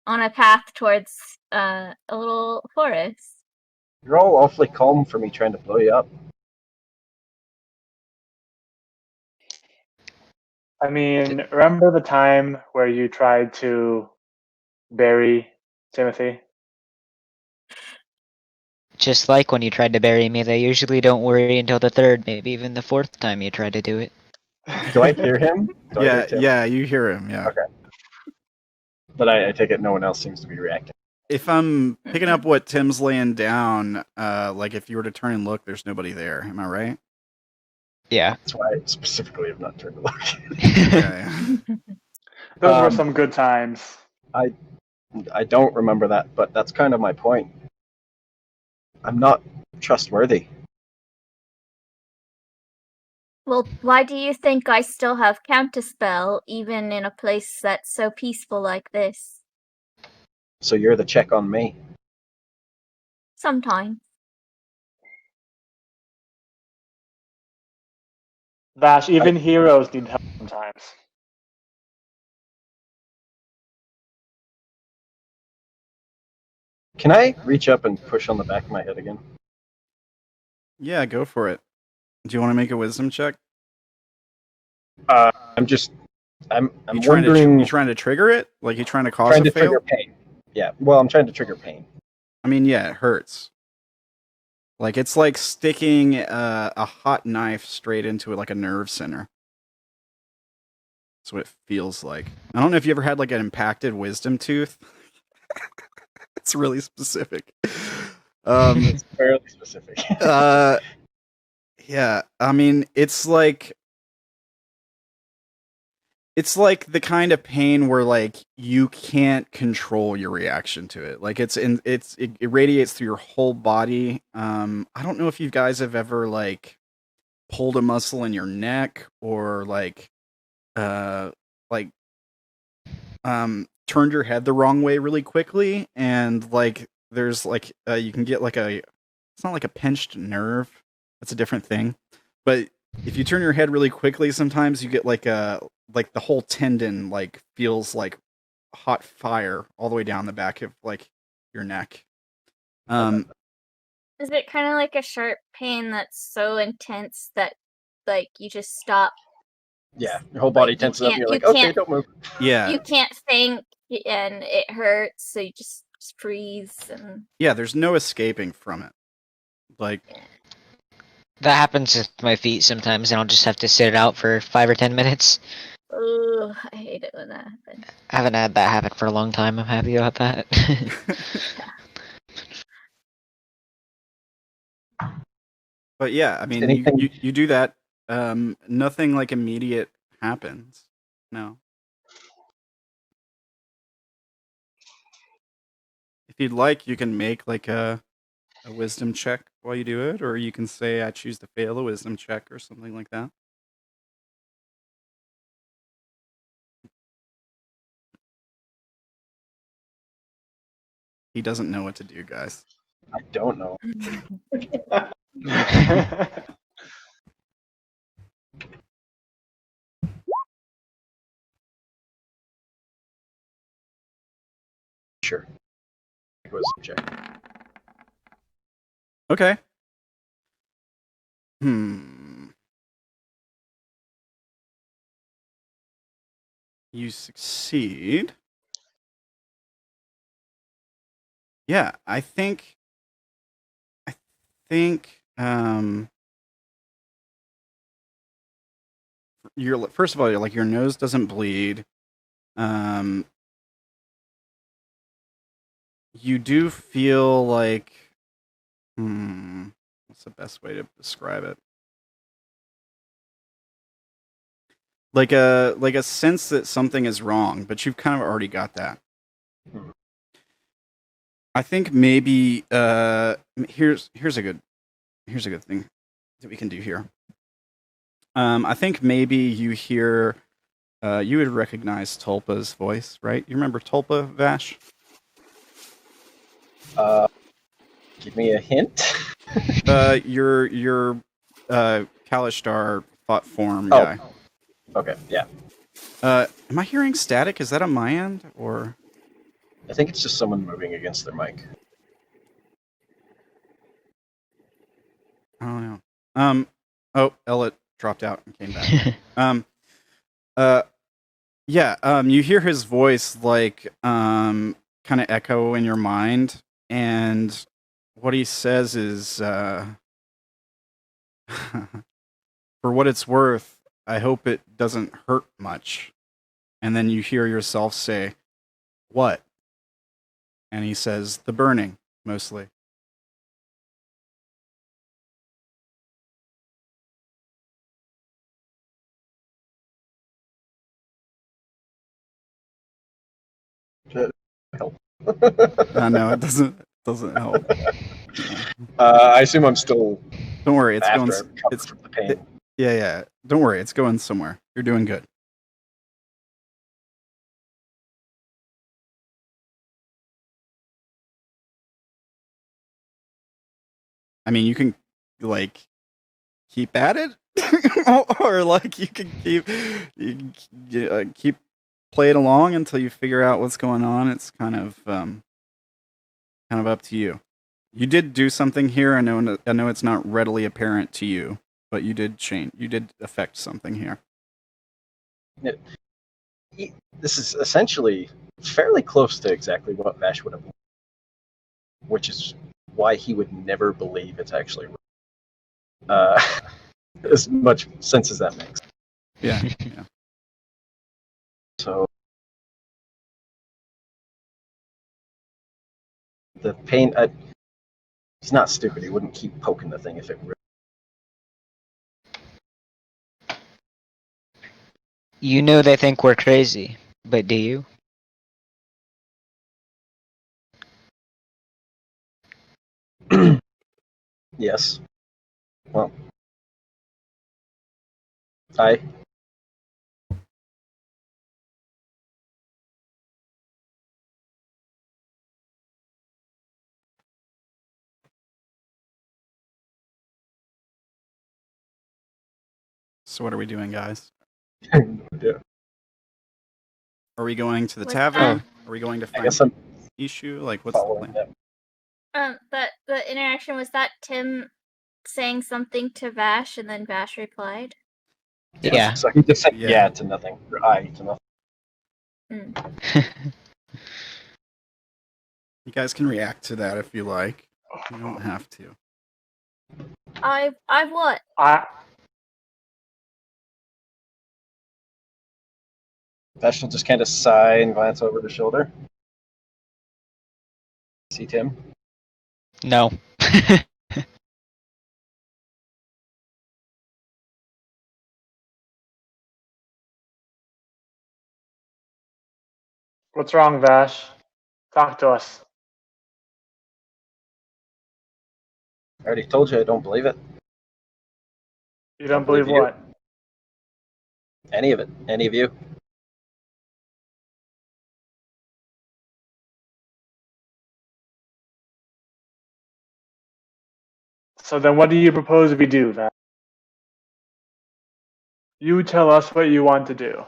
S3: on a path towards a little forest.
S4: You're all awfully calm for me trying to blow you up.
S6: I mean, remember the time where you tried to bury Timothy?
S2: Just like when you tried to bury me, they usually don't worry until the third, maybe even the fourth time you try to do it.
S4: Do I hear him? Do I hear Tim?
S1: Yeah, you hear him, yeah.
S4: Okay. But I take it no one else seems to be reacting.
S1: If I'm picking up what Tim's laying down, like if you were to turn and look, there's nobody there. Am I right?
S2: Yeah.
S4: That's why I specifically have not turned to look.
S1: Yeah.
S6: Those were some good times.
S4: I don't remember that, but that's kind of my point. I'm not trustworthy.
S3: Well, why do you think I still have counterspell, even in a place that's so peaceful like this?
S4: So you're the check on me.
S3: Sometimes.
S6: Vash, even heroes need help sometimes.
S4: Can I reach up and push on the back of my head again?
S1: Yeah, go for it. Do you want to make a wisdom check?
S4: I'm wondering.
S1: You trying to trigger it? Like you trying to cause
S4: trying
S1: a
S4: to
S1: fail?
S4: trigger pain. Yeah. Well, I'm trying to trigger pain.
S1: I mean, yeah, it hurts. Like it's like sticking a hot knife straight into it, like a nerve center. That's what it feels like. I don't know if you ever had like an impacted wisdom tooth. It's really specific.
S4: It's fairly specific.
S1: Yeah, I mean, it's like the kind of pain where like you can't control your reaction to it. Like it radiates through your whole body. I don't know if you guys have ever like pulled a muscle in your neck or turned your head the wrong way really quickly, and like there's like you can get like it's not like a pinched nerve. That's a different thing. But if you turn your head really quickly, sometimes you get like the whole tendon like feels like hot fire all the way down the back of like your neck.
S3: Is it kind of like a sharp pain that's so intense that like you just stop.
S4: Yeah, your whole body
S3: Like, you
S4: tenses up. And you're
S3: can't-
S4: like,
S3: you
S4: okay,
S3: can't-
S4: don't move.
S1: Yeah.
S3: You can't think, and it hurts, so you just freeze. And
S1: Yeah, there's no escaping from it. Like,
S2: That happens with my feet sometimes, and I'll just have to sit it out for 5 or 10 minutes.
S3: ugh, I hate it when that happens.
S2: I haven't had that happen for a long time. I'm happy about that.
S1: but yeah, I mean,
S4: Anything-
S1: you do that. Nothing like immediate happens. No. If you'd like, you can make like a wisdom check while you do it, or you can say I choose to fail a wisdom check or something like that. He doesn't know what to do, guys.
S4: I don't know. Sure. It was check.
S1: Okay. You succeed. Yeah, I think you're first of all, you're like your nose doesn't bleed. You do feel like what's the best way to describe it? Like a sense that something is wrong, but you've kind of already got that. I think maybe here's a good thing that we can do here. I think maybe you hear you would recognize Tulpa's voice, right? You remember Tulpa, Vash?
S4: Give me a hint.
S1: Your Kalishtar thought form guy.
S4: Okay, yeah.
S1: Am I hearing static? Is that on my end, or?
S4: I think it's just someone moving against their mic.
S1: I don't know. Oh, Elliot dropped out and came back. You hear his voice like kind of echo in your mind, and what he says is, for what it's worth, I hope it doesn't hurt much. And then you hear yourself say, what? And he says, the burning, mostly.
S4: Help.
S1: No, it doesn't help.
S4: I assume I'm still.
S1: Don't worry, it's
S4: after
S1: going.
S4: I've recovered
S1: It's
S4: from the pain.
S1: yeah. Don't worry, it's going somewhere. You're doing good. I mean, you can like keep at it, or like you can keep play it along until you figure out what's going on. It's kind of up to you. You did do something here. I know it's not readily apparent to you, but you did change. You did affect something here.
S4: This is essentially fairly close to exactly what Vash would have, which is why he would never believe it's actually real. As much sense as that makes.
S1: Yeah.
S4: So the pain. He's not stupid. He wouldn't keep poking the thing if it really.
S2: You know they think we're crazy, but do you?
S4: Yes. Well. I.
S1: So what are we doing, guys?
S4: Yeah.
S1: Are we going to the
S3: What's
S1: tavern? Are we going to
S4: I
S1: find
S4: guess I'm
S1: issue? Like, what's the
S4: following
S1: plan?
S4: them.
S3: But the interaction was that Tim saying something to Vash, and then Vash replied.
S2: Yeah.
S4: So he just said
S1: Yeah.
S4: yeah to nothing, or I to nothing.
S1: You guys can react to that if you like. You don't have to.
S3: I what?
S4: Vash will just kind of sigh and glance over the shoulder. See Tim?
S2: No.
S6: What's wrong, Vash? Talk to us.
S4: I already told you I don't believe it.
S6: You don't
S4: believe
S6: believe
S4: you.
S6: what?
S4: Any of it. Any of you.
S6: So then what do you propose we do, Vash? You tell us what you want to do.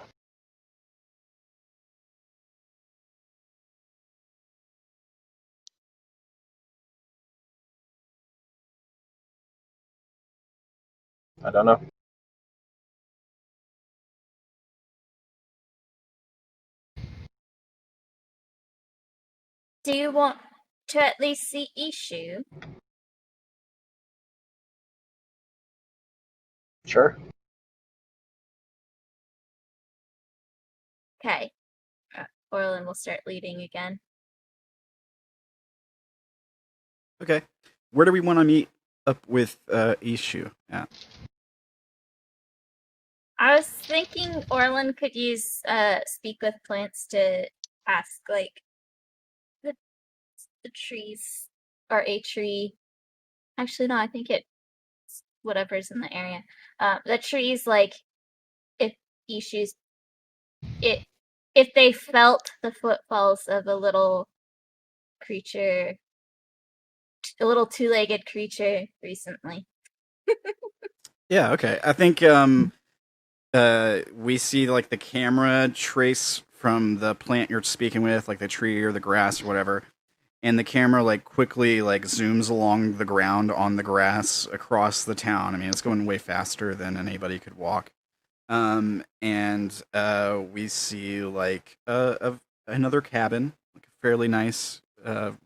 S4: I don't know.
S3: Do you want to at least see Ishu?
S4: Sure.
S3: Okay. Orilyn will start leading again.
S1: Okay. Where do we want to meet up with Ishu at?
S3: I was thinking Orilyn could use speak with plants to ask like the trees or a tree. Actually, no, I think it's whatever's in the area. The trees, like if Ishu's if they felt the footfalls of a little creature, a little two-legged creature recently.
S1: Yeah, okay. I think we see like the camera trace from the plant you're speaking with, like the tree or the grass or whatever, and the camera like quickly like zooms along the ground on the grass across the town. I mean, it's going way faster than anybody could walk. And we see like another cabin, like a fairly nice,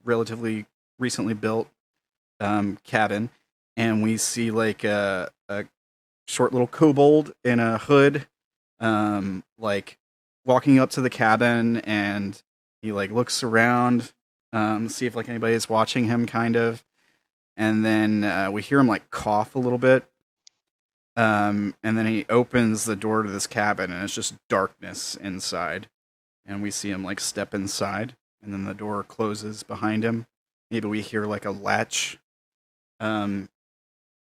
S1: relatively recently built cabin, and we see like a short little kobold in a hood, like walking up to the cabin, and he like looks around, see if like anybody is watching him, kind of, and then we hear him like cough a little bit, and then he opens the door to this cabin, and it's just darkness inside, and we see him like step inside, and then the door closes behind him. Maybe we hear like a latch, and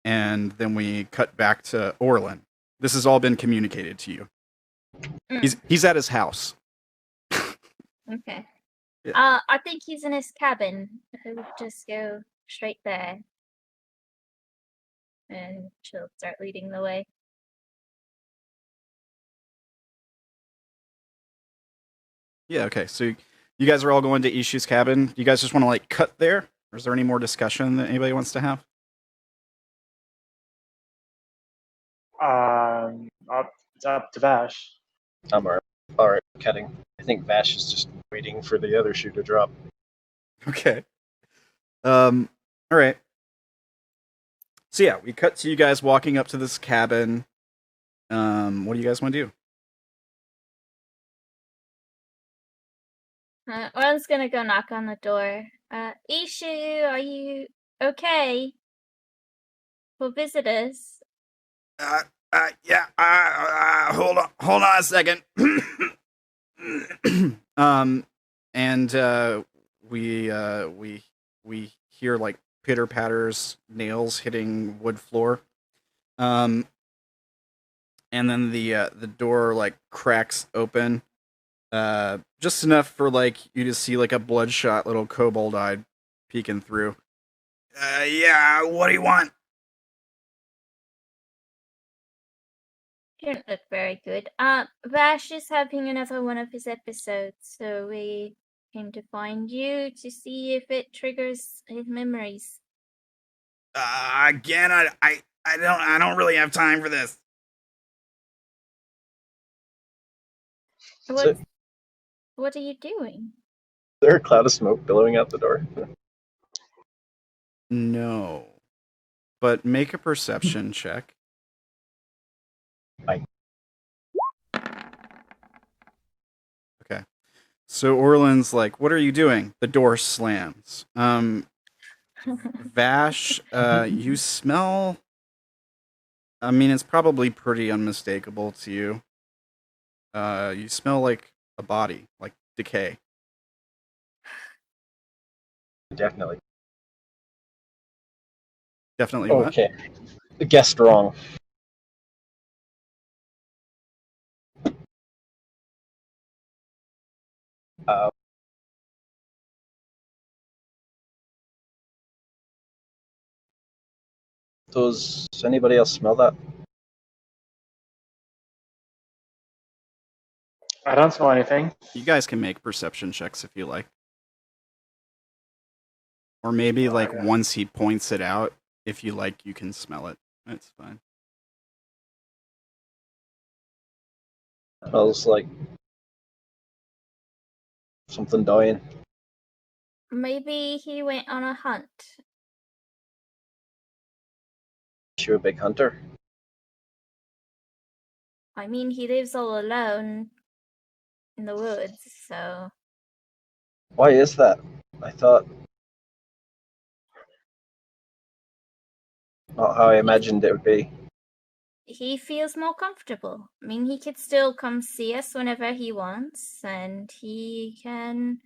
S1: then we cut back to Orilyn. This has all been communicated to you. He's at his house.
S3: Okay.
S1: Yeah.
S3: I think he's in his cabin. He'll just go straight there. And she'll start leading the way.
S1: Yeah, okay. So you guys are all going to Ishu's cabin. You guys just want to like cut there? Or is there any more discussion that anybody wants to have?
S6: It's up to Vash.
S4: I'm alright cutting. I think Vash is just waiting for the other shoe to drop.
S1: Okay. All right. So yeah, we cut to you guys walking up to this cabin. What do you guys want to do?
S3: Oren's gonna go knock on the door. Ishu, are you okay? We'll visit us.
S1: Yeah. Hold on a second. And we hear like pitter patters, nails hitting wood floor. And then the door like cracks open, just enough for like you to see like a bloodshot little kobold eye peeking through. Yeah, what do you want?
S3: You don't look very good. Vash is having another one of his episodes, so we came to find you to see if it triggers his memories.
S1: Again, I don't really have time for this.
S3: What are you doing?
S4: Is there a cloud of smoke billowing out the door?
S1: No. But make a perception check.
S4: Aye.
S1: Okay. So Orilyn's like, what are you doing? The door slams. Vash, you smell... I mean, it's probably pretty unmistakable to you. You smell like a body, like decay.
S4: Definitely.
S1: Definitely what?
S4: Okay. Guessed wrong. Does anybody else smell that?
S6: I don't smell anything.
S1: You guys can make perception checks if you like. Or maybe, like,
S6: yeah.
S1: once he points it out, if you like, you can smell it. That's fine.
S4: Smells like something dying.
S3: Maybe he went on a hunt.
S4: Is you a big hunter?
S3: I mean, he lives all alone in the woods, so...
S4: Why is that? I thought... Not how I imagined it would be.
S3: He feels more comfortable. I mean, he could still come see us whenever he wants, and he can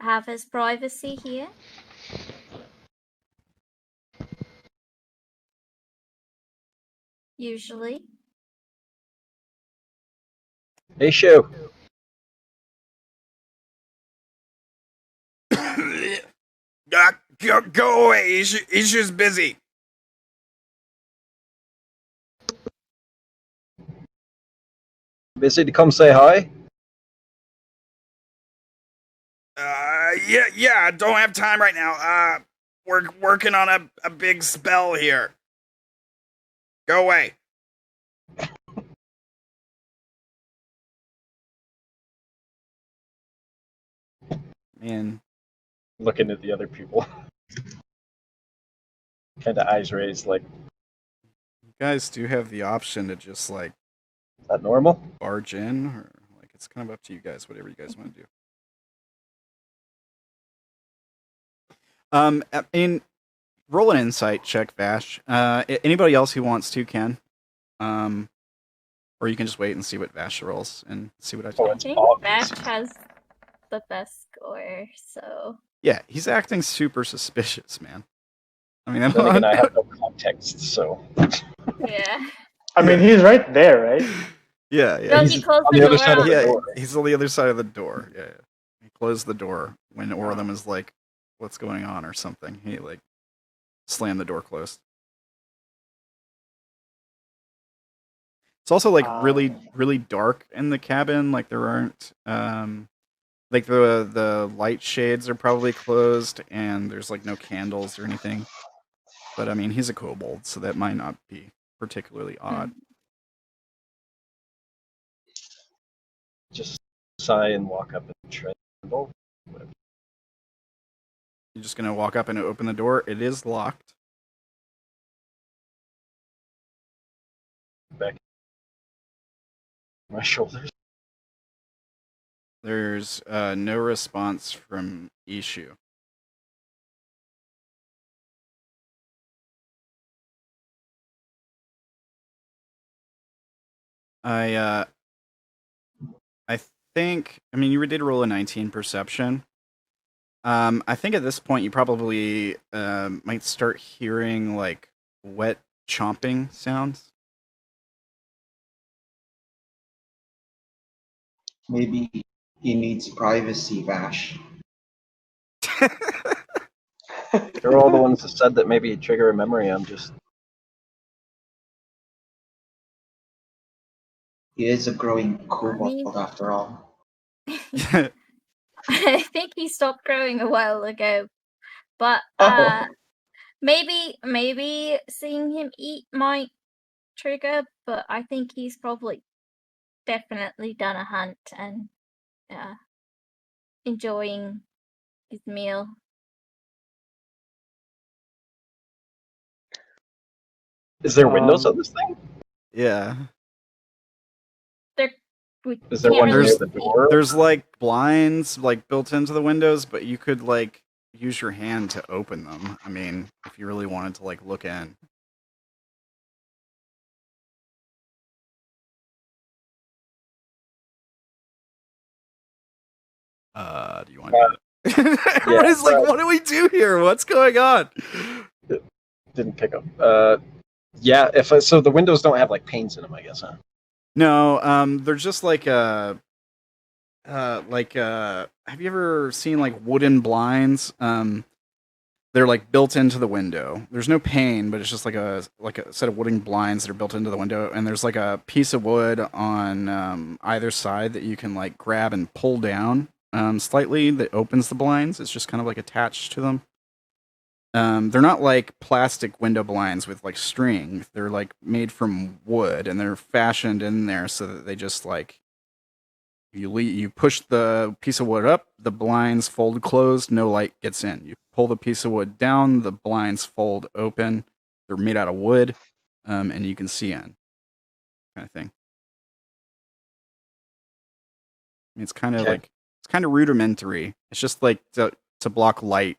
S3: have his privacy here. Usually.
S4: Hey, Shu.
S1: Go away. He's just busy.
S4: Busy to come say hi?
S1: Yeah, don't have time right now. We're working on a big spell here. Go away. Man.
S4: Looking at the other people. Kind of eyes raised, like...
S1: You guys do have the option to just, like...
S4: Is that normal?
S1: Barge in, or, like, it's kind of up to you guys, whatever you guys want to do. I mean, roll an insight check, Vash. Anybody else who wants to can. Or you can just wait and see what Vash rolls and see what I tell
S3: I
S1: him.
S3: think Vash has the best score, so...
S1: Yeah, he's acting super suspicious, man. I mean,
S4: Then again, I have no context, so...
S3: Yeah.
S6: I mean, he's right there, right?
S1: Yeah.
S3: Don't you close
S4: on
S3: the
S4: the other
S3: door
S4: side of
S3: on-
S4: the
S1: Yeah,
S4: door.
S1: he's on the other side of the door. Yeah. He closed the door when Orilyn was like, what's going on or something. He, like, slammed the door closed. It's also, like, really dark in the cabin. Like, there aren't... like, the light shades are probably closed, and there's, like, no candles or anything. But, I mean, he's a kobold, so that might not be particularly odd.
S4: Just sigh and walk up and tremble.
S1: You're just gonna walk up and open the door. It is locked.
S4: Back my shoulders.
S1: There's no response from Ishu. I think, I mean, you did roll a 19 perception. I think at this point you probably might start hearing, like, wet chomping sounds.
S5: Maybe he needs privacy, Vash.
S4: You're all the ones that said that maybe trigger a memory. I'm just...
S5: He is a growing kobold after all.
S3: I think he stopped growing a while ago. But maybe seeing him eat might trigger, but I think he's probably definitely done a hunt and enjoying his meal.
S4: Is there windows on this thing?
S1: Yeah.
S4: Is there one near the door?
S1: There's like blinds like built into the windows, but you could like use your hand to open them. I mean, if you really wanted to like look in. Do you want to Everybody's like, what do we do here? What's going on?
S4: Didn't pick up. Yeah, so the windows don't have like panes in them, I guess, huh?
S1: No, they're just like have you ever seen like wooden blinds? They're like built into the window. There's no pane, but it's just like a set of wooden blinds that are built into the window, and there's like a piece of wood on either side that you can like grab and pull down slightly that opens the blinds. It's just kind of like attached to them. They're not like plastic window blinds with like string. They're like made from wood, and they're fashioned in there so that they just like you push the piece of wood up, the blinds fold closed, no light gets in. You pull the piece of wood down, the blinds fold open. They're made out of wood, and you can see in, kind of thing. I mean, it's kind of like it's kind of rudimentary. It's just like to block light.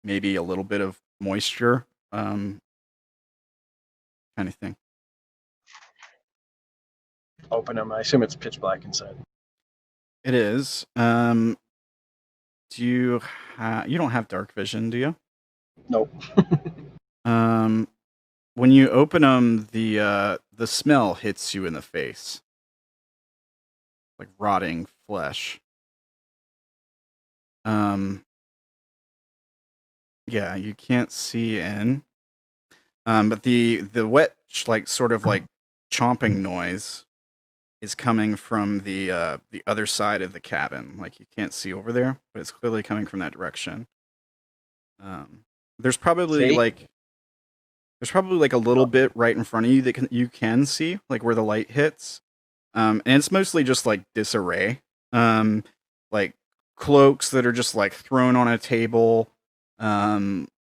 S1: Maybe a little bit of moisture, kind of thing.
S4: Open them. I assume it's pitch black inside.
S1: It is. Do you you don't have dark vision, do you?
S4: Nope.
S1: When you open them, the smell hits you in the face, like rotting flesh. Yeah, you can't see in. But the wet, like sort of like chomping noise is coming from the other side of the cabin. Like you can't see over there, but it's clearly coming from that direction. There's probably like a little bit right in front of you that you can see, like where the light hits. And it's mostly just like disarray. Like cloaks that are just like thrown on a table.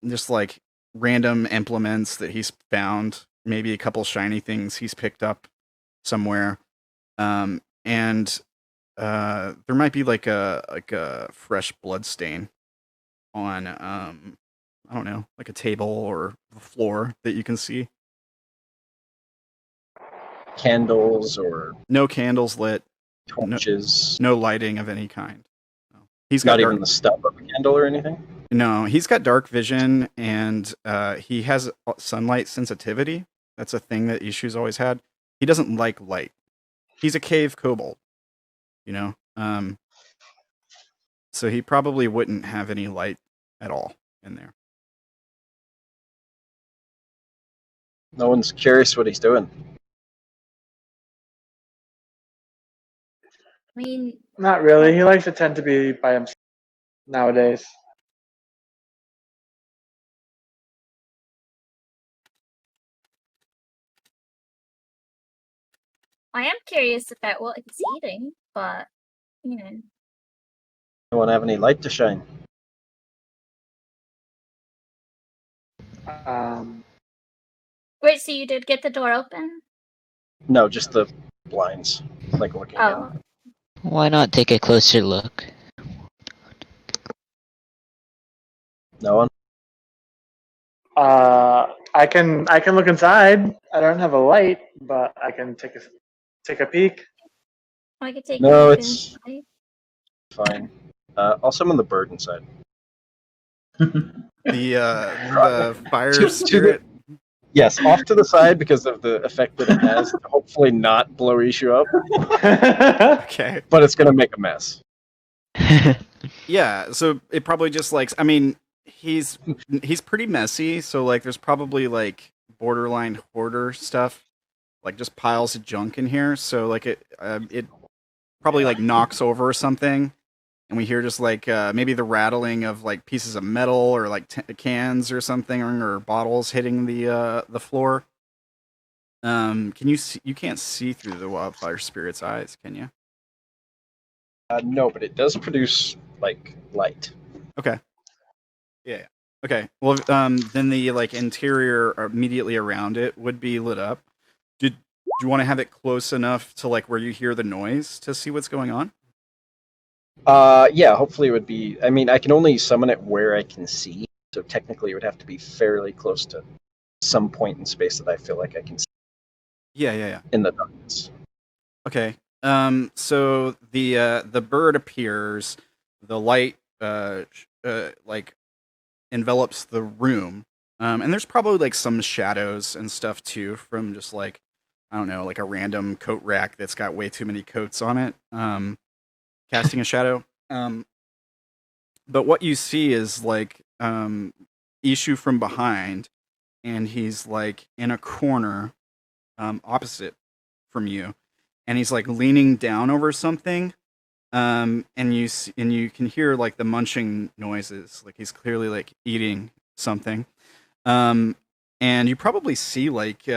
S1: Just like random implements that he's found, maybe a couple shiny things he's picked up somewhere. And there might be like a fresh blood stain on I don't know, like a table or the floor that you can see.
S4: Candles or
S1: no candles lit,
S4: torches,
S1: no lighting of any kind. He's
S4: got not even the stub of a candle or anything.
S1: No, he's got dark vision, and he has sunlight sensitivity. That's a thing that Ishu's always had. He doesn't like light. He's a cave kobold, you know? So he probably wouldn't have any light at all in there.
S4: No one's curious what he's doing.
S3: I mean,
S6: not really. He likes to tend to be by himself nowadays.
S3: I am curious about what he's eating, but you know.
S4: No one have any light to shine.
S3: Wait, so you did get the door open?
S4: No, just the blinds, like looking in.
S2: Why not take a closer look?
S4: No one?
S6: I can look inside. I don't have a light, but I can take a peek.
S3: I could take
S4: no,
S3: a look
S4: it's
S3: inside.
S4: fine. I'll summon the bird inside.
S1: The fire spirit.
S4: Yes, off to the side because of the effect that it has to hopefully not blow Ishu up.
S1: Okay.
S4: But it's going to make a mess.
S1: Yeah, so it probably just like, I mean, he's pretty messy, so like there's probably like borderline hoarder stuff, like just piles of junk in here, so like it probably like knocks over something and we hear just like maybe the rattling of like pieces of metal or like cans or something or bottles hitting the floor. Can you see? You can't see through the wildfire spirit's eyes, can you?
S4: No, but it does produce like light.
S1: Okay. Yeah. Okay. Well, then the like interior immediately around it would be lit up. Do you want to have it close enough to like where you hear the noise to see what's going on?
S4: Yeah, hopefully it would be. I mean, I can only summon it where I can see, so technically it would have to be fairly close to some point in space that I feel like I can see
S1: Yeah.
S4: in the darkness.
S1: Okay. So the bird appears, the light like envelops the room, and there's probably like some shadows and stuff too from just like I don't know, like a random coat rack that's got way too many coats on it, casting a shadow. But what you see is like Ishu from behind, and he's like in a corner opposite from you, and he's like leaning down over something, and you can hear like the munching noises, like he's clearly like eating something, and you probably see like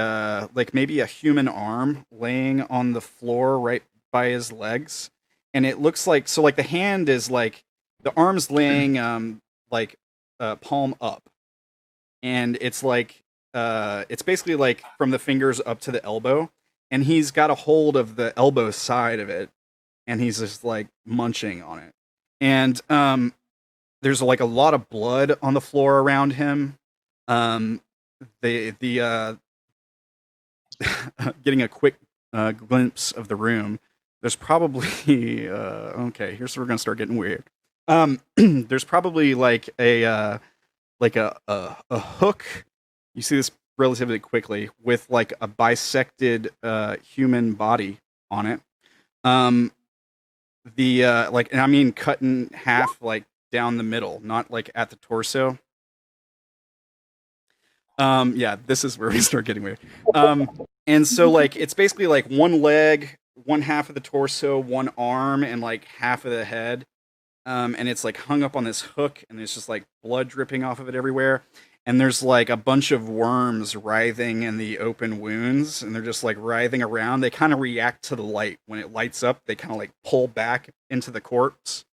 S1: maybe a human arm laying on the floor right by his legs, and it looks like so like the hand is like the arm's laying palm up, and it's like it's basically like from the fingers up to the elbow, and he's got a hold of the elbow side of it, and he's just like munching on it. And there's like a lot of blood on the floor around him. The getting a quick glimpse of the room, there's probably okay, here's where we're gonna start getting weird. There's probably like a hook. You see this relatively quickly with like a bisected human body on it. And I mean cut in half like down the middle, not like at the torso. Yeah, this is where we start getting weird. And so like it's basically like one leg, one half of the torso, one arm, and like half of the head. And it's like hung up on this hook, and there's just like blood dripping off of it everywhere. And there's like a bunch of worms writhing in the open wounds, and they're just like writhing around. They kind of react to the light. When it lights up, they kind of like pull back into the corpse.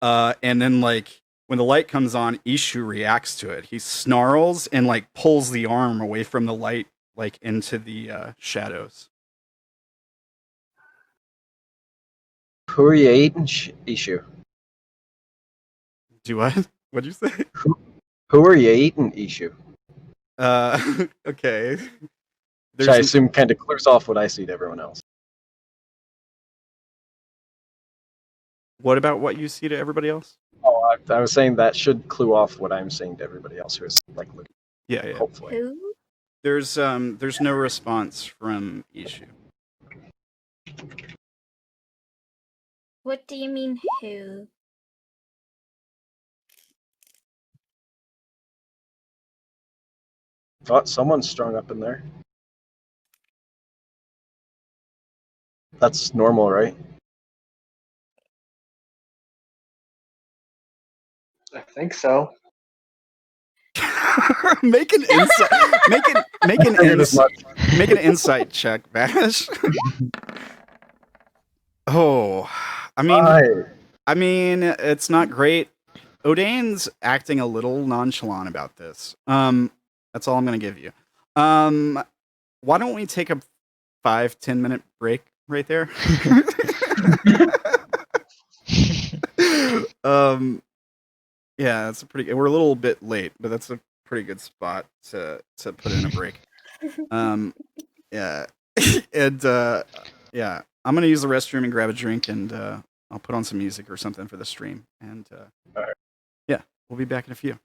S1: And then like when the light comes on, Ishu reacts to it. He snarls and like pulls the arm away from the light, like into the shadows.
S4: Who are you eating, Ishu?
S1: Do what? What'd you say?
S4: Who are you eating, Ishu?
S1: Okay.
S4: Which I assume kind of clears off what I see to everyone else.
S1: What about what you see to everybody else?
S4: Oh, I was saying that should clue off what I'm saying to everybody else who is like looking.
S1: Yeah.
S4: Hopefully.
S3: Who?
S1: There's no response from Ishu.
S3: What do you mean, who?
S4: Thought someone's strung up in there. That's normal, right?
S6: I think so.
S1: Make an insight. Make an insight check, Vash. Oh, I mean, it's not great. Odayn's acting a little nonchalant about this. That's all I'm gonna give you. Why don't we take a 5-10 minute break right there? Yeah, that's a pretty. We're a little bit late, but that's a pretty good spot to put in a break. Yeah, and yeah, I'm gonna use the restroom and grab a drink, and I'll put on some music or something for the stream, and yeah, we'll be back in a few.